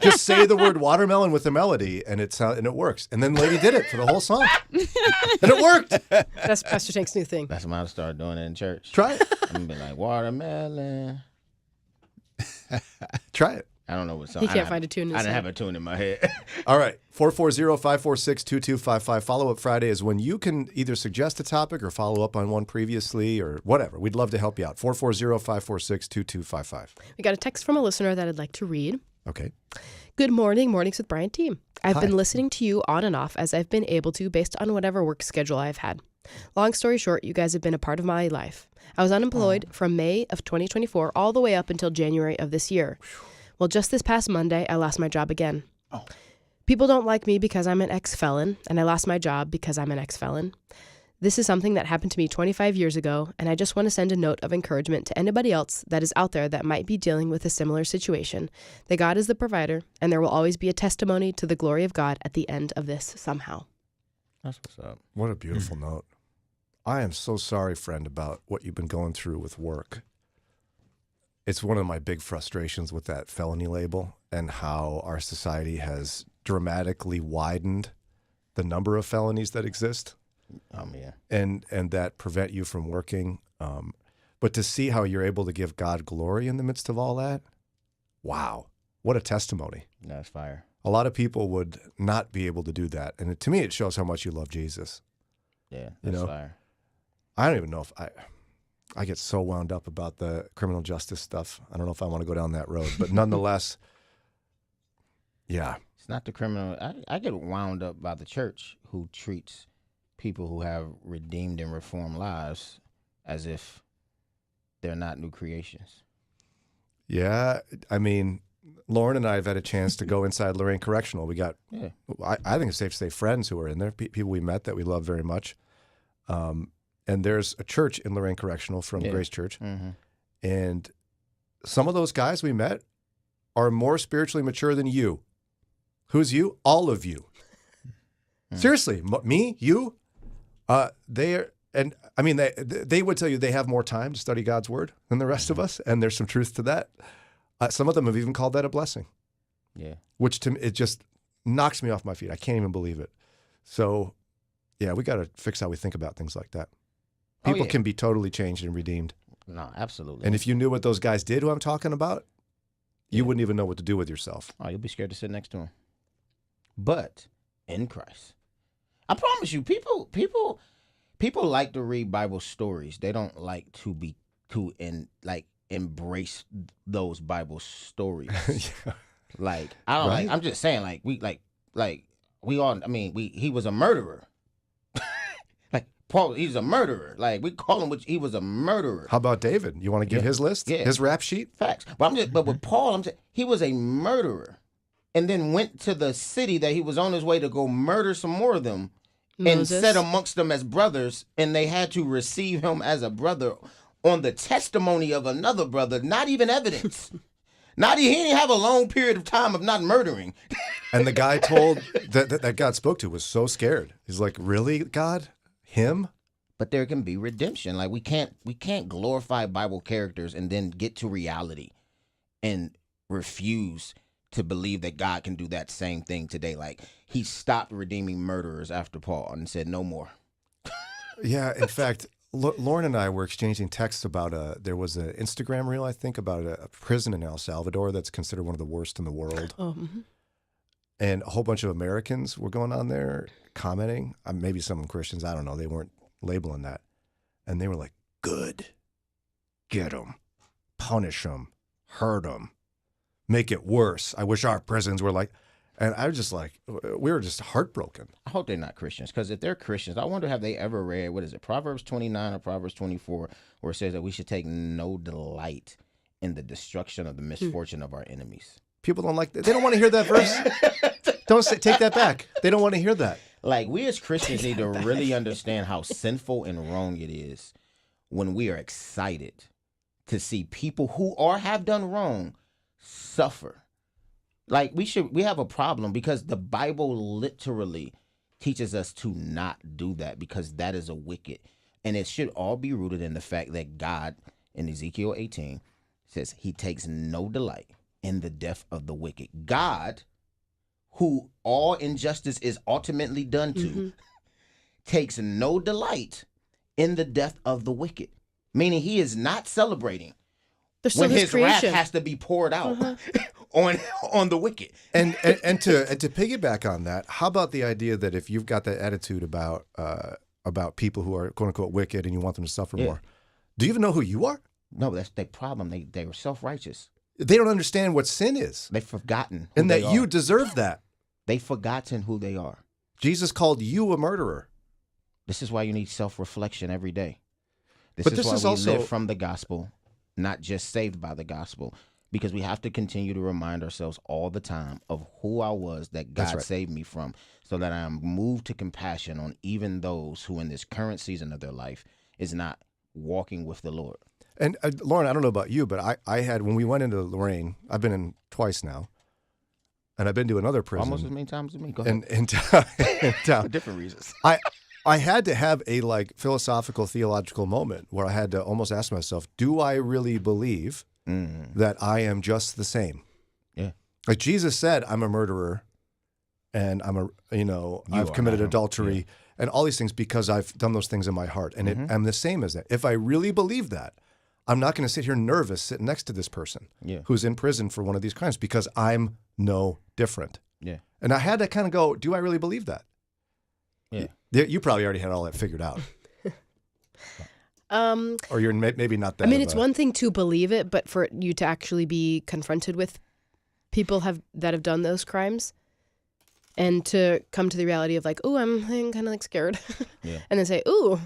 just say the word watermelon with the melody and it works. And then the lady did it for the whole song. And it worked.
That's Pastor Tank's new thing.
That's when I started doing it in church.
Try it.
I'm gonna be like, watermelon.
Try it.
I don't know what song.
He can't find a tune in his
I didn't
head.
have a tune in my head.
All right. 440-546-2255. Follow-up Friday is when you can either suggest a topic or follow up on one previously or whatever. We'd love to help you out. 440-546-2255.
We got a text from a listener that I'd like to read.
Okay.
Good morning, Mornings with Brian team. I've
Hi.
been listening to you on and off as I've been able to based on whatever work schedule I've had. Long story short, you guys have been a part of my life. I was unemployed from May of 2024 all the way up until January of this year. Well, just this past Monday, I lost my job again. People don't like me because I'm an ex-felon, and I lost my job because I'm an ex-felon. This is something that happened to me 25 years ago, and I just want to send a note of encouragement to anybody else that is out there that might be dealing with a similar situation, that God is the provider, and there will always be a testimony to the glory of God at the end of this somehow.
That's what's up.
What a beautiful note. I am so sorry, friend, about what you've been going through with work. It's one of my big frustrations with that felony label and how our society has dramatically widened the number of felonies that exist.
Yeah.
And that prevent you from working. But to see how you're able to give God glory in the midst of all that, wow, what a testimony.
That's fire.
A lot of people would not be able to do that. And to me, it shows how much you love Jesus.
Yeah, that's fire.
I don't even know if I get so wound up about the criminal justice stuff. I don't know if I want to go down that road, but nonetheless, yeah.
It's not the criminal. I get wound up by the church who treats people who have redeemed and reformed lives as if they're not new creations.
Yeah, I mean, Lauren and I have had a chance to go inside Lorraine Correctional. We got, I think it's safe to say, friends who are in there, people we met that we love very much. And there's a church in Lorraine Correctional from Grace Church.
Mm-hmm.
And some of those guys we met are more spiritually mature than you. Who's you? All of you. Seriously, me, you. They would tell you they have more time to study God's word than the rest of us, and there's some truth to that. Some of them have even called that a blessing.
Yeah.
Which to me, it just knocks me off my feet. I can't even believe it. So, yeah, we got to fix how we think about things like that. People
yeah.
can be totally changed and redeemed.
No, absolutely.
And if you knew what those guys did, who I'm talking about, you wouldn't even know what to do with yourself.
Oh, you'll be scared to sit next to him. But in Christ, I promise you, people like to read Bible stories. They don't like to embrace those Bible stories.
Yeah.
Like I don't
Right?
like. I'm just saying, like we all. I mean, he was a murderer. Like Paul, he's a murderer. Like we call him, he was a murderer.
How about David? You want to give his list?
Yeah.
His rap sheet?
Facts. But with Paul, he was a murderer, and then went to the city that he was on his way to go murder some more of them, and
Moses.
set amongst them as brothers, and they had to receive him as a brother on the testimony of another brother, not even evidence. He didn't have a long period of time of not murdering.
And the guy told that God spoke to was so scared. He's like, really, God? Him?
But there can be redemption. Like we can't glorify Bible characters and then get to reality and refuse to believe that God can do that same thing today. Like he stopped redeeming murderers after Paul and said no more.
Yeah, in fact, Lauren and I were exchanging texts about there was an Instagram reel, I think, about a prison in El Salvador that's considered one of the worst in the world.
Oh, mm-hmm.
And a whole bunch of Americans were going on there commenting. Maybe some Christians, I don't know. They weren't labeling that. And they were like, good. Get them. Punish them. Hurt them. Make it worse. I wish our prisons were like... And I was just like, we were just heartbroken.
I hope they're not Christians, because if they're Christians, I wonder have they ever read, what is it, Proverbs 29 or Proverbs 24, where it says that we should take no delight in the destruction of the misfortune of our enemies.
People don't like that. They don't want to hear that verse. Don't say, take that back. They don't want to hear that.
Like, we as Christians need to really understand how sinful and wrong it is when we are excited to see people who have done wrong suffer. Like, we have a problem because the Bible literally teaches us to not do that, because that is a wicked. And it should all be rooted in the fact that God, in Ezekiel 18, says he takes no delight in the death of the wicked. God, who all injustice is ultimately done to, takes no delight in the death of the wicked. Meaning he is not celebrating when his wrath has to be poured out on the wicked.
And to piggyback on that, how about the idea that if you've got that attitude about people who are quote unquote wicked and you want them to suffer more, do you even know who you are?
No, that's their problem. They were self-righteous.
They don't understand what sin is.
They've forgotten
and that you deserve that.
They've forgotten who they are.
Jesus called you a murderer.
This is why you need self-reflection every day. This is why we live from the gospel, not just saved by the gospel, because we have to continue to remind ourselves all the time of who I was that God saved me from, so that I am moved to compassion on even those who in this current season of their life is not walking with the Lord.
And Lauren, I don't know about you, but I had, when we went into Lorraine, I've been in twice now, and I've been to another prison.
Almost as many times as me. Go ahead.
In town.
For different reasons.
I had to have a philosophical, theological moment where I had to almost ask myself, do I really believe that I am just the same?
Yeah.
Like Jesus said, I'm a murderer, and I've committed adultery and all these things because I've done those things in my heart. And I'm the same as that. If I really believe that, I'm not going to sit here nervous sitting next to this person who's in prison for one of these crimes, because I'm no different.
Yeah.
And I had to kind of go, do I really believe that?
Yeah.
You probably already had all that figured out. Or you're maybe not that.
I mean, it's one thing to believe it, but for you to actually be confronted with people that have done those crimes, and to come to the reality of like, oh, I'm kind of like scared, and then say, ooh,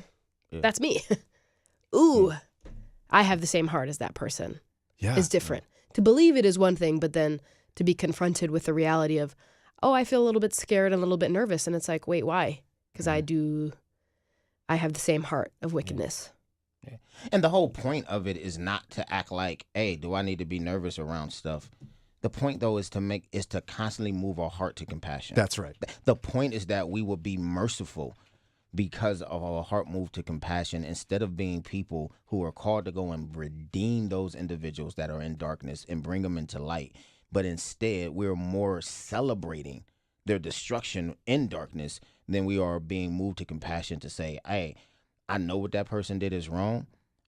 that's me. Ooh, I have the same heart as that person.
Yeah,
is different. To believe it is one thing, but then to be confronted with the reality of, oh, I feel a little bit scared and a little bit nervous, and it's like, wait, why? Because I have the same heart of wickedness.
Yeah. And the whole point of it is not to act like, hey, do I need to be nervous around stuff? The point, though, is to constantly move our heart to compassion.
That's right.
The point is that we will be merciful because of our heart moved to compassion, instead of being people who are called to go and redeem those individuals that are in darkness and bring them into light. But instead, we're more celebrating their destruction in darkness than we are being moved to compassion to say, hey, I know what that person did is wrong,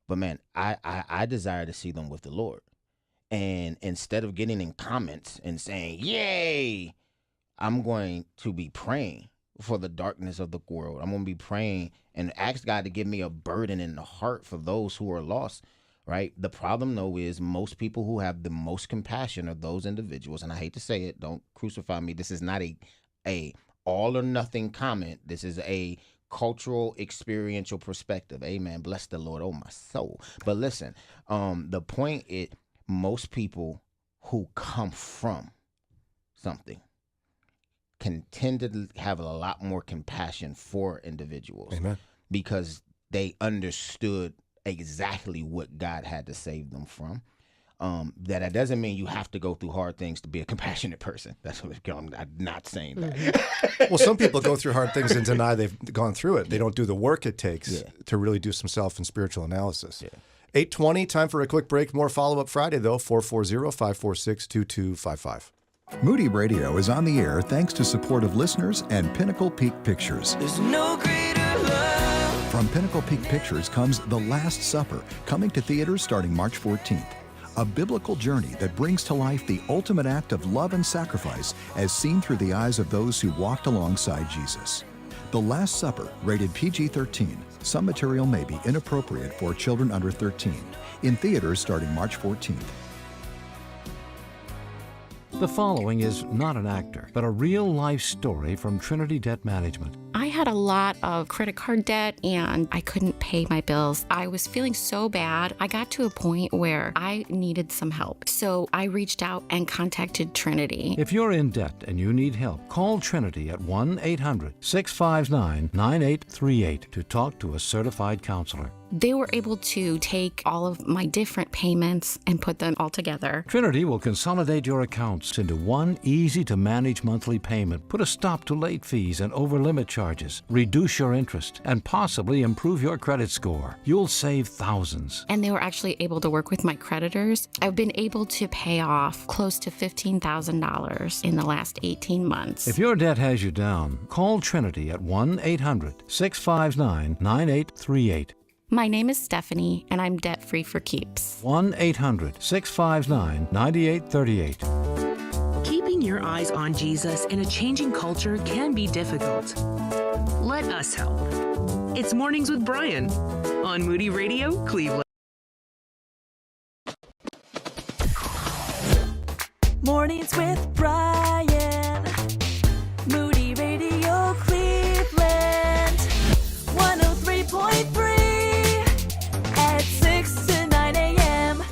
but man, I desire to see them with the Lord. And instead of getting in comments and saying, yay, I'm going to be praying for the darkness of the world. I'm going to be praying and ask God to give me a burden in the heart for those who are lost, right? The problem, though, is most people who have the most compassion are those individuals, and I hate to say it, don't crucify me. This is not a all or nothing comment. This is a cultural, experiential perspective. Amen. Bless the Lord, oh my soul. But listen, the point is, most people who come from something can tend to have a lot more compassion for individuals.
Amen.
Because they understood exactly what God had to save them from. That doesn't mean you have to go through hard things to be a compassionate person. That's what I'm not saying that.
Well, some people go through hard things and deny they've gone through it. They don't do the work it takes to really do some self and spiritual analysis. 8:20, time for a quick break. More follow-up Friday, though, 440-546-2255.
Moody Radio is on the air thanks to support of listeners and Pinnacle Peak Pictures.
There's no greater love.
From Pinnacle Peak Pictures comes The Last Supper, coming to theaters starting March 14th. A biblical journey that brings to life the ultimate act of love and sacrifice as seen through the eyes of those who walked alongside Jesus. The Last Supper, rated PG-13. Some material may be inappropriate for children under 13. In theaters starting March 14th.
The following is not an actor, but a real-life story from Trinity Debt Management.
I had a lot of credit card debt and I couldn't pay my bills. I was feeling so bad. I got to a point where I needed some help. So I reached out and contacted Trinity.
If you're in debt and you need help, call Trinity at 1-800-659-9838 to talk to a certified counselor.
They were able to take all of my different payments and put them all together.
Trinity will consolidate your accounts into one easy-to-manage monthly payment, put a stop to late fees and over-limit charges, reduce your interest, and possibly improve your credit score. You'll save thousands.
And they were actually able to work with my creditors. I've been able to pay off close to $15,000 in the last 18 months.
If your debt has you down, call Trinity at 1-800-659-9838.
My name is Stephanie, and I'm debt-free for keeps.
1-800-659-9838.
Keeping your eyes on Jesus in a changing culture can be difficult. Let us help. It's Mornings with Brian on Moody Radio, Cleveland.
Mornings with Brian. Moody Radio, Cleveland. 103.3. At 6 to 9 a.m.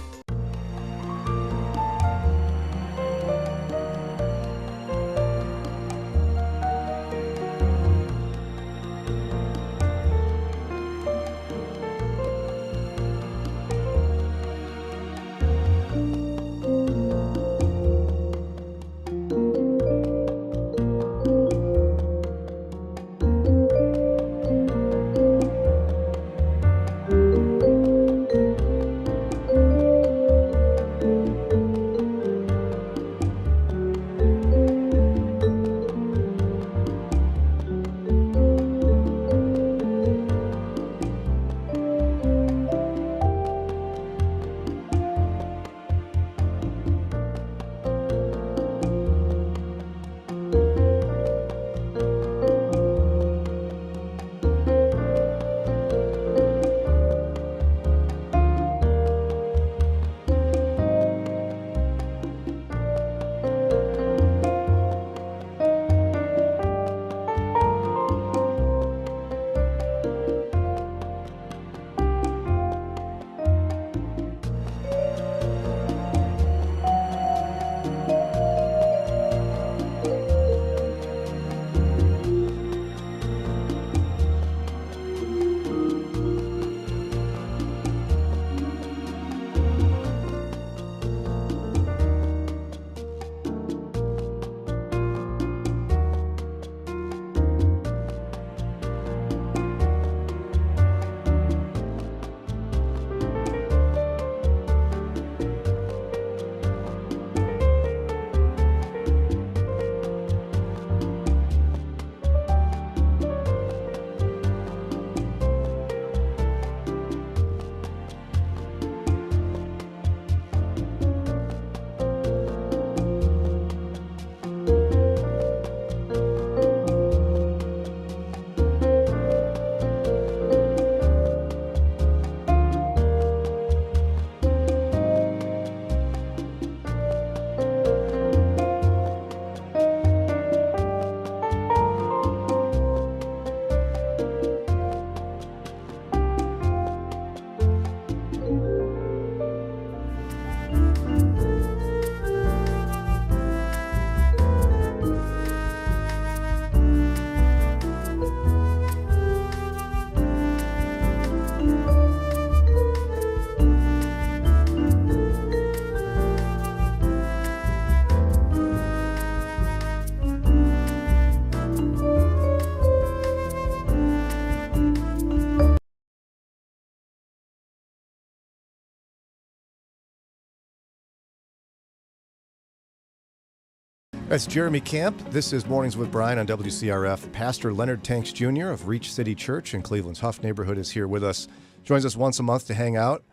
That's Jeremy Camp. This is Mornings with Brian on WCRF. Pastor Leonard Tanks Jr. of Reach City Church in Cleveland's Huff neighborhood is here with us. Joins us once a month to hang out,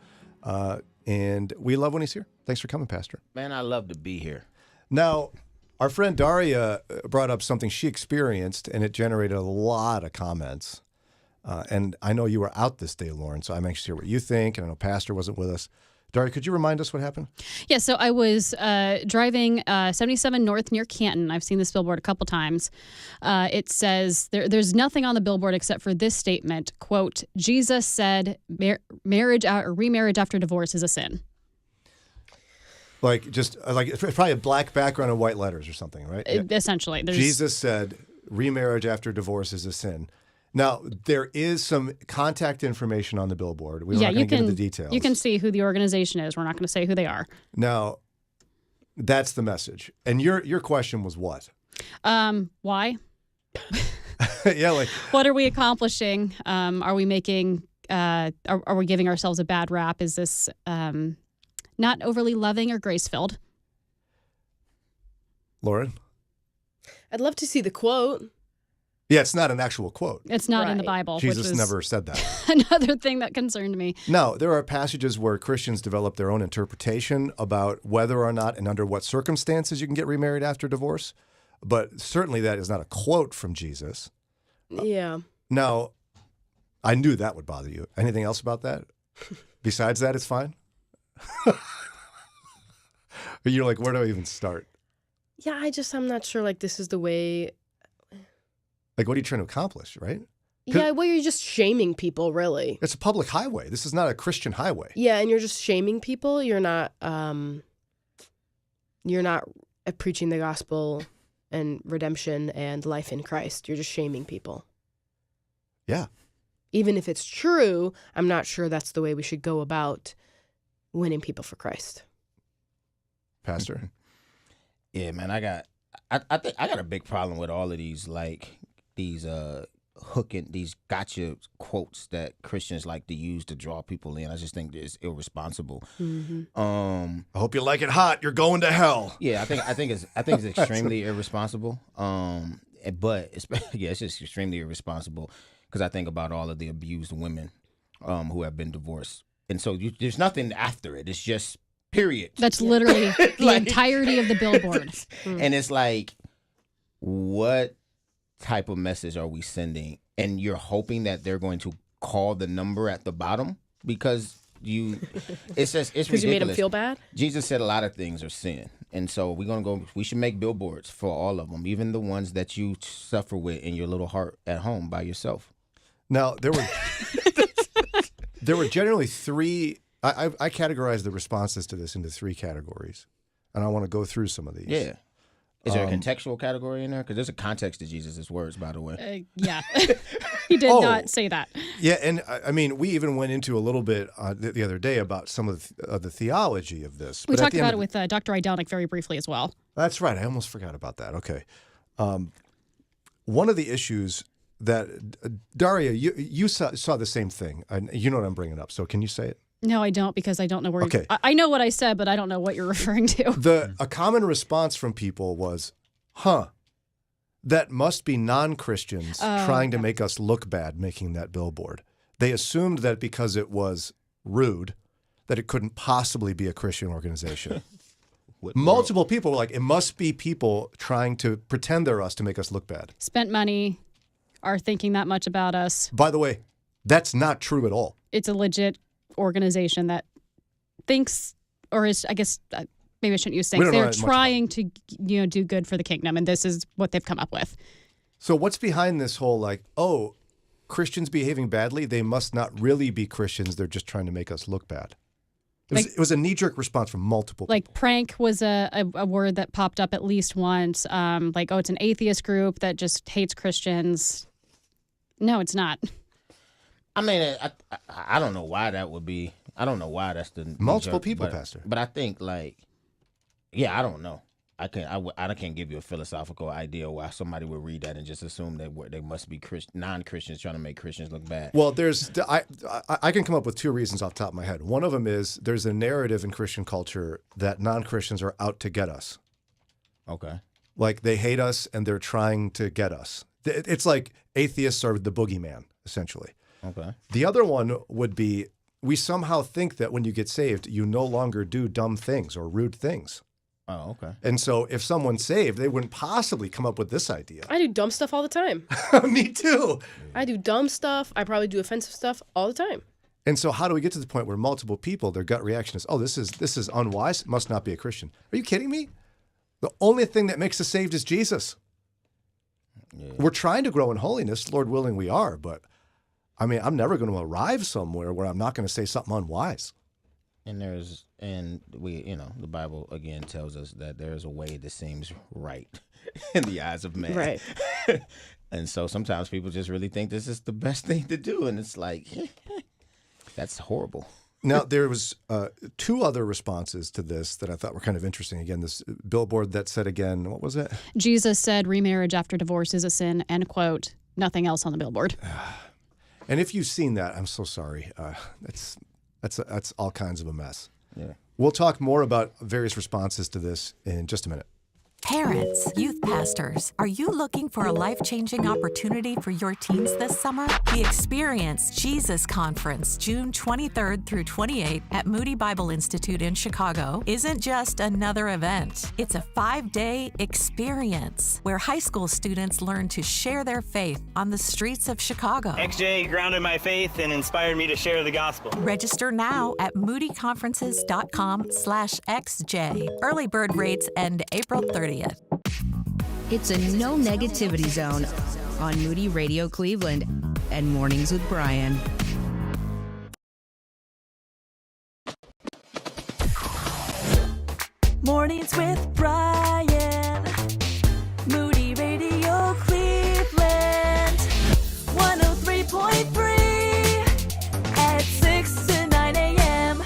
and we love when he's here. Thanks for coming, Pastor.
Man, I love to be here.
Now, our friend Daria brought up something she experienced, and it generated a lot of comments. And I know you were out this day, Lauren, so I'm anxious to hear what you think, and I know Pastor wasn't with us. Daria, could you remind us what happened?
Yeah, so I was driving 77 North near Canton. I've seen this billboard a couple times. It says, there's nothing on the billboard except for this statement, quote, Jesus said marriage or remarriage after divorce is a sin.
Like, just like it's probably a black background and white letters or something, right?
Essentially.
Jesus said remarriage after divorce is a sin. Now, there is some contact information on the billboard. We're not going to get into the details.
You can see who the organization is. We're not going to say who they are.
Now, that's the message. And your question was what?
Why?
Yeah, like
what are we accomplishing? Are we making? Are we giving ourselves a bad rap? Is this not overly loving or grace-filled?
Lauren?
I'd love to see the quote.
Yeah, it's not an actual quote.
It's not in the Bible.
Jesus
which was
never said that.
Another thing that concerned me.
No, there are passages where Christians develop their own interpretation about whether or not and under what circumstances you can get remarried after divorce. But certainly that is not a quote from Jesus.
Yeah.
Now, I knew that would bother you. Anything else about that? Besides that, it's fine? You're like, where do I even start?
Yeah, I'm not sure, like, this is the way.
Like, what are you trying to accomplish, right?
Yeah, well, you're just shaming people, really.
It's a public highway. This is not a Christian highway.
Yeah, and you're just shaming people. You're not preaching the gospel and redemption and life in Christ. You're just shaming people.
Yeah.
Even if it's true, I'm not sure that's the way we should go about winning people for Christ.
Pastor?
Yeah, man, I think I got a big problem with all of these, like, these hooking, these gotcha quotes that Christians like to use to draw people in. I just think it's irresponsible.
Mm-hmm.
I hope you like it hot. You're going to hell.
Yeah, I think it's extremely irresponsible. But it's just extremely irresponsible because I think about all of the abused women who have been divorced, and so there's nothing after it. It's just period.
That's literally the entirety of the billboard.
And it's like, what type of message are we sending? And you're hoping that they're going to call the number at the bottom because it's ridiculous.
Because you made them feel bad?
Jesus said a lot of things are sin. And so we should make billboards for all of them, even the ones that you suffer with in your little heart at home by yourself.
Now, there were generally three. I categorize the responses to this into three categories, and I want to go through some of these.
Yeah. Is there a contextual category in there? Because there's a context to Jesus' words, by the way.
Yeah. He did not say that.
Yeah, and I mean, we even went into a little bit the other day about some of the theology of this.
We talked about it with Dr. Idelnik very briefly as well.
That's right. I almost forgot about that. Okay. One of the issues that, Daria, you saw the same thing. You know what I'm bringing up, so can you say it?
No, I don't, because I don't know where.
Okay.
I know what I said, but I don't know what you're referring to.
A common response from people was, that must be non-Christians trying to make us look bad making that billboard. They assumed that because it was rude, that it couldn't possibly be a Christian organization. Multiple people were like, it must be people trying to pretend they're us to make us look bad.
Spent money, are thinking that much about us.
By the way, that's not true at all.
It's a legit organization that thinks, or is, I guess, maybe I shouldn't use things. They're trying to, do good for the kingdom, and this is what they've come up with.
So what's behind this whole Christians behaving badly? They must not really be Christians. They're just trying to make us look bad. It was a knee-jerk response from multiple people.
Like prank was a word that popped up at least once. It's an atheist group that just hates Christians. No, it's not.
I mean, I don't know why that would be. I don't know why that's the
multiple people, Pastor.
But I think I don't know. I can't give you a philosophical idea why somebody would read that and just assume that they must be non-Christians trying to make Christians look bad.
Well, I can come up with two reasons off the top of my head. One of them is there's a narrative in Christian culture that non-Christians are out to get us.
Okay.
Like they hate us and they're trying to get us. It's like atheists are the boogeyman, essentially.
Okay.
The other one would be we somehow think that when you get saved, you no longer do dumb things or rude things.
Oh, okay.
And so if someone's saved, they wouldn't possibly come up with this idea.
I do dumb stuff all the time.
Me too.
I do dumb stuff. I probably do offensive stuff all the time.
And so how do we get to the point where multiple people, their gut reaction is, oh, this is unwise, must not be a Christian. Are you kidding me? The only thing that makes us saved is Jesus. Yeah. We're trying to grow in holiness, Lord willing we are, but I mean, I'm never going to arrive somewhere where I'm not going to say something unwise.
And the Bible again tells us that there is a way that seems right in the eyes of man.
Right.
And so sometimes people just really think this is the best thing to do. And it's like, that's horrible.
Now, there was 2 other responses to this that I thought were kind of interesting. Again, this billboard that said again, what was it?
Jesus said remarriage after divorce is a sin, end quote. Nothing else on the billboard.
And if you've seen that, I'm so sorry. That's all kinds of a mess.
Yeah.
We'll talk more about various responses to this in just a minute.
Parents, youth pastors, are you looking for a life-changing opportunity for your teens this summer? The Experience Jesus Conference, June 23rd through 28th at Moody Bible Institute in Chicago, isn't just another event. It's a 5-day experience where high school students learn to share their faith on the streets of Chicago.
XJ grounded my faith and inspired me to share the gospel.
Register now at moodyconferences.com/XJ. Early bird rates end April 30th.
It's a no negativity zone on Moody Radio Cleveland and Mornings with Brian.
Mornings with Brian. Moody Radio Cleveland. 103.3 at 6 to 9 a.m.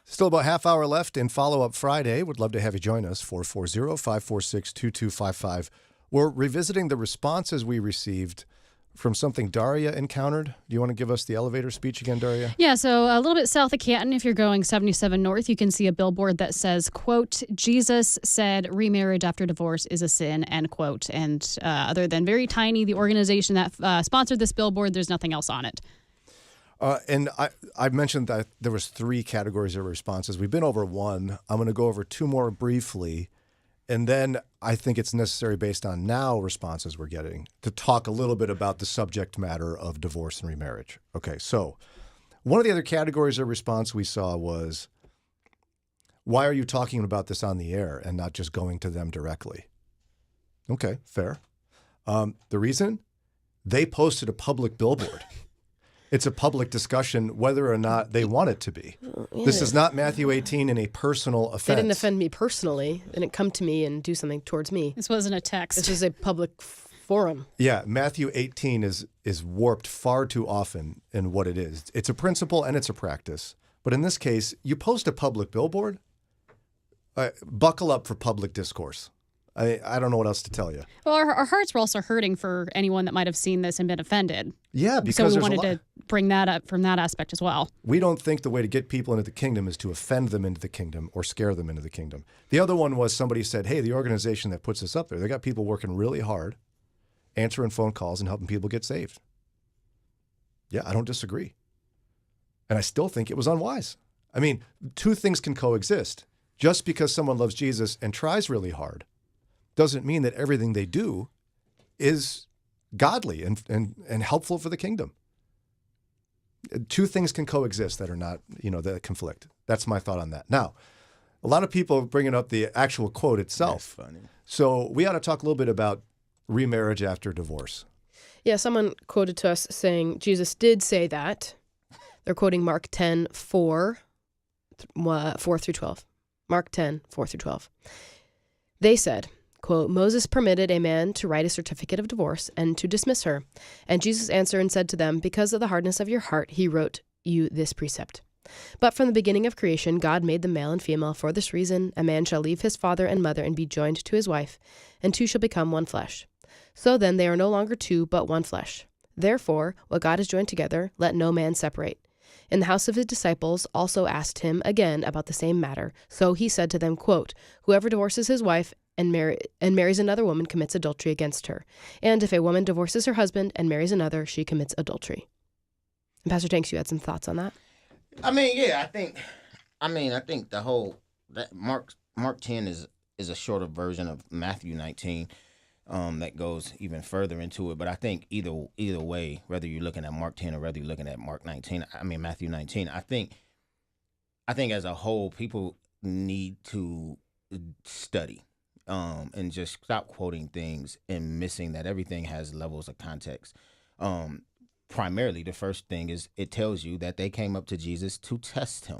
Still about half hour left in Follow Up Friday. Would love to have you join us. 440-546-2255 We're revisiting the responses we received from something Daria encountered. Do you want to give us the elevator speech again, Daria?
Yeah, so a little bit south of Canton, if you're going 77 north, you can see a billboard that says, quote, Jesus said remarriage after divorce is a sin, end quote. And other than Very Tiny, the organization that sponsored this billboard, there's nothing else on it.
And I mentioned that there was 3 categories of responses. We've been over 1. I'm going to go over 2 more briefly. And then I think it's necessary, based on now responses we're getting, to talk a little bit about the subject matter of divorce and remarriage. Okay, so one of the other categories of response we saw was, why are you talking about this on the air and not just going to them directly? Okay, fair. The reason? They posted a public billboard. It's a public discussion whether or not they want it to be. This is not Matthew 18 in a personal offense.
They didn't offend me personally. They didn't come to me and do something towards me.
This wasn't a text.
This was a public forum.
Yeah, Matthew 18 is warped far too often in what it is. It's a principle and it's a practice. But in this case, you post a public billboard, buckle up for public discourse. I don't know what else to tell you.
Well, our hearts were also hurting for anyone that might have seen this and been offended.
Yeah, because
so we wanted to bring that up from that aspect as well.
We don't think the way to get people into the kingdom is to offend them into the kingdom or scare them into the kingdom. The other one was somebody said, hey, the organization that puts this up there, they got people working really hard, answering phone calls and helping people get saved. Yeah, I don't disagree. And I still think it was unwise. I mean, 2 things can coexist. Just because someone loves Jesus and tries really hard doesn't mean that everything they do is godly and helpful for the kingdom. 2 things can coexist that are not, that conflict. That's my thought on that. Now, a lot of people are bringing up the actual quote itself.
That's funny. So
we ought to talk a little bit about remarriage after divorce.
Yeah, someone quoted to us saying Jesus did say that. They're quoting Mark 10, 4 through 12. Mark 10, 4 through 12. They said, quote, Moses permitted a man to write a certificate of divorce and to dismiss her. And Jesus answered and said to them, because of the hardness of your heart, he wrote you this precept. But from the beginning of creation, God made them male and female. For this reason, a man shall leave his father and mother and be joined to his wife, and 2 shall become one flesh. So then they are no longer 2, but one flesh. Therefore, what God has joined together, let no man separate. In the house of his disciples also asked him again about the same matter. So he said to them, quote, whoever divorces his wife and marries another woman commits adultery against her. And if a woman divorces her husband and marries another, she commits adultery. And Pastor Tanks, you had some thoughts on that?
I mean, yeah, I think the whole that Mark 10 is a shorter version of Matthew 19 that goes even further into it. But I think either way, whether you're looking at Mark 10 or whether you're looking at Matthew 19, I think as a whole, people need to study. And just stop quoting things and missing that everything has levels of context. Primarily, the first thing is it tells you that they came up to Jesus to test him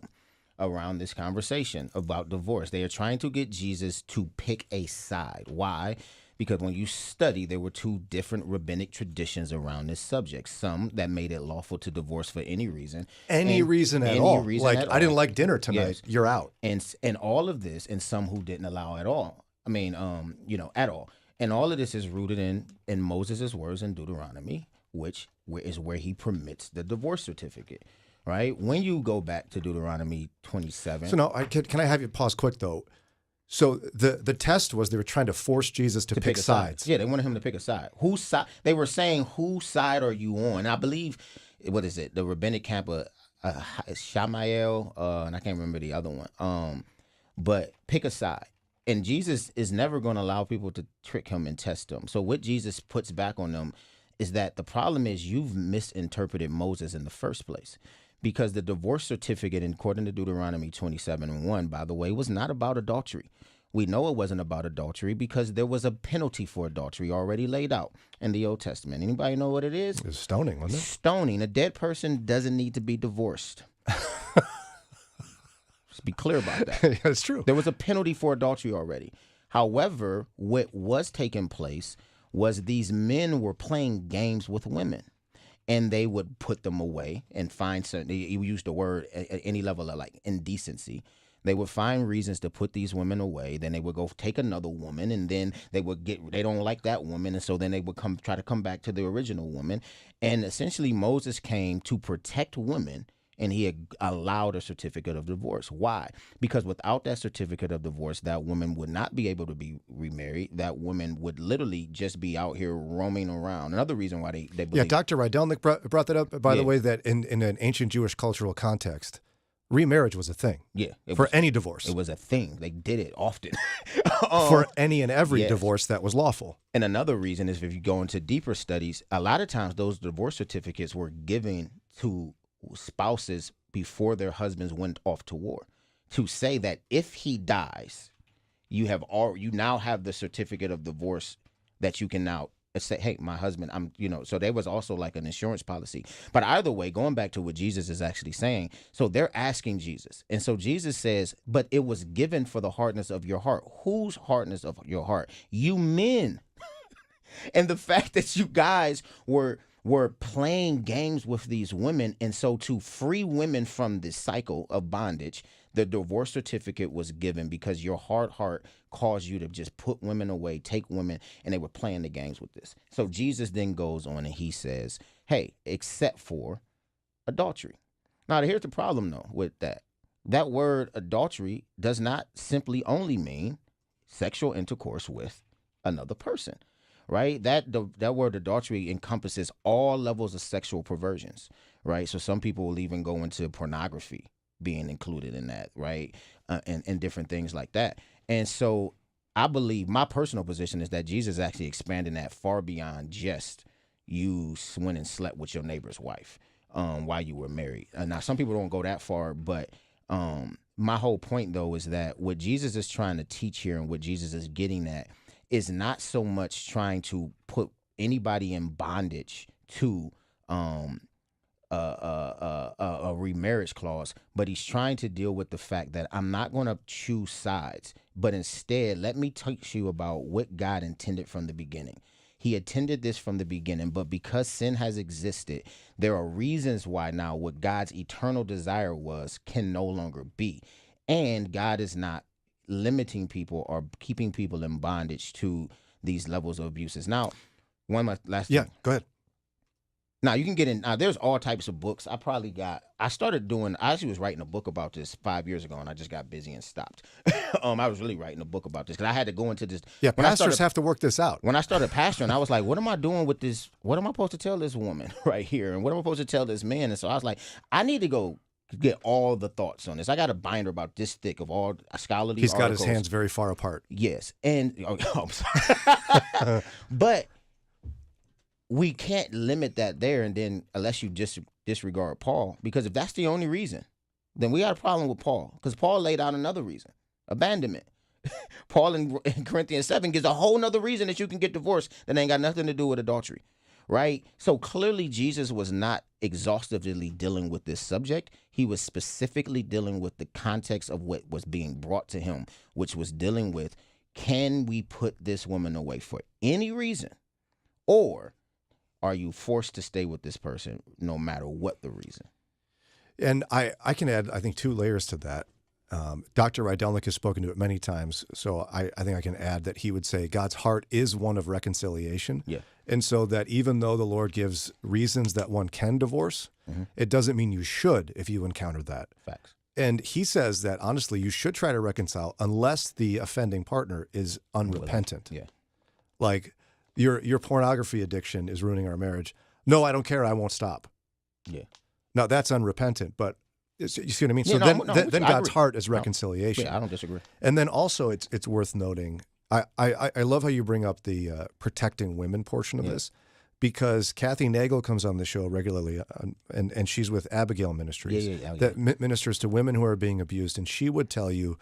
around this conversation about divorce. They are trying to get Jesus to pick a side. Why? Because when you study, there were 2 different rabbinic traditions around this subject. Some that made it lawful to divorce for any reason.
Any reason at all. Like, I didn't like dinner tonight. Yes. You're out.
And all of this, and some who didn't allow at all. At all. And all of this is rooted in Moses' words in Deuteronomy, which is where he permits the divorce certificate, right? When you go back to Deuteronomy 27.
So now, can I have you pause quick, though? So the test was they were trying to force Jesus to pick sides.
Yeah, they wanted him to pick a side. Whose side? They were saying, whose side are you on? I believe, what is it? The rabbinic camp of Shamael, and I can't remember the other one. But pick a side. And Jesus is never going to allow people to trick him and test him. So what Jesus puts back on them is that the problem is you've misinterpreted Moses in the first place. Because the divorce certificate, according to Deuteronomy 27:1, by the way, was not about adultery. We know it wasn't about adultery because there was a penalty for adultery already laid out in the Old Testament. Anybody know what it is?
It's stoning, wasn't it?
Stoning. A dead person doesn't need to be divorced. Let's be clear about that.
Yeah, it's true.
There was a penalty for adultery already. However, what was taking place was these men were playing games with women. And they would put them away and find certain, you use the word at any level of like indecency. They would find reasons to put these women away. Then they would go take another woman, and then they don't like that woman, and so then they would try to come back to the original woman. And essentially Moses came to protect women, and he had allowed a certificate of divorce. Why? Because without that certificate of divorce, that woman would not be able to be remarried. That woman would literally just be out here roaming around. Another reason why they believe.
Yeah, Dr. Rydelnik brought that up, by the way, that in an ancient Jewish cultural context, remarriage was a thing.
Yeah.
For any divorce.
It was a thing. They did it often.
For any and every divorce that was lawful.
And another reason is if you go into deeper studies, a lot of times those divorce certificates were given to spouses before their husbands went off to war, to say that if he dies, you now have the certificate of divorce that you can now say, hey, my husband, so there was also like an insurance policy. But either way, going back to what Jesus is actually saying, so they're asking Jesus. And so Jesus says, but it was given for the hardness of your heart. Whose hardness of your heart? You men. And the fact that you guys were playing games with these women. And so to free women from this cycle of bondage, the divorce certificate was given because your hard heart caused you to just put women away, take women, and they were playing the games with this. So Jesus then goes on and he says, hey, except for adultery. Now, here's the problem, though, with that. That word adultery does not simply only mean sexual intercourse with another person. Right? That word adultery encompasses all levels of sexual perversions, right? So some people will even go into pornography being included in that, right? And different things like that. And so I believe my personal position is that Jesus actually expanding that far beyond just you went and slept with your neighbor's wife while you were married. Now, some people don't go that far, but my whole point, though, is that what Jesus is trying to teach here and what Jesus is getting at is not so much trying to put anybody in bondage to a remarriage clause, but he's trying to deal with the fact that I'm not going to choose sides, but instead let me teach you about what God intended from the beginning. He intended this from the beginning, but because sin has existed, there are reasons why now what God's eternal desire was can no longer be. And God is not limiting people or keeping people in bondage to these levels of abuses. Now, last thing.
Go ahead.
Now, you can get in. Now, there's all types of books. I actually was writing a book about this 5 years ago, and I just got busy and stopped. I was really writing a book about this because I had to go into this.
Yeah, pastors have to work this out.
When I started pastoring, I was like, what am I doing with this? What am I supposed to tell this woman right here? And what am I supposed to tell this man? And so I was like, I need to go get all the thoughts on this. I got a binder about this thick of all scholarly
He's got
articles.
his hands very far apart.
Yes. And I'm sorry. But we can't limit that there and then unless you disregard Paul, because if that's the only reason, then we got a problem with Paul, because Paul laid out another reason, abandonment. Paul in Corinthians 7 gives a whole nother reason that you can get divorced that ain't got nothing to do with adultery, right? So clearly Jesus was not exhaustively dealing with this subject. He was specifically dealing with the context of what was being brought to him, which was dealing with, can we put this woman away for any reason, or are you forced to stay with this person no matter what the reason?
And I can add, I think, 2 layers to that. Dr. Rydelnik has spoken to it many times, so I think I can add that he would say God's heart is one of reconciliation.
Yeah.
And so that even though the Lord gives reasons that one can divorce, it doesn't mean you should if you encounter that.
Facts.
And he says that, honestly, you should try to reconcile unless the offending partner is unrepentant.
Yeah.
Like, your pornography addiction is ruining our marriage. No, I don't care. I won't stop.
Yeah.
Now, that's unrepentant, but you see what I mean?
Yeah,
So then
I
God's
agree.
heart is reconciliation.
Yeah, I don't disagree.
And then also it's worth noting, I love how you bring up the protecting women portion of this, because Kathy Nagel comes on the show regularly, and she's with Abigail Ministries that ministers to women who are being abused. And she would tell you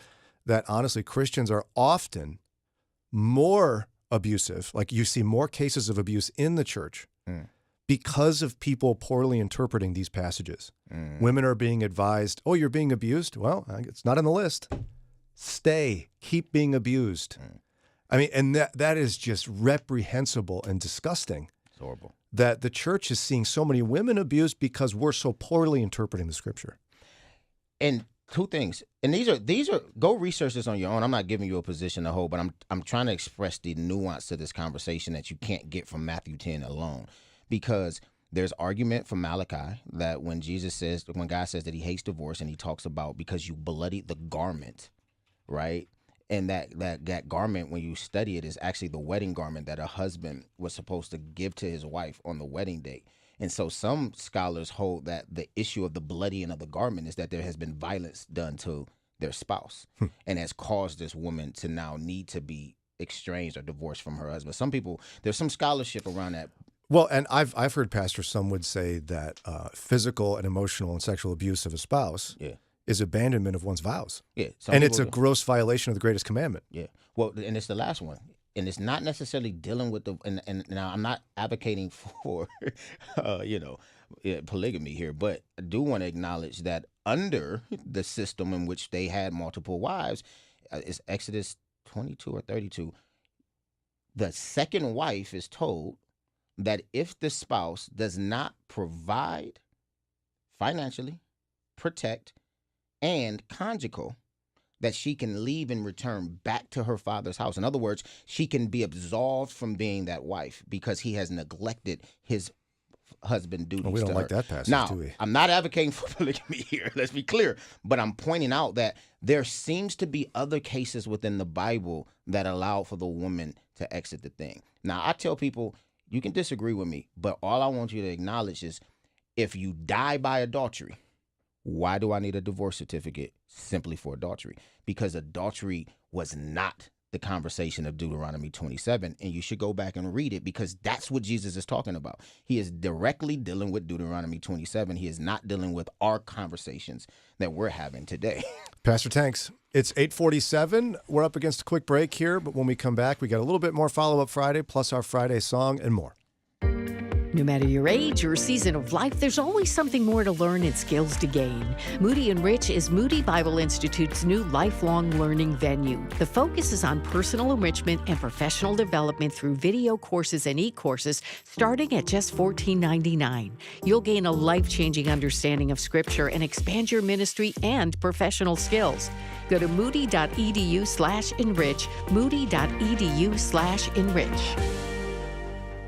that, honestly, Christians are often more abusive. Like, you see more cases of abuse in the church because of people poorly interpreting these passages. Women are being advised, oh, you're being abused? Well, it's not on the list. Stay. Keep being abused. I mean, and that is just reprehensible and disgusting.
It's horrible.
That the church is seeing so many women abused because we're so poorly interpreting the scripture.
And two things, and these are go research this on your own. I'm not giving you a position to hold, but I'm trying to express the nuance to this conversation that you can't get from Matthew 10 alone, because there's argument from Malachi that when God says that he hates divorce, and he talks about because you bloodied the garment, right? And that garment, when you study it, is actually the wedding garment that a husband was supposed to give to his wife on the wedding day. And so some scholars hold that the issue of the bloodying of the garment is that there has been violence done to their spouse and has caused this woman to now need to be estranged or divorced from her husband. There's some scholarship around that.
Well, and I've heard pastors, some would say that physical and emotional and sexual abuse of a spouse is abandonment of one's vows.
Yeah.
And it's a gross violation of the greatest commandment.
Yeah. Well, and it's the last one. And it's not necessarily dealing with and now I'm not advocating for, polygamy here, but I do want to acknowledge that under the system in which they had multiple wives, it's Exodus 22 or 32, the second wife is told that if the spouse does not provide financially, protect, and conjugal, that she can leave and return back to her father's house. In other words, she can be absolved from being that wife because he has neglected his husband duties.
We don't
to
like
her.
that passage,
now,
do we?
I'm not advocating for polygamy here, let's be clear, but I'm pointing out that there seems to be other cases within the Bible that allow for the woman to exit the thing. Now, I tell people, you can disagree with me, but all I want you to acknowledge is if you die by adultery, why do I need a divorce certificate? Simply for adultery. Because adultery was not the conversation of Deuteronomy 27, and you should go back and read it because that's what Jesus is talking about. He is directly dealing with Deuteronomy 27. He is not dealing with our conversations that we're having today.
Pastor Tanks, it's 8:47. We're up against a quick break here, but when we come back, we got a little bit more Follow-Up Friday, plus our Friday song and more.
No matter your age or season of life, there's always something more to learn and skills to gain. Moody & Rich is Moody Bible Institute's new lifelong learning venue. The focus is on personal enrichment and professional development through video courses and e-courses starting at just $14.99. You'll gain a life-changing understanding of Scripture and expand your ministry and professional skills. Go to moody.edu/enrich, moody.edu/enrich.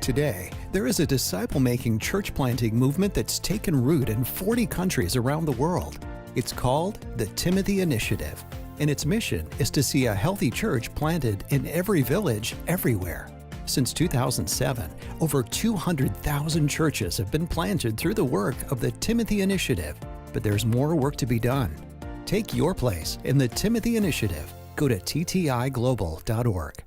Today, there is a disciple-making church planting movement that's taken root in 40 countries around the world. It's called the Timothy Initiative, and its mission is to see a healthy church planted in every village, everywhere. Since 2007, over 200,000 churches have been planted through the work of the Timothy Initiative, but there's more work to be done. Take your place in the Timothy Initiative. Go to ttiglobal.org.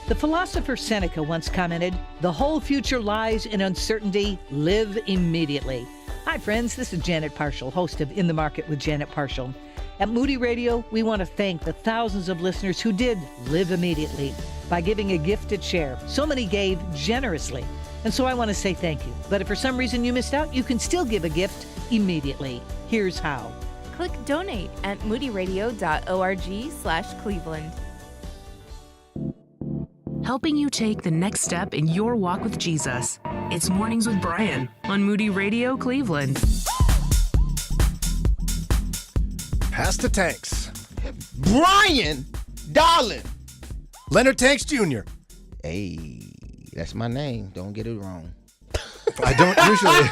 The philosopher Seneca once commented, "The whole future lies in uncertainty. Live immediately." Hi, friends. This is Janet Parshall, host of In the Market with Janet Parshall. At Moody Radio, we want to thank the thousands of listeners who did live immediately by giving a gift at Share. So many gave generously. And so I want to say thank you. But if for some reason you missed out, you can still give a gift immediately. Here's how.
Click donate at moodyradio.org/Cleveland.
Helping you take the next step in your walk with Jesus. It's Mornings with Brian on Moody Radio Cleveland.
Pass the Tanks.
Brian, darling.
Leonard Tanks Jr.
Hey, that's my name. Don't get it wrong.
I don't usually.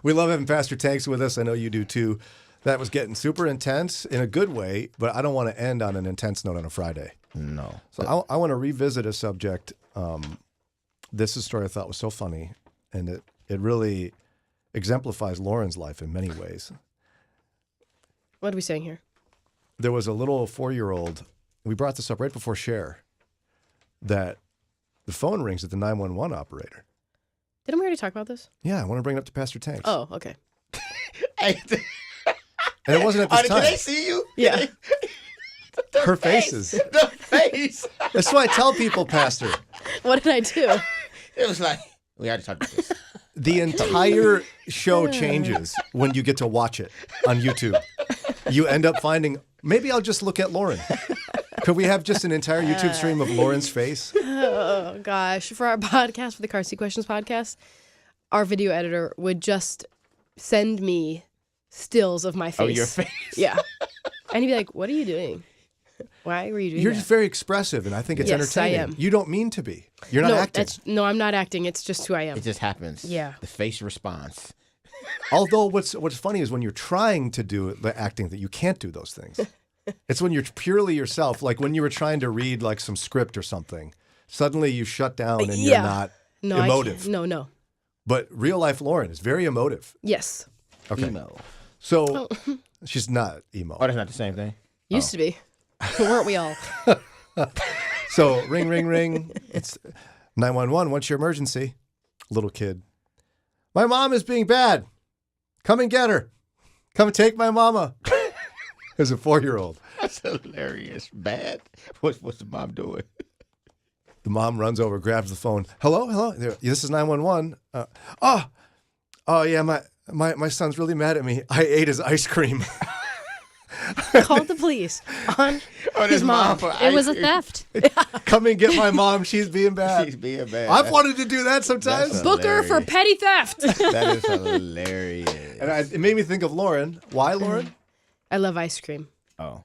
We love having Pastor Tanks with us. I know you do too. That was getting super intense in a good way, but I don't want to end on an intense note on a Friday.
No.
So I want to revisit a subject. This is a story I thought was so funny, and it really exemplifies Lauren's life in many ways.
What are we saying here?
There was a little 4-year-old, we brought this up right before Share, that the phone rings at the 911 operator.
Didn't we already talk about this?
Yeah, I want to bring it up to Pastor Tanks.
Oh, okay.
Hey,
and it wasn't at this time.
Can they see you?
Yeah.
Her faces.
The face.
That's why I tell people, Pastor.
What did I do?
It was like, we already talked about this.
The entire show changes when you get to watch it on YouTube. You end up finding, maybe I'll just look at Lauren. Could we have just an entire YouTube stream of Lauren's face?
Oh, gosh. For our podcast, for the Car Seat Questions podcast, our video editor would just send me stills of my face.
Oh, your face.
Yeah. And he'd be like, "What are you doing? Why were you doing
You're
that?"
just very expressive, and I think it's
Yes, I
entertaining.
am.
You don't mean to be. You're not acting.
No, I'm not acting. It's just who I am.
It just happens.
Yeah.
The face response.
Although what's funny is when you're trying to do the acting that you can't do those things. It's when you're purely yourself. Like when you were trying to read like some script or something, suddenly you shut down and you're not emotive.
No.
But real life Lauren is very emotive.
Yes.
Okay.
Emo.
So she's not emo.
Oh, that's not the same thing?
Used to be. Weren't we all?
So ring, ring, ring. It's 911. What's your emergency? Little kid. My mom is being bad. Come and get her. Come and take my mama. As a 4-year-old.
That's hilarious. Bad? What's the mom doing?
The mom runs over, grabs the phone. Hello? This is 911. Oh yeah, my son's really mad at me. I ate his ice cream.
Called the police on his mom.
It was a theft.
Come and get my mom. She's being bad.
She's being bad.
I've wanted to do that sometimes.
Book her for petty theft.
That is hilarious.
And it made me think of Lauren. Why, Lauren?
I love ice cream.
Oh,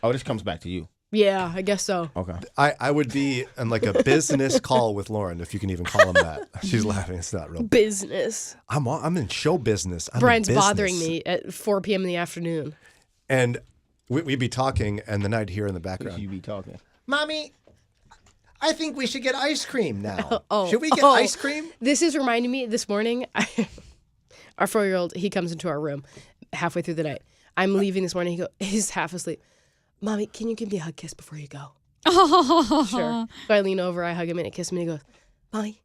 this comes back to you.
Yeah, I guess so.
Okay.
I would be on like a business call with Lauren, if you can even call him that. She's laughing. It's not real.
Business.
I'm in show business.
Brian's bothering me at 4 p.m. in the afternoon.
And we'd be talking, and then I'd hear in the background.
You be talking.
Mommy, I think we should get ice cream now.
Oh,
Should we get ice cream?
This is reminding me this morning. Our 4-year-old, he comes into our room halfway through the night. I'm leaving this morning. He's half asleep. Mommy, can you give me a hug kiss before you go?
Oh.
Sure. So I lean over, I hug him, and he kisses me, and he goes, Mommy,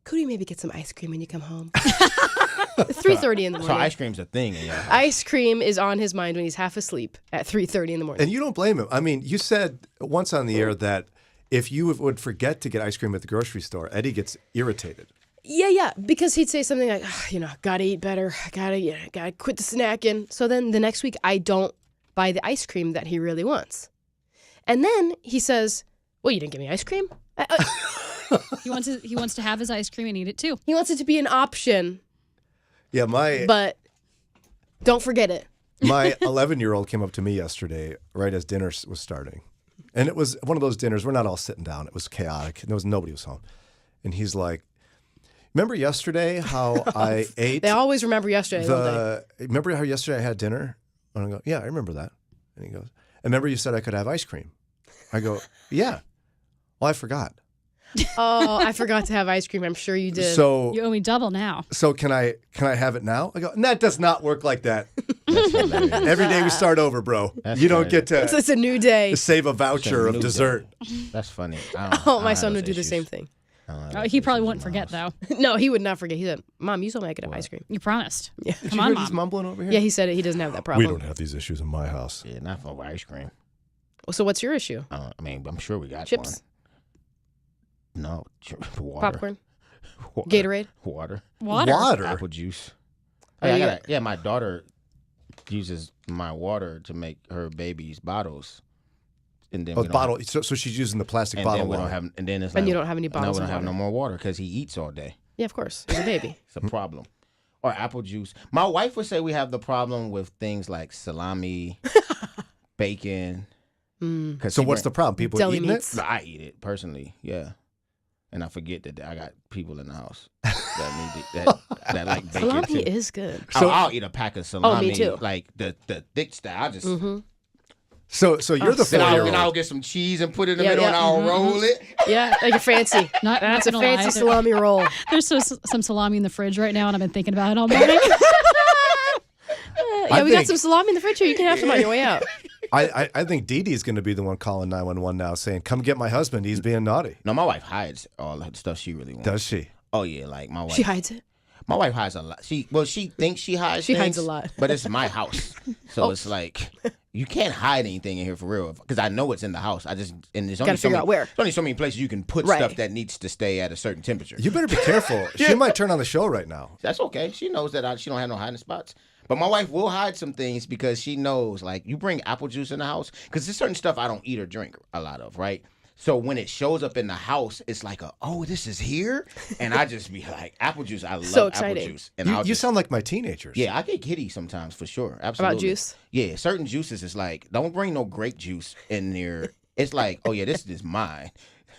could we maybe get some ice cream when you come home? 3:30 in the morning.
So ice cream's a thing in your house.
Ice cream is on his mind when he's half asleep at 3:30 in the morning.
And you don't blame him. I mean, you said once on the air that if you would forget to get ice cream at the grocery store, Eddie gets irritated.
Yeah, because he'd say something like, gotta eat better, gotta quit the snacking. So then the next week I don't buy the ice cream that he really wants. And then he says, well, you didn't give me ice cream?
He wants to have his ice cream and eat it too.
He wants it to be an option.
Yeah,
but don't forget it.
My 11-year-old came up to me yesterday right as dinner was starting. And it was one of those dinners, we're not all sitting down. It was chaotic. Nobody was home. And he's like, remember yesterday how I ate?
They always remember yesterday, don't they?
Remember how yesterday I had dinner? And I go, yeah, I remember that. And he goes, and remember you said I could have ice cream? I go, yeah. Well, I forgot.
Oh, I forgot to have ice cream. I'm sure you did.
So
you owe me double now.
So can I have it now? I go, that does not work like that. Every day we start over, bro.
That's
you don't
funny.
get to.
It's a new day.
To save a voucher of dessert.
That's funny.
My son would do the same thing.
He probably wouldn't forget though.
No, he would not forget. He said, "Mom, you told me I could have ice cream."
You promised.
Yeah.
Come on, Mom.
He's mumbling over here.
Yeah, he said it. He doesn't have that problem.
We don't have these issues in my house.
Yeah, not for ice cream.
So what's your issue?
I mean, I'm sure we got
Chips?
one. No, water.
Popcorn? Gatorade?
Water.
Apple
juice.
Oh,
Yeah, my daughter uses my water to make her baby's bottles. And then
bottle. So she's using the plastic bottle.
Then we don't
water.
have, and then it's
And
like,
you don't have any bottles
No, we
of
don't have no
water.
more water because he eats all day.
Yeah, of course. He's a baby.
It's a problem. Or apple juice. My wife would say we have the problem with things like salami, bacon.
So what's the problem? People
Deli
eating
meats.
it?
I eat it personally, yeah. And I forget that I got people in the house that like bacon
Salami
too.
is good.
I'll eat a pack of salami.
me too.
Like the thick stuff. I just.
So you're the 4-year-old.
Then I'll get some cheese and put it in the
Yeah,
middle
yeah.
and I'll roll it.
Yeah, like a fancy. That's a
gonna lie,
fancy salami roll.
There's some salami in the fridge right now, and I've been thinking about it all morning.
Yeah, we got
think-
some salami in the fridge here. You can have some on your way out.
I think Dee Dee's going to be the one calling 911 now saying, come get my husband. He's being naughty.
No, my wife hides all the stuff she really wants.
Does she?
Oh yeah, like my wife.
She hides it.
My wife hides a lot. She thinks she hides.
She hides
things,
a lot.
but it's my house, so it's like you can't hide anything in here for real because I know it's in the house. And there's only
Gotta figure out where.
There's only so many places you can put
Right.
stuff that needs to stay at a certain temperature.
You better be careful. She might turn on the show right now.
That's okay. She knows that she don't have no hiding spots. But my wife will hide some things because she knows, like, you bring apple juice in the house because there's certain stuff I don't eat or drink a lot of, right? So when it shows up in the house, it's like oh, this is here, and I just be like, apple juice. I love
So
apple
exciting.
juice. And
You sound like my teenagers.
Yeah, I get giddy sometimes for sure. Absolutely.
About juice?
Yeah, certain juices is like, don't bring no grape juice in there. It's like, oh yeah, this is mine.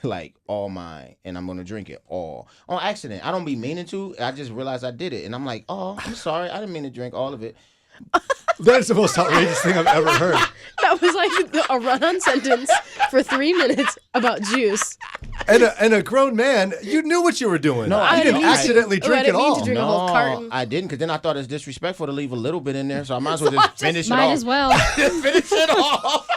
Like all mine, and I'm gonna drink it all on accident. I don't be meaning to. I just realized I did it, and I'm like, oh, I'm sorry, I didn't mean to drink all of it.
That is the most outrageous thing I've ever heard.
That was like a run-on sentence for 3 minutes about juice.
And a grown man, you knew what you were doing.
No,
you didn't accidentally drink it all.
drink a whole carton.
I didn't, because then I thought it's disrespectful to leave a little bit in there, so I might as well just finish it off.
Might as well.
Finish it off.